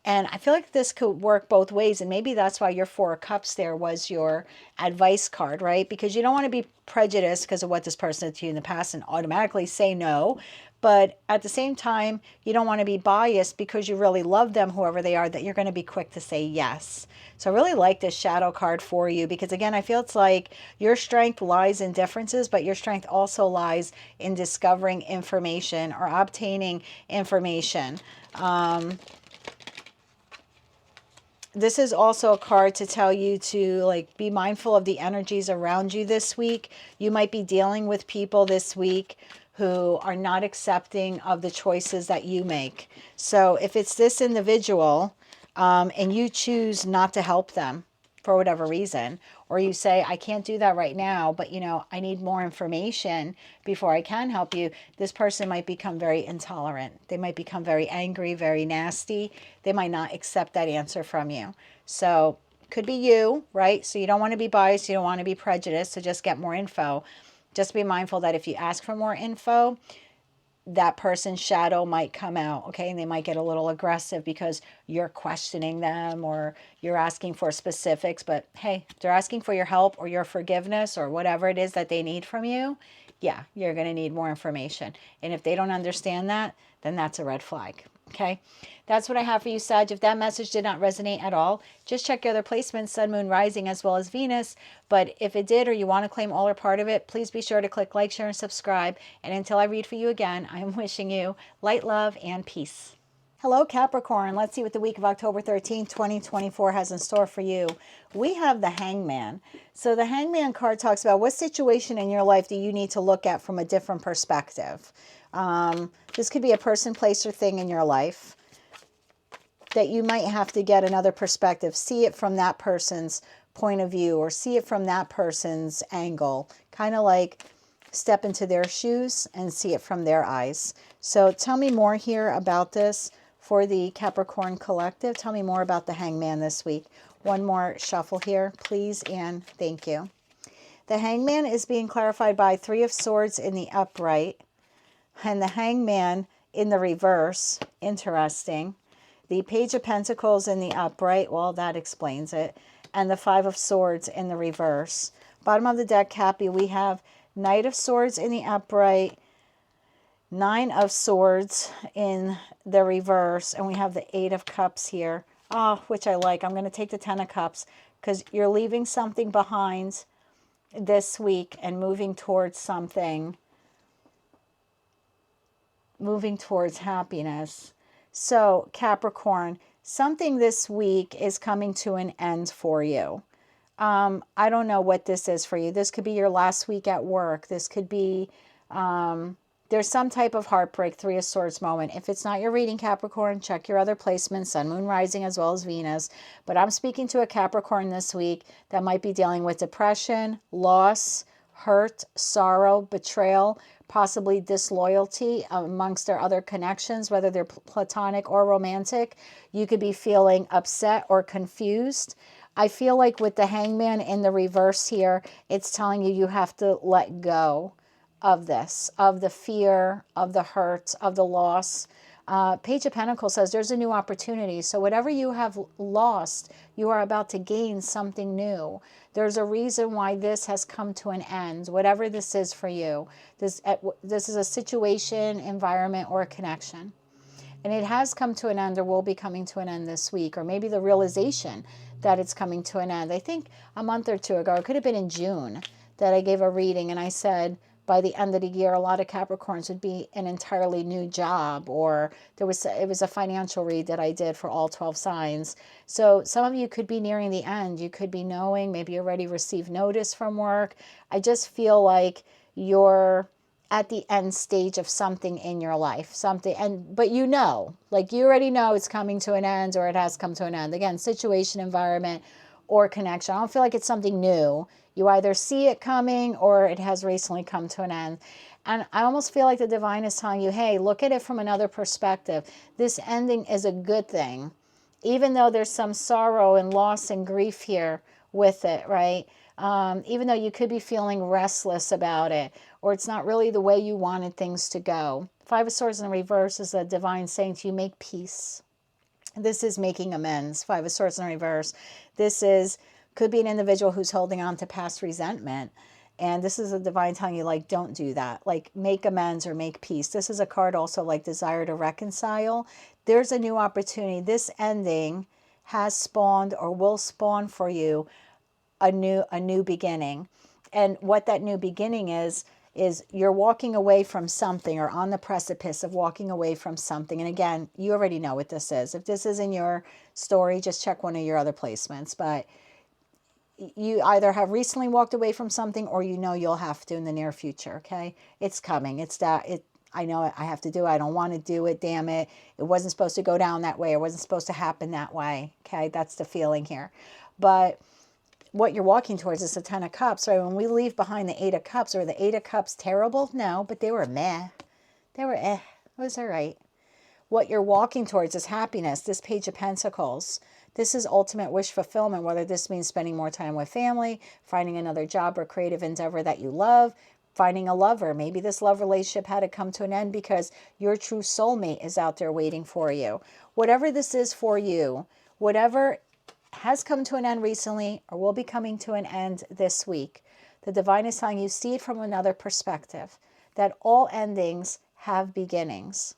A: And I feel like this could work both ways. And maybe that's why your Four of Cups there was your advice card, right? Because you don't want to be prejudiced because of what this person did to you in the past and automatically say no. But at the same time, you don't want to be biased because you really love them, whoever they are, that you're going to be quick to say yes. So I really like this shadow card for you, because again, I feel it's like your strength lies in differences, but your strength also lies in discovering information or obtaining information. This is also a card to tell you to like be mindful of the energies around you this week. You might be dealing with people this week who are not accepting of the choices that you make. So if it's this individual and you choose not to help them for whatever reason, or you say, I can't do that right now, but you know, I need more information before I can help you, this person might become very intolerant. They might become very angry, very nasty. They might not accept that answer from you. So could be you, right? So you don't want to be biased. You don't want to be prejudiced. So just get more info. Just be mindful that if you ask for more info, that person's shadow might come out, okay? And they might get a little aggressive because you're questioning them or you're asking for specifics. But hey, if they're asking for your help or your forgiveness or whatever it is that they need from you, yeah, you're going to need more information. And if they don't understand that, then that's a red flag, okay? That's what I have for you, Sag. If that message did not resonate at all, just check your other placements, Sun, Moon, Rising, as well as Venus. But if it did, or you want to claim all or part of it, please be sure to click like, share, and subscribe. And until I read for you again, I am wishing you light, love, and peace. Hello, Capricorn. Let's see what the week of October 13th, 2024 has in store for you. We have the Hangman. So the Hangman card talks about what situation in your life do you need to look at from a different perspective. This could be a person, place, or thing in your life that you might have to get another perspective, see it from that person's point of view or see it from that person's angle, kind of like step into their shoes and see it from their eyes. So tell me more here about this for the Capricorn collective. Tell me more about the Hangman this week. One more shuffle here, please, and thank you. The Hangman is being clarified by Three of Swords in the upright and the Hangman in the reverse. Interesting. The Page of Pentacles in the upright, well, that explains it. And the Five of Swords in the reverse. Bottom of the deck, Cappy, we have Knight of Swords in the upright, Nine of Swords in the reverse, and we have the Eight of Cups here. Oh, which I like. I'm going to take the Ten of Cups because you're leaving something behind this week and moving towards something, moving towards happiness. So, Capricorn, something this week is coming to an end for you. I don't know what this is for you. This could be your last week at work. This could be, there's some type of heartbreak, Three of Swords moment. If it's not your reading, Capricorn, check your other placements, Sun, Moon, Rising, as well as Venus. But I'm speaking to a Capricorn this week that might be dealing with depression, loss, hurt, sorrow, betrayal, possibly disloyalty amongst their other connections, whether they're platonic or romantic. You could be feeling upset or confused. I feel like with the Hangman in the reverse here, it's telling you you have to let go of this, of the fear, of the hurt, of the loss. Page of Pentacles says there's a new opportunity. So whatever you have lost, you are about to gain something new. There's a reason why this has come to an end, whatever this is for you. This is a situation, environment, or a connection. And it has come to an end or will be coming to an end this week, or maybe the realization that it's coming to an end. I think a month or two ago, it could have been in June, that I gave a reading and I said by the end of the year, a lot of Capricorns would be an entirely new job, or it was a financial read that I did for all 12 signs. So some of you could be nearing the end. You could be knowing, maybe you already received notice from work. I just feel like you're at the end stage of something in your life, but you know, like you already know it's coming to an end or it has come to an end. Again, situation, environment, or connection. I don't feel like it's something new. You either see it coming or it has recently come to an end. And I almost feel like the divine is telling you, hey, look at it from another perspective. This ending is a good thing, even though there's some sorrow and loss and grief here with it, right? Even though you could be feeling restless about it, or it's not really the way you wanted things to go. Five of Swords in reverse is a divine saying to you, make peace. This is making amends. Five of Swords in reverse. Could be an individual who's holding on to past resentment. And this is a divine telling you, like, don't do that. Like, make amends or make peace. This is a card also like desire to reconcile. There's a new opportunity. This ending has spawned or will spawn for you a new beginning. And what that new beginning is you're walking away from something or on the precipice of walking away from something. And again, you already know what this is. If this is in your story, just check one of your other placements. But you either have recently walked away from something or you know you'll have to in the near future, okay? It's coming. I know I have to do it. I don't want to do it. Damn it. It wasn't supposed to go down that way. It wasn't supposed to happen that way, okay? That's the feeling here. But what you're walking towards is the Ten of Cups, right? When we leave behind the Eight of Cups, or the Eight of Cups terrible? No, but they were meh. They were It was all right. What you're walking towards is happiness. This Page of Pentacles. This is ultimate wish fulfillment, whether this means spending more time with family, finding another job or creative endeavor that you love, finding a lover. Maybe this love relationship had to come to an end because your true soulmate is out there waiting for you. Whatever this is for you, whatever has come to an end recently or will be coming to an end this week, the divine is telling you, see it from another perspective, that all endings have beginnings.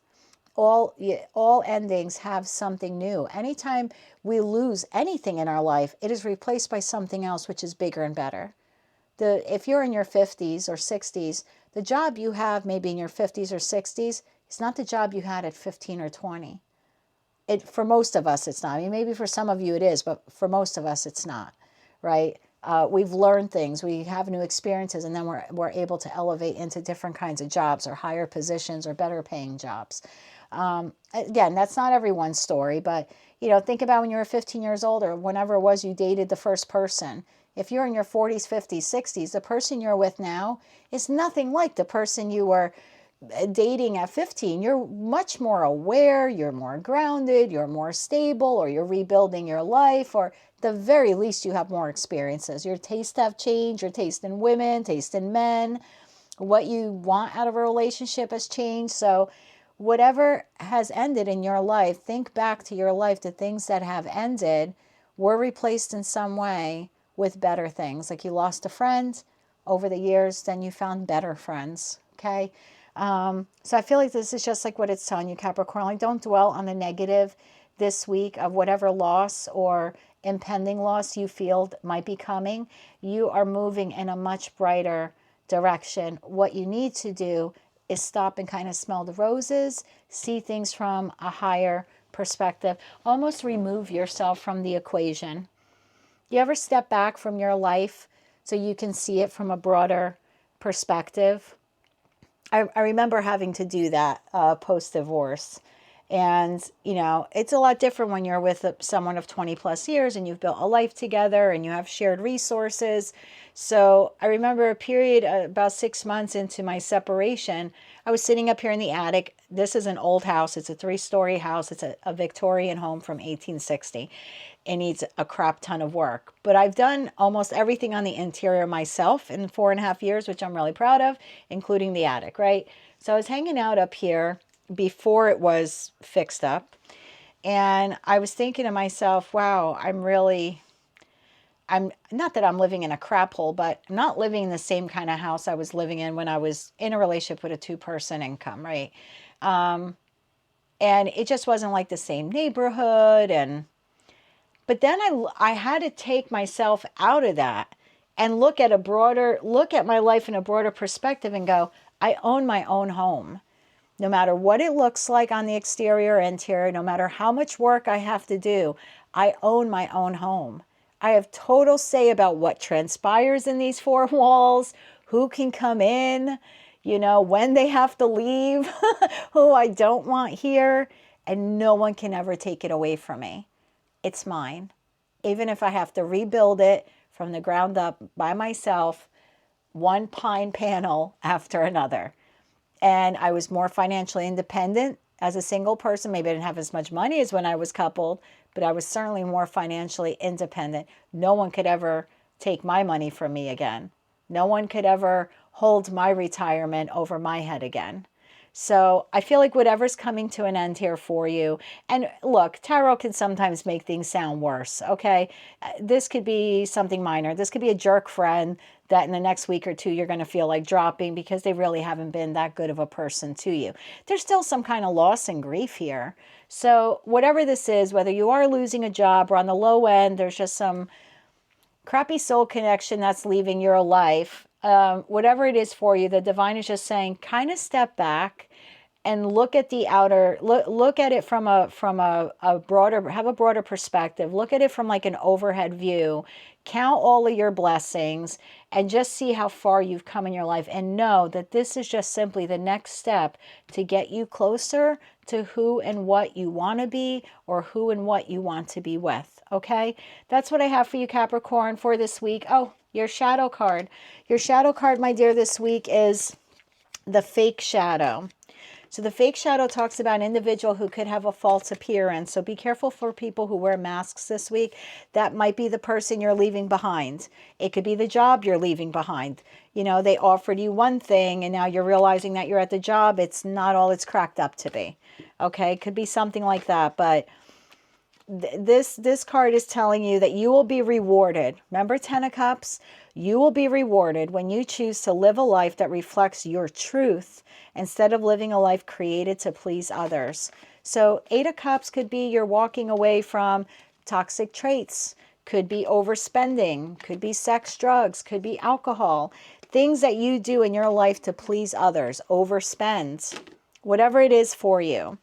A: All endings have something new. Anytime we lose anything in our life, it is replaced by something else which is bigger and better. If you're in your 50s or 60s, the job you have maybe in your 50s or 60s is not the job you had at 15 or 20. For most of us, it's not. I mean, maybe for some of you it is, but for most of us, it's not, right? We've learned things, we have new experiences, and then we're able to elevate into different kinds of jobs or higher positions or better paying jobs. Again, that's not everyone's story, but think about when you were 15 years old or whenever it was you dated the first person. If you're in your 40s, 50s, 60s, the person you're with now is nothing like the person you were dating at 15. You're much more aware, you're more grounded, you're more stable, or you're rebuilding your life, or at the very least you have more experiences. Your tastes have changed, your taste in women, taste in men, what you want out of a relationship has changed. So whatever has ended in your life, think back to your life. The things that have ended were replaced in some way with better things. Like you lost a friend, over the years, then you found better friends, okay? So I feel like this is just like what it's telling you, Capricorn. Like, don't dwell on the negative this week of whatever loss or impending loss you feel might be coming. You are moving in a much brighter direction. What you need to do is stop and kind of smell the roses, see things from a higher perspective, almost remove yourself from the equation. You ever step back from your life so you can see it from a broader perspective? I remember having to do that post-divorce. And, you know, it's a lot different when you're with someone of 20 plus years and you've built a life together and you have shared resources. So I remember a period about 6 months into my separation, I was sitting up here in the attic. This is an old house. It's a 3-story house. It's a Victorian home from 1860. It needs a crap ton of work. But I've done almost everything on the interior myself in 4.5 years, which I'm really proud of, including the attic, right? So I was hanging out up here before it was fixed up. And I was thinking to myself, wow, I'm not that I'm living in a crap hole, but I'm not living in the same kind of house I was living in when I was in a relationship with a 2-person income, right? And it just wasn't like the same neighborhood. But then I had to take myself out of that and look at my life in a broader perspective and go, I own my own home. No matter what it looks like on the exterior or interior, no matter how much work I have to do, I own my own home. I have total say about what transpires in these 4 walls, who can come in, you know, when they have to leave, who I don't want here, and no one can ever take it away from me. It's mine. Even if I have to rebuild it from the ground up by myself, one pine panel after another. And I was more financially independent as a single person. Maybe I didn't have as much money as when I was coupled, but I was certainly more financially independent. No one could ever take my money from me again. No one could ever hold my retirement over my head again. So I feel like whatever's coming to an end here for you, and look, tarot can sometimes make things sound worse, okay? This could be something minor. This could be a jerk friend that in the next week or 2 you're going to feel like dropping because they really haven't been that good of a person to you. There's still some kind of loss and grief here. So whatever this is, whether you are losing a job or on the low end, there's just some crappy soul connection that's leaving your life. Whatever it is for you, the divine is just saying, kind of step back and look at the outer, look at it from a broader, have a broader perspective. Look at it from like an overhead view. Count all of your blessings and just see how far you've come in your life, and know that this is just simply the next step to get you closer to who and what you want to be, or who and what you want to be with. Okay, that's what I have for you, Capricorn, for this week. Oh, your shadow card. Your shadow card, my dear, this week is the fake shadow. So the fake shadow talks about an individual who could have a false appearance. So be careful for people who wear masks this week. That might be the person you're leaving behind. It could be the job you're leaving behind. You know, they offered you one thing and now you're realizing that you're at the job. It's not all it's cracked up to be. Okay, could be something like that. But this card is telling you that you will be rewarded. Remember 10 of Cups? You will be rewarded when you choose to live a life that reflects your truth instead of living a life created to please others. So 8 of Cups could be you're walking away from toxic traits, could be overspending, could be sex, drugs, could be alcohol, things that you do in your life to please others, overspend, whatever it is for you.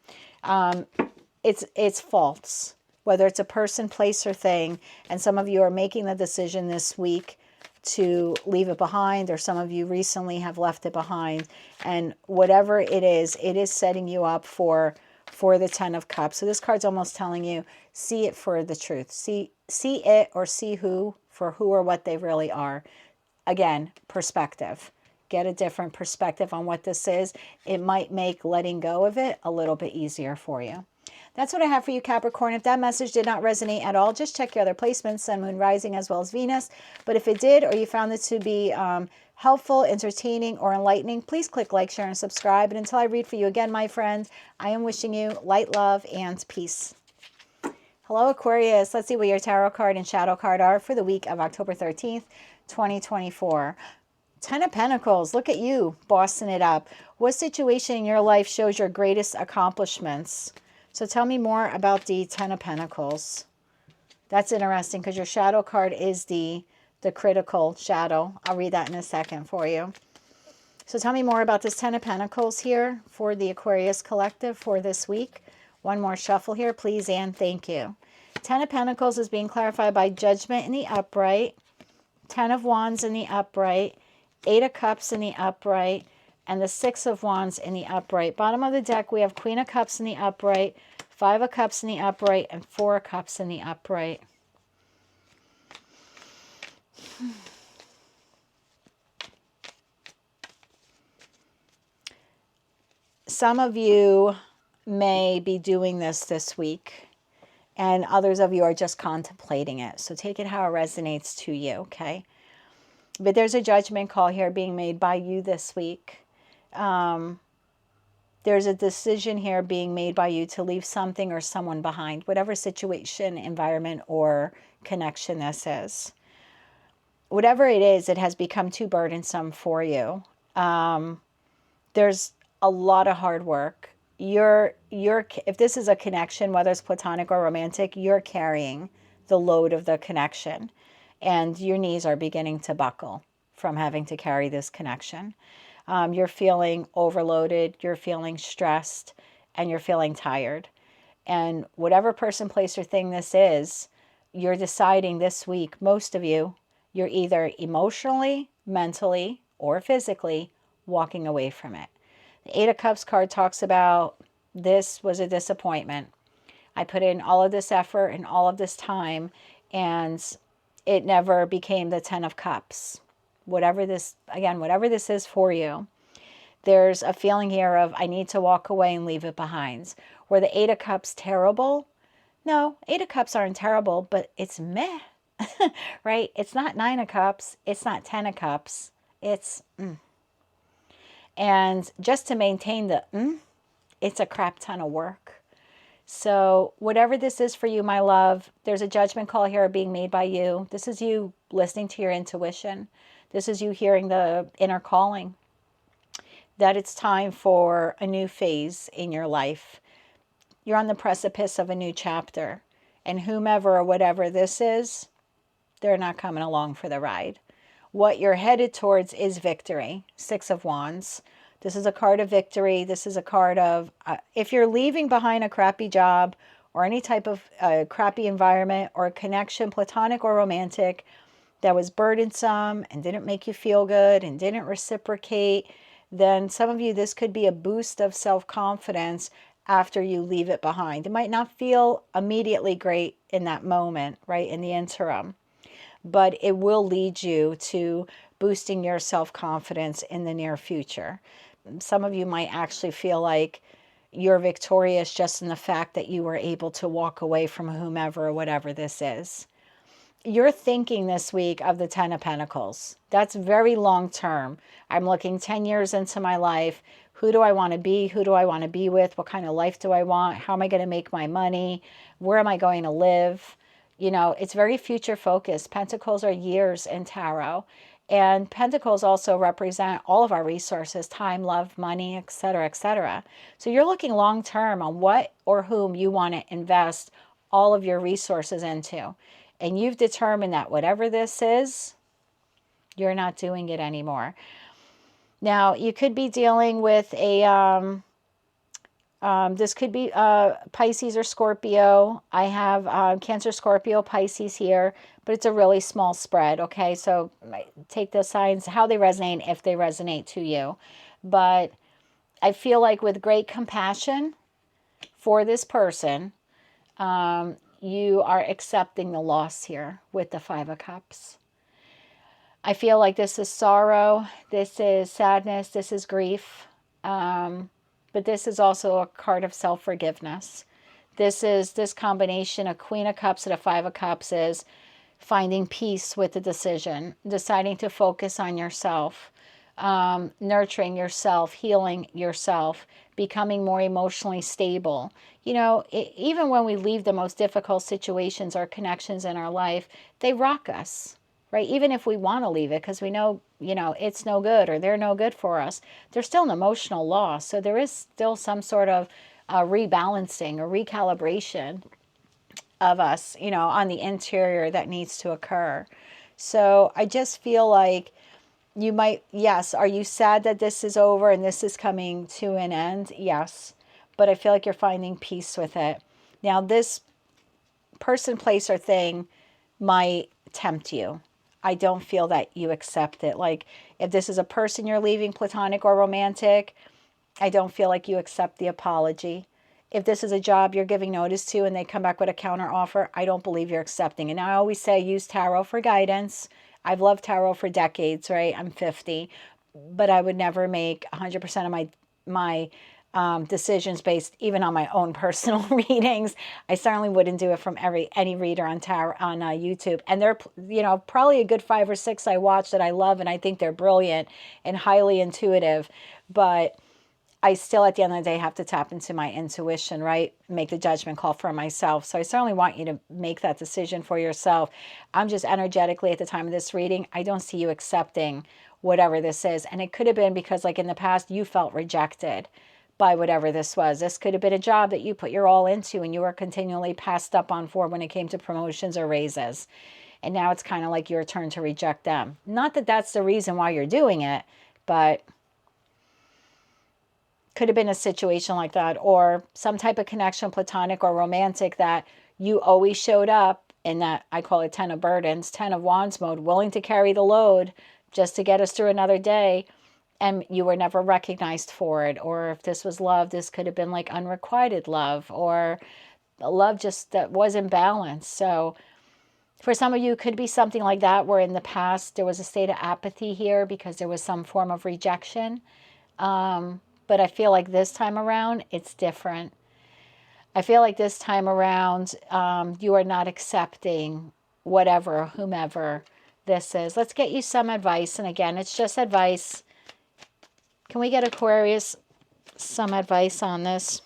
A: It's false, whether it's a person, place, or thing. And some of you are making the decision this week to leave it behind, or some of you recently have left it behind. And whatever it is setting you up for the 10 of Cups. So this card's almost telling you, see it for the truth. See it, or see who for who or what they really are. Again, perspective. Get a different perspective on what this is. It might make letting go of it a little bit easier for you. That's what I have for you, Capricorn. If that message did not resonate at all, just check your other placements, Sun, Moon, Rising, as well as Venus. But if it did, or you found it to be helpful, entertaining, or enlightening, please click like, share, and subscribe. And until I read for you again, my friends, I am wishing you light, love, and peace. Hello, Aquarius. Let's see what your tarot card and shadow card are for the week of October 13th, 2024. Ten of Pentacles. Look at you, bossing it up. What situation in your life shows your greatest accomplishments? So tell me more about the Ten of Pentacles. That's interesting because your shadow card is the critical shadow. I'll read that in a second for you. So tell me more about this Ten of Pentacles here for the Aquarius Collective for this week. One more shuffle here, please, and thank you. Ten of Pentacles is being clarified by Judgment in the upright, Ten of Wands in the upright, Eight of Cups in the upright, and the Six of Wands in the upright. Bottom of the deck, we have Queen of Cups in the upright, Five of Cups in the upright, and Four of Cups in the upright. Some of you may be doing this week, and others of you are just contemplating it. So take it how it resonates to you, okay? But there's a judgment call here being made by you this week. There's a decision here being made by you to leave something or someone behind, whatever situation, environment, or connection this is. Whatever it is, it has become too burdensome for you. There's a lot of hard work. If this is a connection, whether it's platonic or romantic, you're carrying the load of the connection. And your knees are beginning to buckle from having to carry this connection. You're feeling overloaded, you're feeling stressed, and you're feeling tired. And whatever person, place, or thing this is, you're deciding this week, most of you, you're either emotionally, mentally, or physically walking away from it. The Eight of Cups card talks about this was a disappointment. I put in all of this effort and all of this time, and it never became the Ten of Cups. Whatever this is for you, there's a feeling here of I need to walk away and leave it behind. Were the Eight of Cups terrible? No, Eight of Cups aren't terrible, but it's meh, right? It's not Nine of Cups. It's not Ten of Cups. It's And just to maintain the it's a crap ton of work. So whatever this is for you, my love, there's a judgment call here being made by you. This is you listening to your intuition. This is you hearing the inner calling that it's time for a new phase in your life. You're on the precipice of a new chapter. And whomever or whatever this is, they're not coming along for the ride. What you're headed towards is victory. Six of Wands. This is a card of victory. This is a card of, if you're leaving behind a crappy job or any type of crappy environment or a connection, platonic or romantic, that was burdensome and didn't make you feel good and didn't reciprocate, then some of you, this could be a boost of self-confidence after you leave it behind. It might not feel immediately great in that moment, right, in the interim, but it will lead you to boosting your self-confidence in the near future. Some of you might actually feel like you're victorious just in the fact that you were able to walk away from whomever or whatever this is. You're thinking this week of the Ten of Pentacles. That's very long term. I'm looking 10 years into my life. Who do I want to be? Who do I want to be with? What kind of life do I want? How am I going to make my money? Where am I going to live? You know, it's very future focused. Pentacles are years in tarot. And Pentacles also represent all of our resources, time, love, money, etc., etc. So you're looking long term on what or whom you want to invest all of your resources into. And you've determined that whatever this is, you're not doing it anymore. Now, you could be dealing with a, this could be Pisces or Scorpio. I have Cancer, Scorpio, Pisces here, but it's a really small spread, okay? So take the signs, how they resonate, if they resonate to you. But I feel like with great compassion for this person, you are accepting the loss here with the Five of Cups. I feel like this is sorrow, this is sadness, this is grief. But this is also a card of self-forgiveness. This combination of Queen of Cups and a Five of Cups is finding peace with the decision, deciding to focus on yourself, nurturing yourself, healing yourself, becoming more emotionally stable. You know, even when we leave the most difficult situations or connections in our life, they rock us. right? Even if we want to leave it because we know, it's no good or they're no good for us, there's still an emotional loss. So there is still some sort of rebalancing or recalibration of us, on the interior that needs to occur. So I just feel like you might, yes, are you sad that this is over and this is coming to an end? Yes. But I feel like you're finding peace with it. Now, this person, place, or thing might tempt you. I don't feel that you accept it. Like, if this is a person you're leaving, platonic or romantic, I don't feel like you accept the apology. If this is a job you're giving notice to and they come back with a counter offer, I don't believe you're accepting it. Now, I always say use tarot for guidance. I've loved tarot for decades, right? I'm 50, but I would never make 100% of my decisions based even on my own personal readings. I certainly wouldn't do it from any reader on tarot on YouTube. And there are, probably a good 5 or 6 I watch that I love and I think they're brilliant and highly intuitive, but I still, at the end of the day, have to tap into my intuition, right? Make the judgment call for myself. So I certainly want you to make that decision for yourself. I'm just energetically, at the time of this reading, I don't see you accepting whatever this is. And it could have been because, like in the past, you felt rejected by whatever this was. This could have been a job that you put your all into and you were continually passed up on for when it came to promotions or raises. And now it's kind of like your turn to reject them. Not that that's the reason why you're doing it, but could have been a situation like that, or some type of connection, platonic or romantic, that you always showed up in that, I call it 10 of burdens, 10 of wands mode, willing to carry the load just to get us through another day, and you were never recognized for it. Or if this was love, this could have been like unrequited love, or love just that wasn't balanced. So for some of you, it could be something like that, where in the past there was a state of apathy here because there was some form of rejection. But I feel like this time around, it's different. I feel like this time around, you are not accepting whatever, whomever this is. Let's get you some advice. And again, it's just advice. Can we get Aquarius some advice on this?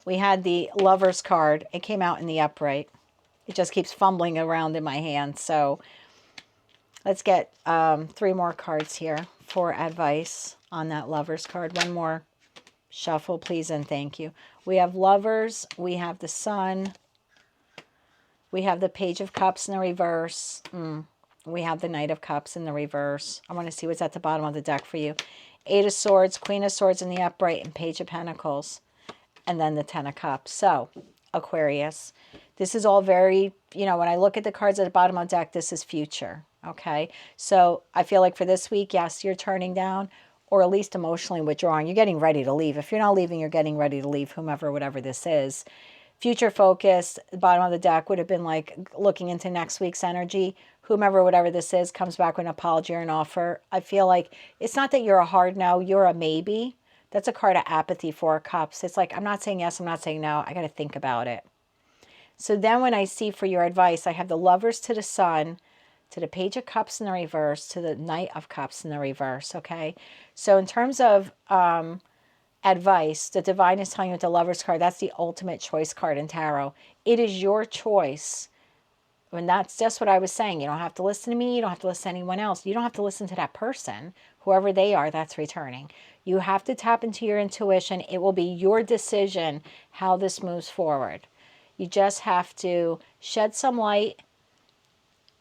A: We had the Lover's card. It came out in the upright. It just keeps fumbling around in my hand. So let's get 3 more cards here for advice on that Lover's card. One more shuffle, please, and thank you. We have Lovers. We have the Sun. We have the Page of Cups in the reverse. We have the Knight of Cups in the reverse. I want to see what's at the bottom of the deck for you. 8 of Swords, Queen of Swords in the upright, and Page of Pentacles. And then the 10 of Cups. So, Aquarius, this is all very, when I look at the cards at the bottom of the deck, this is future. Okay, so I feel like for this week, yes, you're turning down, or at least emotionally withdrawing. You're getting ready to leave. If you're not leaving, you're getting ready to leave, whomever, whatever this is. Future focused, the bottom of the deck would have been like looking into next week's energy. Whomever, whatever this is, comes back with an apology or an offer. I feel like it's not that you're a hard no, you're a maybe. That's a card of apathy, 4 of Cups. It's like, I'm not saying yes, I'm not saying no. I got to think about it. So then when I see for your advice, I have the Lovers to the Sun, to the Page of Cups in the reverse, to the Knight of Cups in the reverse, okay? So in terms of advice, the Divine is telling you with the Lover's card, that's the ultimate choice card in tarot. It is your choice. And that's just what I was saying. You don't have to listen to me. You don't have to listen to anyone else. You don't have to listen to that person, whoever they are that's returning. You have to tap into your intuition. It will be your decision how this moves forward. You just have to shed some light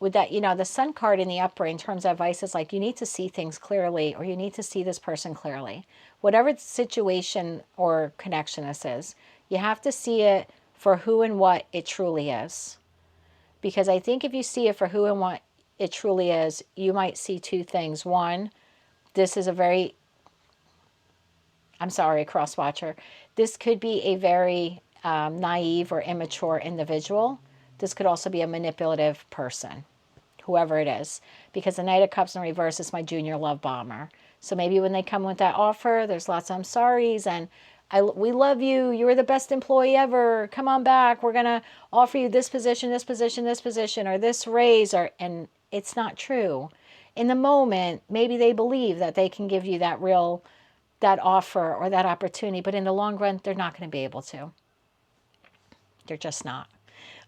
A: with that. The Sun card in the upright in terms of advice is like, you need to see things clearly, or you need to see this person clearly. Whatever situation or connection this is, you have to see it for who and what it truly is. Because I think if you see it for who and what it truly is, you might see 2 things. One, this is a very, I'm sorry, cross-watcher. This could be a very naive or immature individual. This could also be a manipulative person, whoever it is. Because the Knight of Cups in reverse is my junior love bomber. So maybe when they come with that offer, there's lots of I'm sorries and we love you. You were the best employee ever. Come on back. We're going to offer you this position, this position, this position, or this raise. And it's not true. In the moment, maybe they believe that they can give you that offer or that opportunity. But in the long run, they're not going to be able to. They're just not.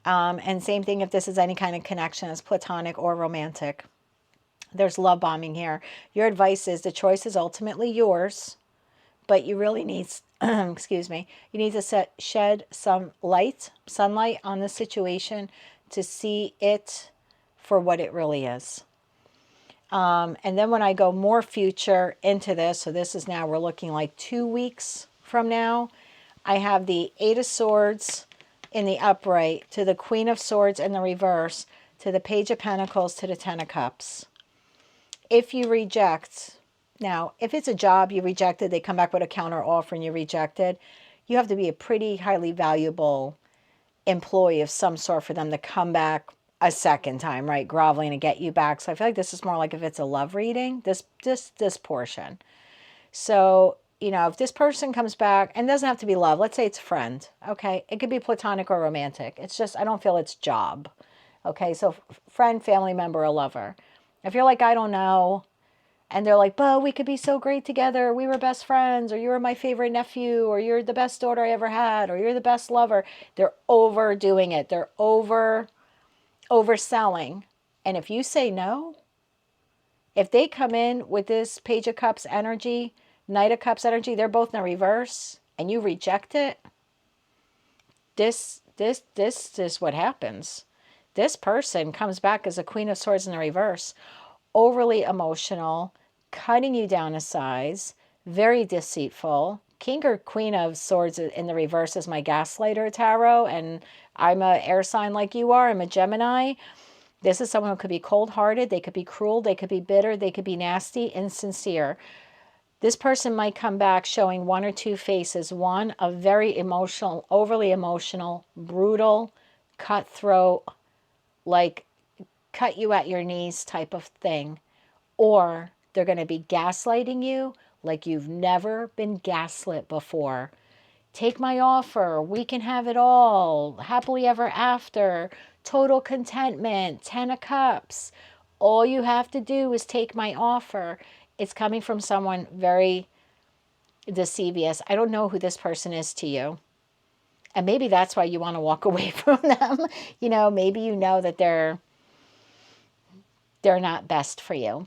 A: And same thing if this is any kind of connection, as platonic or romantic. There's love bombing here. Your advice is the choice is ultimately yours, but you really need, excuse me, you need to shed some sunlight on the situation to see it for what it really is. And then when I go more future into this, so this is now, we're looking like 2 weeks from now, I have the Eight of Swords in the upright, to the Queen of Swords in the reverse, to the Page of Pentacles, to the Ten of Cups. If you reject, now, if it's a job you rejected, they come back with a counter offer and you rejected, you have to be a pretty highly valuable employee of some sort for them to come back a second time, right? Groveling to get you back. So I feel like this is more like if it's a love reading, this portion. So, you know, if this person comes back, and it doesn't have to be love, let's say it's a friend, okay? It could be platonic or romantic. It's just, I don't feel it's job, okay? So friend, family member, or lover. If you're like, I don't know, and they're like, but we could be so great together. We were best friends, or you were my favorite nephew, or you're the best daughter I ever had, or you're the best lover. They're overdoing it. They're overselling. And if you say no, if they come in with this Page of Cups energy, Knight of Cups energy, they're both in the reverse, and you reject it, this is what happens. This person comes back as a Queen of Swords in the reverse, overly emotional, cutting you down a size, very deceitful. King or Queen of Swords in the reverse is my gaslighter tarot, and I'm a air sign like you are. I'm a Gemini. This is someone who could be cold-hearted. They could be cruel. They could be bitter. They could be nasty, insincere. This person might come back showing one or two faces. One, a very emotional, overly emotional, brutal, cutthroat, like cut you at your knees type of thing. Or they're going to be gaslighting you like you've never been gaslit before. Take my offer. We can have it all. Happily ever after. Total contentment. 10 of Cups. All you have to do is take my offer. It's coming from someone very deceivious. I don't know who this person is to you. And maybe that's why you want to walk away from them. You know, maybe you know that they're not best for you.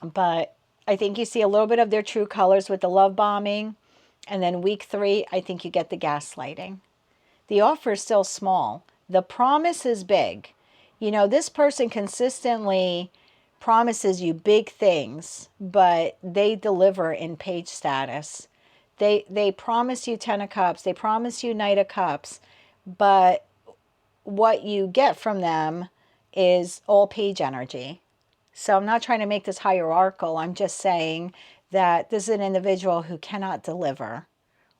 A: But I think you see a little bit of their true colors with the love bombing. And then week 3, I think you get the gaslighting. The offer is still small. The promise is big. You know, this person consistently promises you big things, but they deliver in page status. They promise you 10 of Cups. They promise you Knight of Cups. But what you get from them is all page energy. So I'm not trying to make this hierarchical. I'm just saying that this is an individual who cannot deliver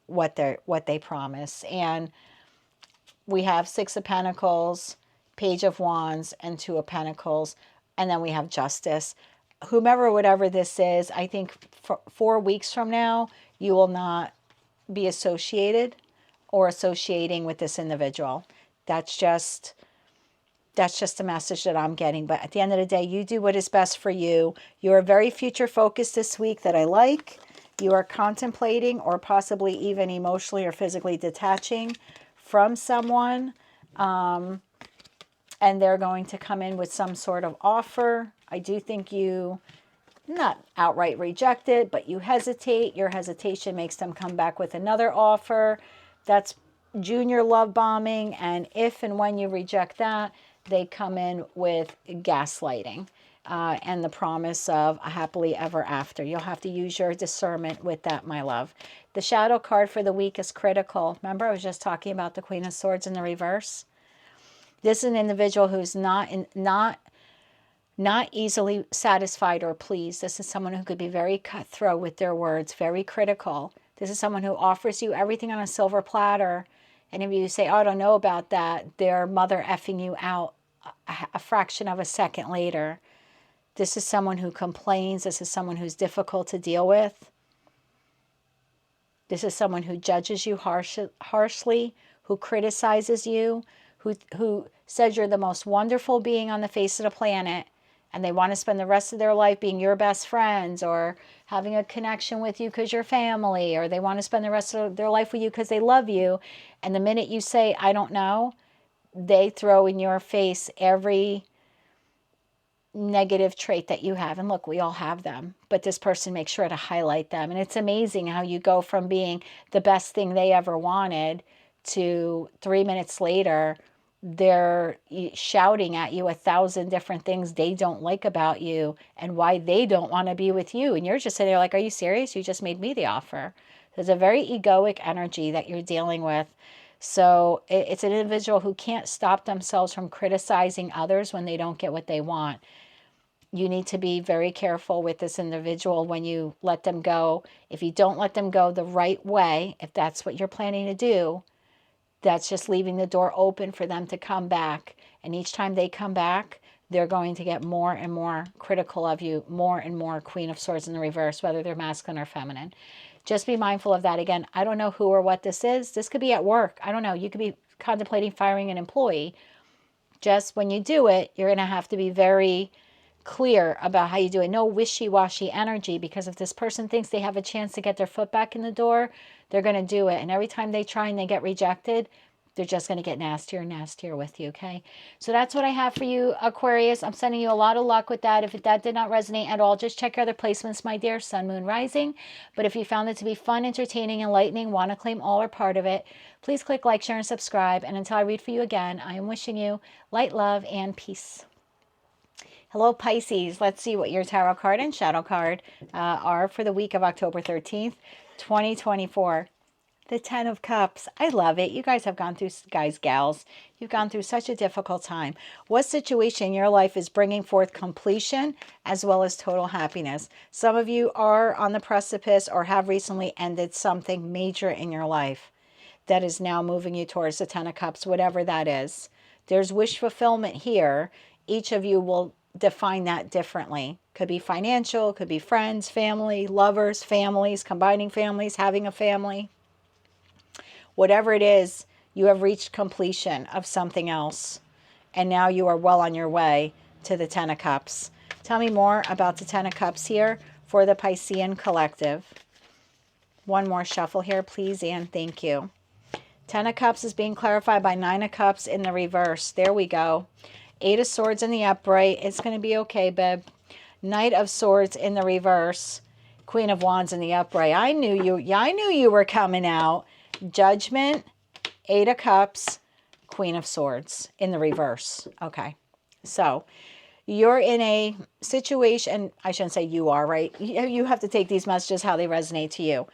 A: what they promise. And we have 6 of Pentacles, Page of Wands, and 2 of Pentacles. And then we have Justice. Whomever, whatever this is, I think 4 weeks from now, you will not be associated or associating with this individual. That's just the message that I'm getting. But at the end of the day, you do what is best for you. You're very future focused this week that I like. You are contemplating or possibly even emotionally or physically detaching from someone. And they're going to come in with some sort of offer. I do think you not outright reject it, but you hesitate. Your hesitation makes them come back with another offer. That's junior love bombing. And if and when you reject that, they come in with gaslighting and the promise of a happily ever after. You'll have to use your discernment with that, my love. The shadow card for the week is critical. Remember, I was just talking about the Queen of Swords in the reverse. This is an individual who's not easily satisfied or pleased. This is someone who could be very cutthroat with their words, very critical. This is someone who offers you everything on a silver platter. And if you say, oh, I don't know about that, their mother effing you out a fraction of a second later. This is someone who complains. This is someone who's difficult to deal with. This is someone who judges you harshly, who criticizes you, who says you're the most wonderful being on the face of the planet, and they want to spend the rest of their life being your best friends or having a connection with you because you're family, or they want to spend the rest of their life with you because they love you. And the minute you say, I don't know, they throw in your face every negative trait that you have. And look, we all have them, but this person makes sure to highlight them. And it's amazing how you go from being the best thing they ever wanted to 3 minutes later, they're shouting at you 1,000 different things they don't like about you and why they don't want to be with you. And you're just sitting there like, are you serious? You just made me the offer. There's a very egoic energy that you're dealing with. So it's an individual who can't stop themselves from criticizing others when they don't get what they want. You need to be very careful with this individual when you let them go. If you don't let them go the right way, if that's what you're planning to do, that's just leaving the door open for them to come back. And each time they come back, they're going to get more and more critical of you, more and more Queen of Swords in the reverse, whether they're masculine or feminine. Just be mindful of that. Again, I don't know who or what this is. This could be at work. I don't know. You could be contemplating firing an employee. Just when you do it, you're going to have to be very clear about how you do it. No wishy-washy energy, because if this person thinks they have a chance to get their foot back in the door, they're going to do it. And every time they try and they get rejected, they're just going to get nastier and nastier with you, okay? So that's what I have for you, Aquarius. I'm sending you a lot of luck with that. If that did not resonate at all, just check your other placements, my dear. Sun, Moon, Rising. But if you found it to be fun, entertaining, enlightening, want to claim all or part of it, please click like, share, and subscribe. And until I read for you again, I am wishing you light, love, and peace. Hello, Pisces. Let's see what your tarot card and shadow card are for the week of October 13th, 2024. The 10 of Cups. I love it. You guys have gone through, guys, gals, you've gone through such a difficult time. What situation in your life is bringing forth completion as well as total happiness? Some of you are on the precipice or have recently ended something major in your life that is now moving you towards the 10 of Cups, whatever that is. There's wish fulfillment here. Each of you will define that differently. Could be financial, could be friends, family, lovers, families, combining families, having a family. Whatever it is, you have reached completion of something else. And now you are well on your way to the 10 of Cups. Tell me more about the 10 of Cups here for the Piscean collective. One more shuffle here, please, and thank you. 10 of Cups is being clarified by 9 of Cups in the reverse. There we go. 8 of Swords in the upright. It's going to be okay, babe. Knight of Swords in the reverse. Queen of Wands in the upright. I knew you. Yeah, I knew you were coming out. Judgment, 8 of Cups, Queen of Swords in the reverse. Okay. So you're in a situation, I shouldn't say you are, right? You have to take these messages how they resonate to you.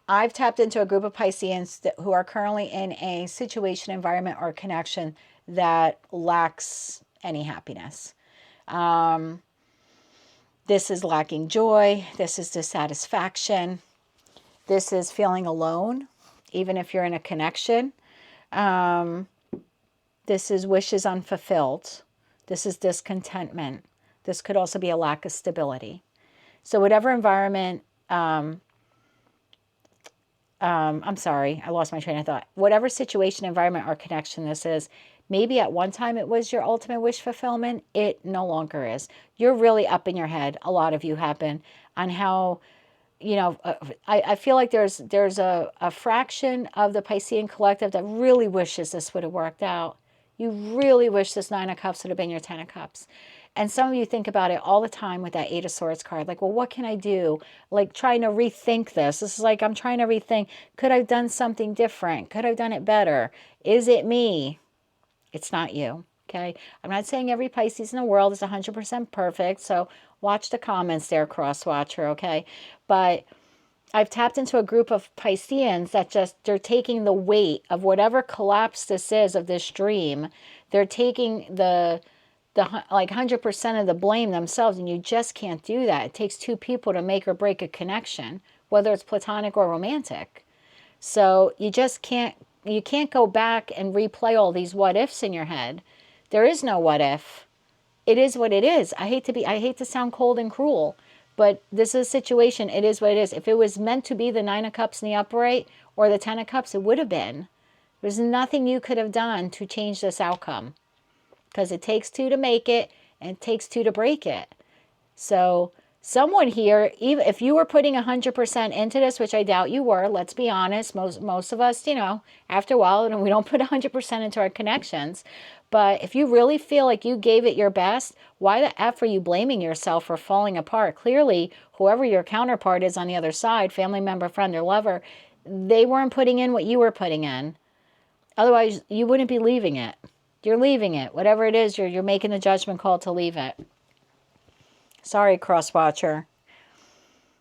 A: I've tapped into a group of Pisceans who are currently in a situation, environment, or connection that lacks any happiness. This is lacking joy. This is dissatisfaction. This is feeling alone, even if you're in a connection. This is wishes unfulfilled. This is discontentment. This could also be a lack of stability. So whatever environment, I'm sorry, I lost my train of thought. Whatever situation, environment, or connection this is, maybe at one time it was your ultimate wish fulfillment. It no longer is. You're really up in your head, a lot of you have been, on how, you know, I feel like there's a fraction of the Piscean collective that really wishes this would have worked out. You really wish this 9 of Cups would have been your 10 of Cups. And some of you think about it all the time with that 8 of Swords card. Like, well, what can I do? Like, trying to rethink this. This is like, I'm trying to rethink. Could I have done something different? Could I have done it better? Is it me? It's not you, okay? I'm not saying every Pisces in the world is 100% perfect, so watch the comments there, cross-watcher, okay? But I've tapped into a group of Pisceans that they're taking the weight of whatever collapse this is of this dream. They're taking the like 100% of the blame themselves, and you just can't do that. It takes two people to make or break a connection, whether it's platonic or romantic. So you just can't go back and replay all these what ifs in your head. There is no what if. It is what it is. I hate to sound cold and cruel, but this is a situation. It is what it is. If it was meant to be the 9 of Cups in the upright or the 10 of Cups, it would have been. There's nothing you could have done to change this outcome, because it takes two to make it and it takes two to break it. So someone here, even if you were putting 100% into this, which I doubt you were, let's be honest, most of us, you know, after a while, and we don't put 100% into our connections. But if you really feel like you gave it your best, why the F are you blaming yourself for falling apart? Clearly, whoever your counterpart is on the other side, family member, friend, or lover, they weren't putting in what you were putting in. Otherwise, you wouldn't be leaving it. You're leaving it. Whatever it is, you're making the judgment call to leave it. Sorry, cross-watcher.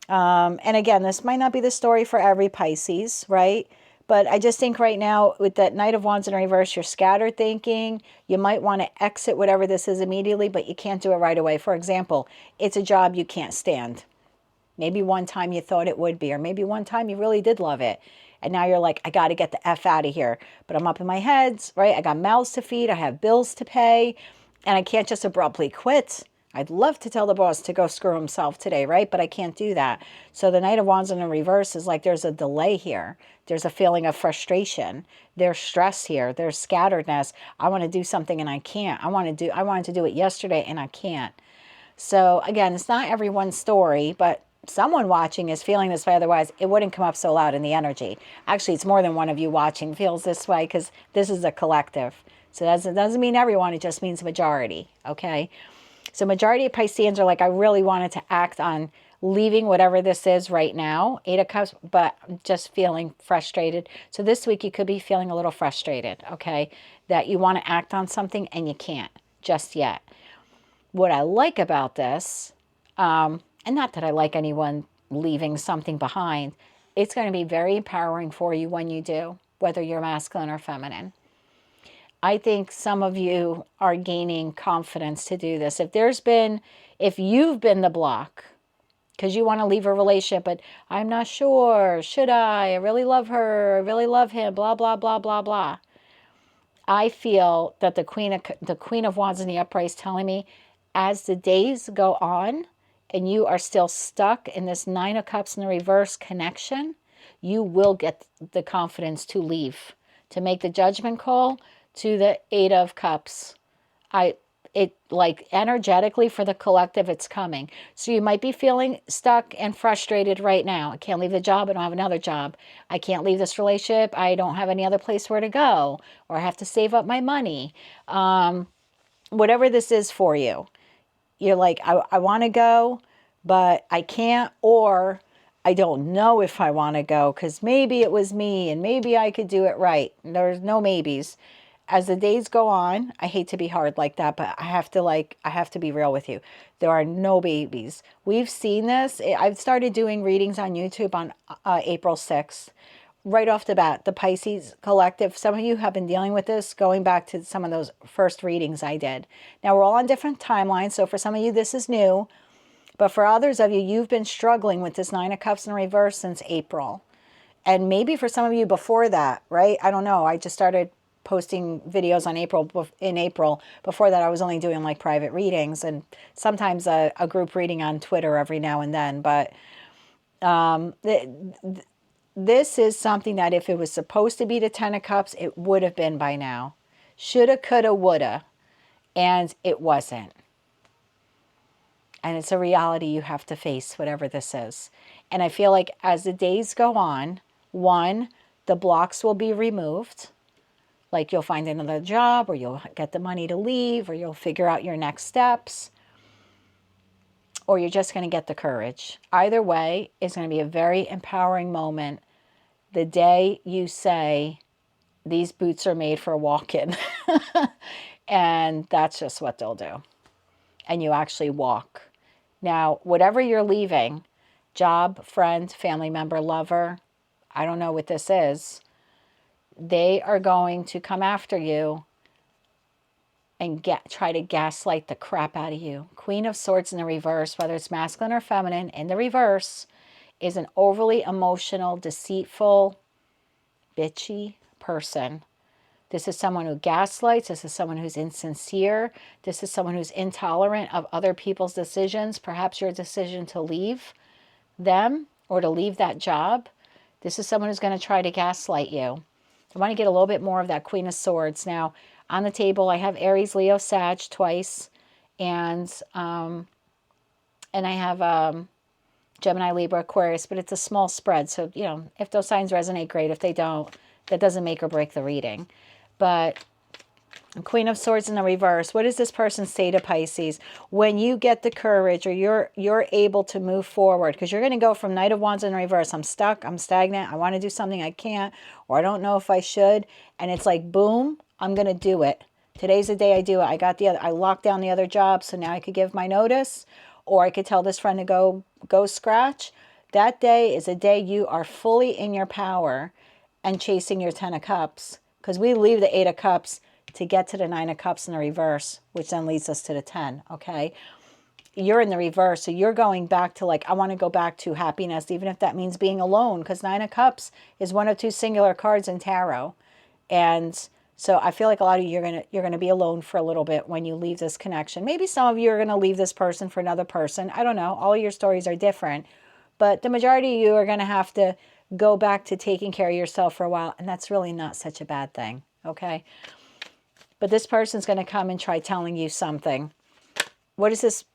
A: And again, this might not be the story for every Pisces, right? But I just think right now with that Knight of Wands in reverse, you're scattered thinking. You might want to exit whatever this is immediately, but you can't do it right away. For example, it's a job you can't stand. Maybe one time you thought it would be, or maybe one time you really did love it. And now you're like, I got to get the F out of here. But I'm up in my head, right? I got mouths to feed. I have bills to pay. And I can't just abruptly quit. I'd love to tell the boss to go screw himself today, right? But I can't do that. So the Knight of Wands in the reverse is like there's a delay here. There's a feeling of frustration. There's stress here. There's scatteredness. I want to do something and I can't. I wanted to do it yesterday and I can't. So again, it's not everyone's story, but someone watching is feeling this way. Otherwise, it wouldn't come up so loud in the energy. Actually, it's more than one of you watching feels this way because this is a collective. So that doesn't mean everyone. It just means majority, okay? So majority of Pisceans are like, I really wanted to act on leaving whatever this is right now, 8 of Cups, but I'm just feeling frustrated. So this week you could be feeling a little frustrated, okay? That you want to act on something and you can't just yet. What I like about this, and not that I like anyone leaving something behind, it's going to be very empowering for you when you do, whether you're masculine or feminine. I think some of you are gaining confidence to do this. If you've been the block, because you want to leave a relationship, but I'm not sure, should I really love her, I really love him, blah, blah, blah, blah, blah. I feel that the Queen of Wands in the upright is telling me, as the days go on, and you are still stuck in this 9 of Cups in the reverse connection, you will get the confidence to leave, to make the judgment call, to the 8 of Cups. It like energetically for the collective, it's coming. So you might be feeling stuck and frustrated right now. I can't leave the job. I don't have another job. I can't leave this relationship. I don't have any other place where to go, or I have to save up my money. Whatever this is for you, you're like, I want to go, but I can't, or I don't know if I want to go because maybe it was me and maybe I could do it right. There's no maybes. As the days go on, I hate to be hard like that, but I have to be real with you. There are no babies. We've seen this. I've started doing readings on YouTube on April 6th. Right off the bat, the Pisces collective, some of you have been dealing with this going back to some of those first readings I did. Now, we're all on different timelines, so for some of you, this is new. But for others of you, you've been struggling with this 9 of Cups in reverse since April. And maybe for some of you before that, right? I don't know. I just started posting videos in April. Before that, I was only doing like private readings and sometimes a group reading on Twitter every now and then. But this is something that if it was supposed to be the 10 of Cups, it would have been by now. Shoulda, coulda, woulda. And it wasn't. And it's a reality you have to face, whatever this is. And I feel like as the days go on, one, the blocks will be removed. Like you'll find another job, or you'll get the money to leave, or you'll figure out your next steps, or you're just going to get the courage. Either way, it's going to be a very empowering moment the day you say, these boots are made for walking. And that's just what they'll do. And you actually walk. Now, whatever you're leaving, job, friend, family member, lover, I don't know what this is, they are going to come after you and try to gaslight the crap out of you. Queen of Swords in the reverse, whether it's masculine or feminine, in the reverse, is an overly emotional, deceitful, bitchy person. This is someone who gaslights. This is someone who's insincere. This is someone who's intolerant of other people's decisions, perhaps your decision to leave them or to leave that job. This is someone who's going to try to gaslight you. I want to get a little bit more of that Queen of Swords. Now, on the table, I have Aries, Leo, Sag twice, and And I have Gemini, Libra, Aquarius, but it's a small spread. So, you know, if those signs resonate, great. If they don't, that doesn't make or break the reading. But Queen of Swords in the reverse. What does this person say to Pisces? When you get the courage, or you're able to move forward, because you're going to go from Knight of Wands in reverse. I'm stuck. I'm stagnant. I want to do something. I can't, or I don't know if I should. And it's like, boom, I'm going to do it. Today's the day I do it. I locked down the other job, so now I could give my notice, or I could tell this friend to go scratch. That day is a day you are fully in your power and chasing your 10 of Cups, because we leave the 8 of Cups to get to the 9 of Cups in the reverse, which then leads us to the 10, okay? You're in the reverse, so you're going back to, like, I want to go back to happiness, even if that means being alone, because 9 of Cups is one of 2 singular cards in tarot. And so I feel like a lot of you, you're gonna be alone for a little bit when you leave this connection. Maybe some of you are going to leave this person for another person. I don't know. All your stories are different. But the majority of you are going to have to go back to taking care of yourself for a while, and that's really not such a bad thing, okay? But this person's going to come and try telling you something. What is this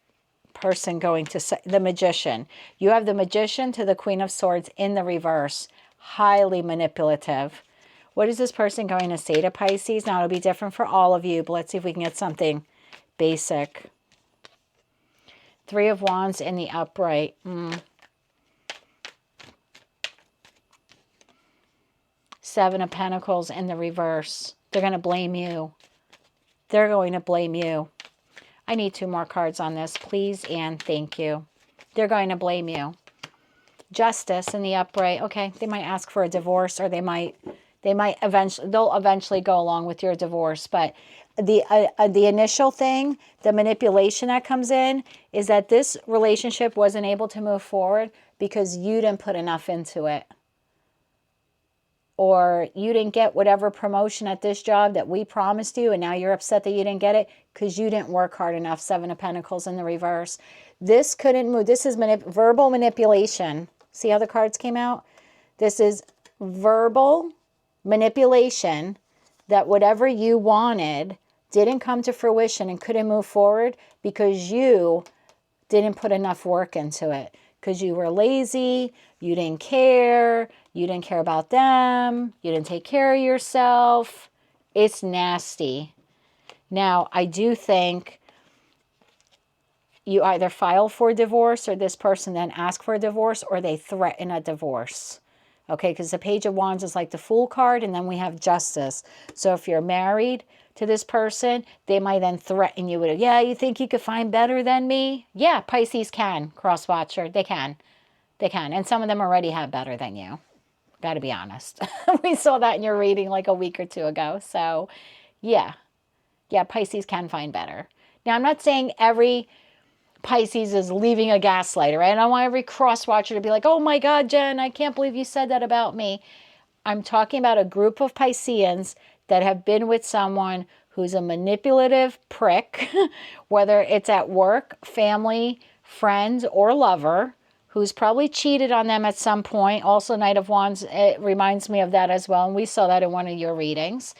A: person going to say? The Magician. You have the Magician to the Queen of Swords in the reverse. Highly manipulative. What is this person going to say to Pisces? Now, it'll be different for all of you, but let's see if we can get something basic. 3 of Wands in the upright. 7 of Pentacles in the reverse. They're going to blame you. They're going to blame you. I need 2 more cards on this, please, and thank you. They're going to blame you. Justice in the upright. Okay, they might ask for a divorce, or they'll eventually go along with your divorce. But the initial thing, the manipulation that comes in, is that this relationship wasn't able to move forward because you didn't put enough into it. Or you didn't get whatever promotion at this job that we promised you, and now you're upset that you didn't get it because you didn't work hard enough. 7 of Pentacles in the reverse. This couldn't move. This is verbal manipulation. See how the cards came out? This is verbal manipulation, that whatever you wanted didn't come to fruition and couldn't move forward because you didn't put enough work into it. Because you were lazy, you didn't care about them, you didn't take care of yourself. It's nasty. Now, I do think you either file for divorce, or this person then ask for a divorce, or they threaten a divorce. Okay, because the Page of Wands is like the Fool card, and then we have Justice. So if you're married to this person, they might then threaten you with, yeah, you think you could find better than me? Yeah, Pisces can, cross-watcher. They can. They can. And some of them already have better than you. Got to be honest. We saw that in your reading like a week or 2 ago. So, yeah. Yeah, Pisces can find better. Now, I'm not saying every Pisces is leaving a gaslighter, right? I don't want every cross-watcher to be like, oh my God, Jen, I can't believe you said that about me. I'm talking about a group of Pisceans that have been with someone who's a manipulative prick, whether it's at work, family, friends, or lover, who's probably cheated on them at some point. Also, Knight of Wands, it reminds me of that as well, and we saw that in one of your readings.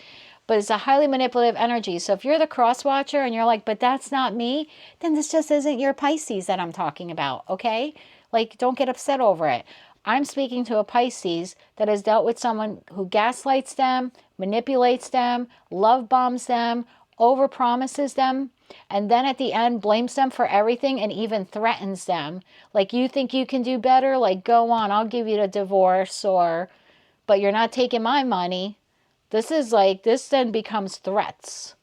A: But it's a highly manipulative energy. So if you're the cross-watcher and you're like, but that's not me, then this just isn't your Pisces that I'm talking about, okay? Like, don't get upset over it. I'm speaking to a Pisces that has dealt with someone who gaslights them, manipulates them, love bombs them, overpromises them, and then at the end blames them for everything and even threatens them. Like, you think you can do better? Like, go on, I'll give you a divorce, or, but you're not taking my money. This is like, this then becomes threats.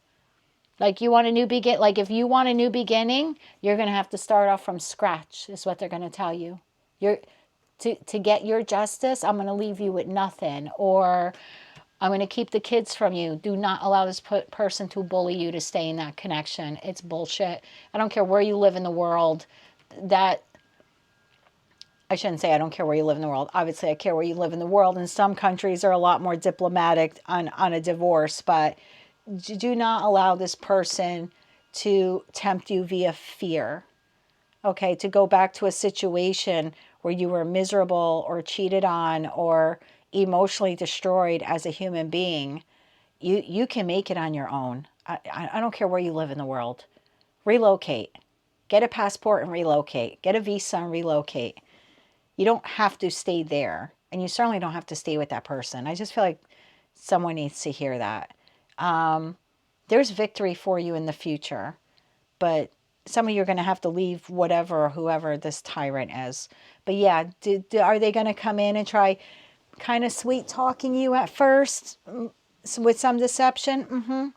A: Like, you want a new like, if you want a new beginning, you're going to have to start off from scratch, is what they're going to tell you. To get your justice, I'm going to leave you with nothing, or I'm going to keep the kids from you. Do not allow this person to bully you to stay in that connection. It's bullshit. I don't care where you live in the world. I shouldn't say I don't care where you live in the world. Obviously, I care where you live in the world. And some countries are a lot more diplomatic on a divorce. But do not allow this person to tempt you via fear. Okay, to go back to a situation where you were miserable or cheated on or emotionally destroyed as a human being. You can make it on your own. I don't care where you live in the world. Relocate. Get a passport and relocate. Get a visa and relocate. You don't have to stay there. And you certainly don't have to stay with that person. I just feel like someone needs to hear that. There's victory for you in the future. But some of you are going to have to leave whatever or whoever this tyrant is. But yeah, are they going to come in and try kind of sweet talking you at first with some deception?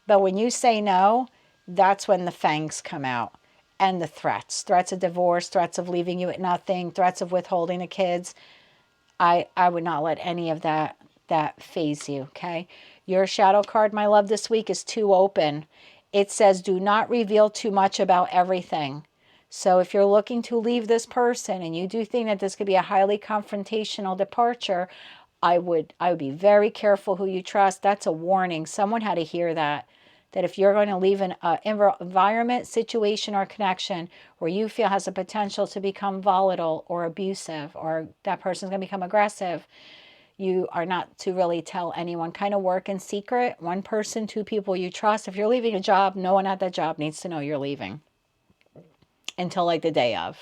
A: But when you say no, that's when the fangs come out. And the threats of divorce, threats of leaving you at nothing, threats of withholding the kids. I would not let any of that phase you, okay? Your shadow card, my love, this week is too open. It says, do not reveal too much about everything. So if you're looking to leave this person and you do think that this could be a highly confrontational departure, I would be very careful who you trust. That's a warning. Someone had to hear that. That if you're going to leave an environment, situation, or connection where you feel has a potential to become volatile or abusive, or that person's going to become aggressive, you are not to really tell anyone. Kind of work in secret. One person, two people you trust. If you're leaving a job, no one at that job needs to know you're leaving until like the day of.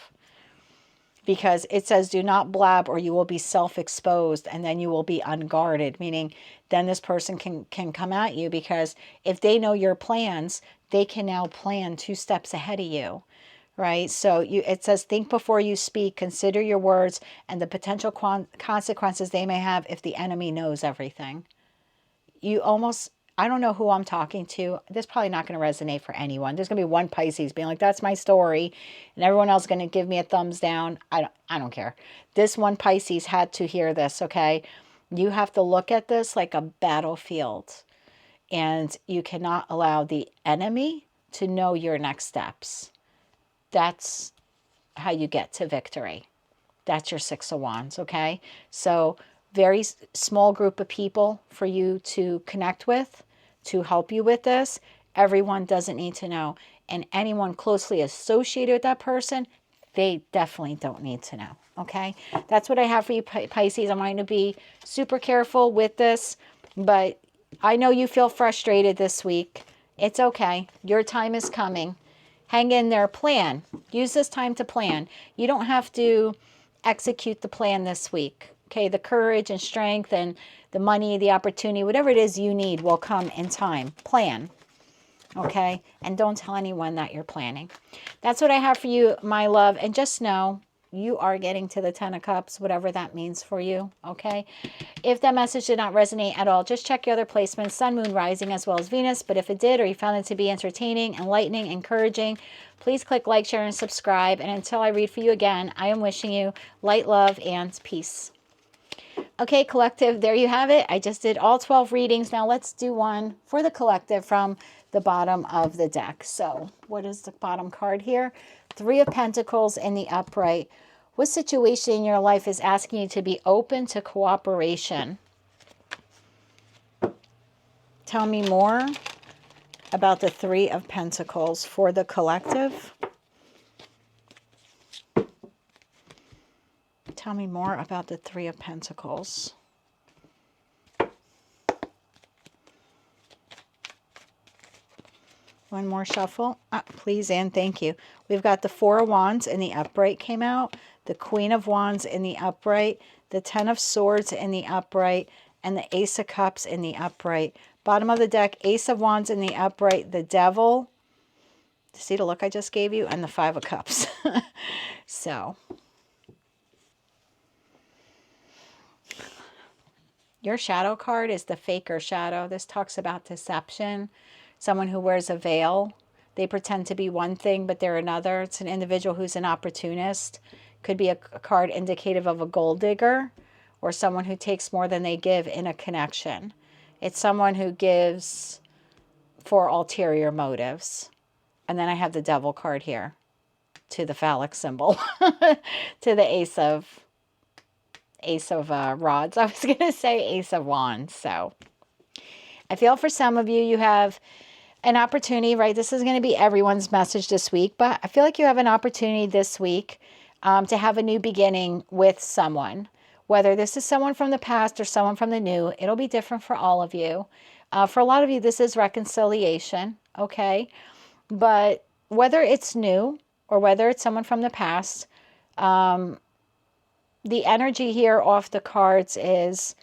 A: Because it says, do not blab or you will be self-exposed, and then you will be unguarded, meaning then this person can come at you, because if they know your plans, they can now plan 2 steps ahead of you, right? So it says, think before you speak, consider your words and the potential consequences they may have if the enemy knows everything. I don't know who I'm talking to. This is probably not going to resonate for anyone. There's going to be one Pisces being like, that's my story. And everyone else is going to give me a thumbs down. I don't care. This one Pisces had to hear this, okay? You have to look at this like a battlefield. And you cannot allow the enemy to know your next steps. That's how you get to victory. That's your 6 of Wands, okay? So very small group of people for you to connect with, to help you with this. Everyone doesn't need to know. And anyone closely associated with that person, they definitely don't need to know. Okay? That's what I have for you, Pisces. I'm going to be super careful with this. But I know you feel frustrated this week. It's okay. Your time is coming. Hang in there. Plan. Use this time to plan. You don't have to execute the plan this week. Okay? The courage and strength and the money, the opportunity, whatever it is you need will come in time. Plan. Okay? And don't tell anyone that you're planning. That's what I have for you, my love. And just know you are getting to the 10 of Cups, whatever that means for you. Okay? If that message did not resonate at all, just check your other placements, Sun, Moon, Rising, as well as Venus. But if it did, or you found it to be entertaining, enlightening, encouraging, please click like, share, and subscribe. And until I read for you again, I am wishing you light, love, and peace. Okay, collective, there you have it. I just did all 12 readings. Now let's do one for the collective from the bottom of the deck. So what is the bottom card here? 3 of Pentacles in the upright. What situation in your life is asking you to be open to cooperation? Tell me more about the 3 of Pentacles for the collective. Tell me more about the 3 of Pentacles. One more shuffle. Please and thank you. We've got the 4 of Wands in the upright came out. The Queen of Wands in the upright. The 10 of Swords in the upright. And the Ace of Cups in the upright. Bottom of the deck, Ace of Wands in the upright. The Devil. See the look I just gave you? And the 5 of Cups. So your shadow card is the Faker shadow. This talks about deception. Someone who wears a veil. They pretend to be one thing, but they're another. It's an individual who's an opportunist. Could be a card indicative of a gold digger or someone who takes more than they give in a connection. It's someone who gives for ulterior motives. And then I have the Devil card here to the phallic symbol, to the Ace of Rods. I was going to say Ace of Wands. So I feel for some of you, you have an opportunity, right? This is going to be everyone's message this week, but I feel like you have an opportunity this week to have a new beginning with someone. Whether this is someone from the past or someone from the new, it'll be different for all of you. For a lot of you, this is reconciliation, okay? But whether it's new or whether it's someone from the past, the energy here off the cards is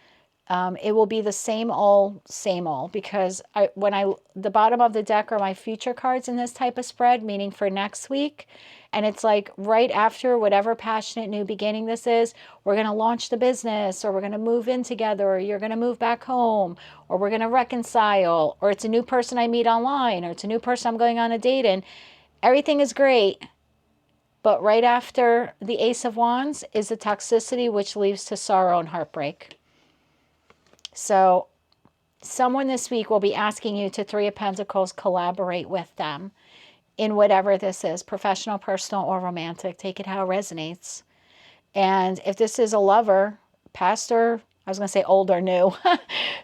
A: it will be the same old, because the bottom of the deck are my future cards in this type of spread, meaning for next week. And it's like right after whatever passionate new beginning this is, we're going to launch the business, or we're going to move in together, or you're going to move back home, or we're going to reconcile, or it's a new person I meet online, or it's a new person I'm going on a date in. Everything is great. But right after the Ace of Wands is the toxicity, which leads to sorrow and heartbreak. So someone this week will be asking you to Three of Pentacles, collaborate with them in whatever this is, professional, personal, or romantic. Take it how it resonates. And if this is a lover, past or, I was going to say old or new,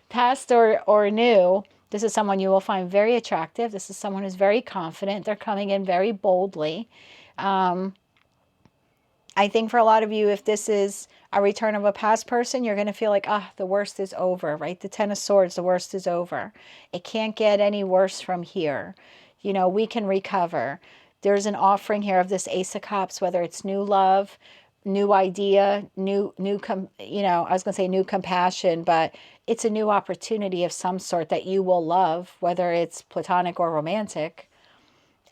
A: past or new, this is someone you will find very attractive. This is someone who's very confident. They're coming in very boldly. I think for a lot of you, if this is a return of a past person, you're going to feel like, the worst is over, right? The Ten of Swords, the worst is over. It can't get any worse from here. You know, we can recover. There's an offering here of this Ace of Cups, whether it's new love, new idea, new compassion, but it's a new opportunity of some sort that you will love, whether it's platonic or romantic.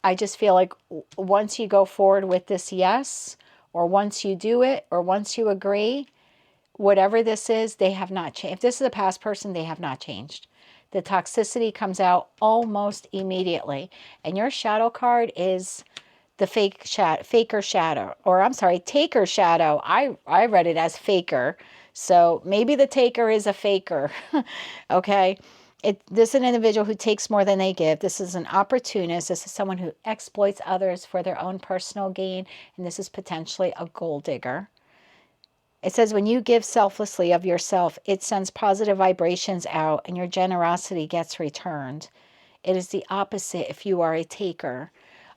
A: I just feel like once you go forward with this yes, or once you do it, or once you agree, whatever this is, they have not changed. If this is a past person, they have not changed. The toxicity comes out almost immediately. And your shadow card is the taker shadow. I read it as faker. So maybe the taker is a faker. Okay. This is an individual who takes more than they give. This is an opportunist. This is someone who exploits others for their own personal gain. And this is potentially a gold digger. It says when you give selflessly of yourself, it sends positive vibrations out and your generosity gets returned. It is the opposite if you are a taker.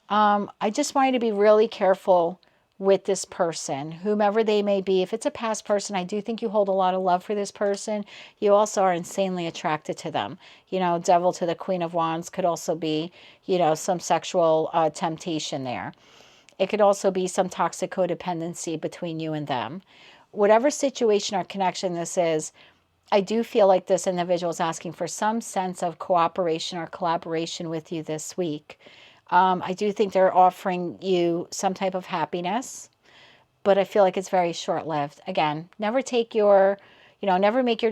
A: I just want you to be really careful with this person, whomever they may be. If it's a past person, I do think you hold a lot of love for this person. You also are insanely attracted to them. You know, Devil to the Queen of Wands could also be, some sexual temptation there. It could also be some toxic codependency between you and them. Whatever situation or connection this is, I do feel like this individual is asking for some sense of cooperation or collaboration with you this week. I do think they're offering you some type of happiness, but I feel like it's very short-lived. Again, never make your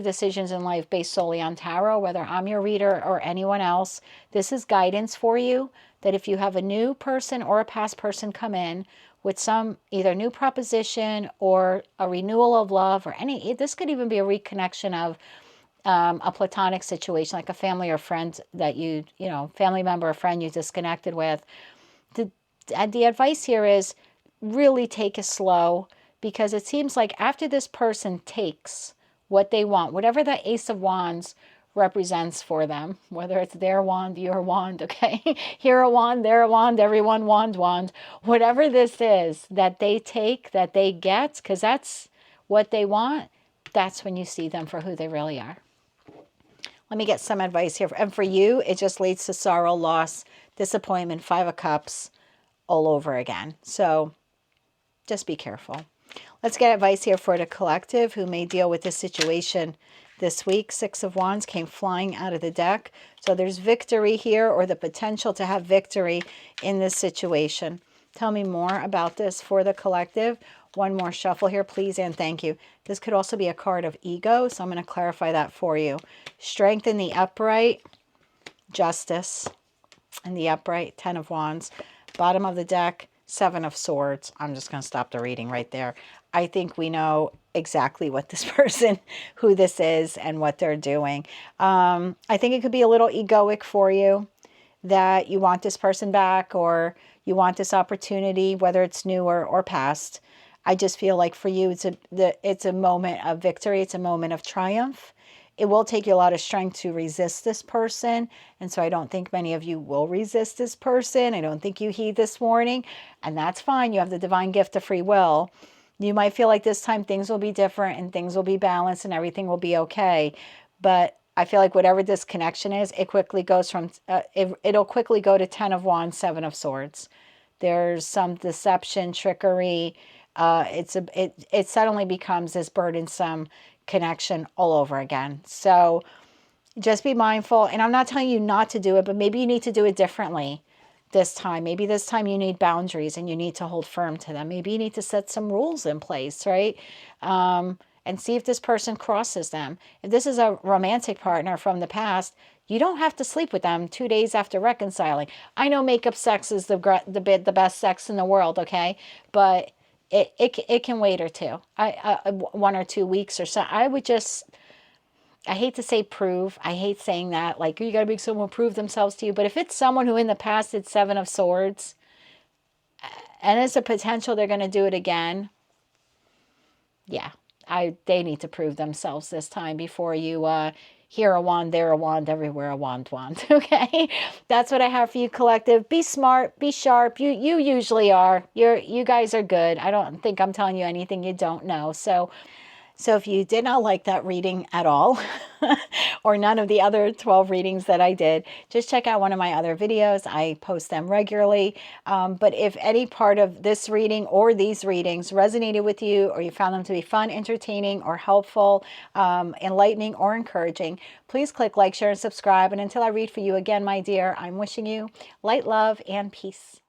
A: decisions in life based solely on tarot, whether I'm your reader or anyone else. This is guidance for you, that if you have a new person or a past person come in with some either new proposition or a renewal of love, or this could even be a reconnection of a platonic situation, like a family or friend that family member or friend you disconnected with. The advice here is really take it slow, because it seems like after this person takes what they want, whatever that Ace of Wands represents for them, whether it's their wand, your wand, okay? Here a wand, there a wand, everyone wand, whatever this is that they take, that they get, because that's what they want, that's when you see them for who they really are. Let me get some advice here. And for you, it just leads to sorrow, loss, disappointment, Five of Cups all over again. So just be careful. Let's get advice here for the collective who may deal with this situation this week. Six of Wands came flying out of the deck. So there's victory here, or the potential to have victory in this situation. Tell me more about this for the collective. One more shuffle here, please, and thank you. This could also be a card of ego, so I'm going to clarify that for you. Strength in the upright, justice in the upright, Ten of Wands. Bottom of the deck, Seven of Swords. I'm just going to stop the reading right there. I think we know exactly what this person, who this is, and what they're doing. I think it could be a little egoic for you, that you want this person back, or you want this opportunity, whether it's new or past. I just feel like for you, it's a moment of victory. It's a moment of triumph. It will take you a lot of strength to resist this person. And so I don't think many of you will resist this person. I don't think you heed this warning. And that's fine. You have the divine gift of free will. You might feel like this time things will be different and things will be balanced and everything will be okay. But I feel like whatever this connection is, it quickly goes from, it'll quickly go to 10 of Wands, 7 of Swords. There's some deception, trickery. It suddenly becomes this burdensome connection all over again. So just be mindful. And I'm not telling you not to do it, but maybe you need to do it differently this time. Maybe this time you need boundaries and you need to hold firm to them. Maybe you need to set some rules in place, right? And see if this person crosses them. If this is a romantic partner from the past, you don't have to sleep with them 2 days after reconciling. I know makeup sex is the best sex in the world, okay? But it can wait or two. 1 or 2 weeks or so. I hate to say prove. I hate saying that. Like, you got to make someone prove themselves to you. But if it's someone who in the past did 7 of Swords, and there's a potential they're going to do it again, yeah, they need to prove themselves this time before you here a wand, there a wand, everywhere a wand. Okay, that's what I have for you, collective. Be smart, be sharp. You usually are. You guys are good. I don't think I'm telling you anything you don't know. So if you did not like that reading at all, or none of the other 12 readings that I did, just check out one of my other videos. I post them regularly. But if any part of this reading or these readings resonated with you, or you found them to be fun, entertaining, or helpful, enlightening, or encouraging, please click like, share, and subscribe. And until I read for you again, my dear, I'm wishing you light, love, and peace.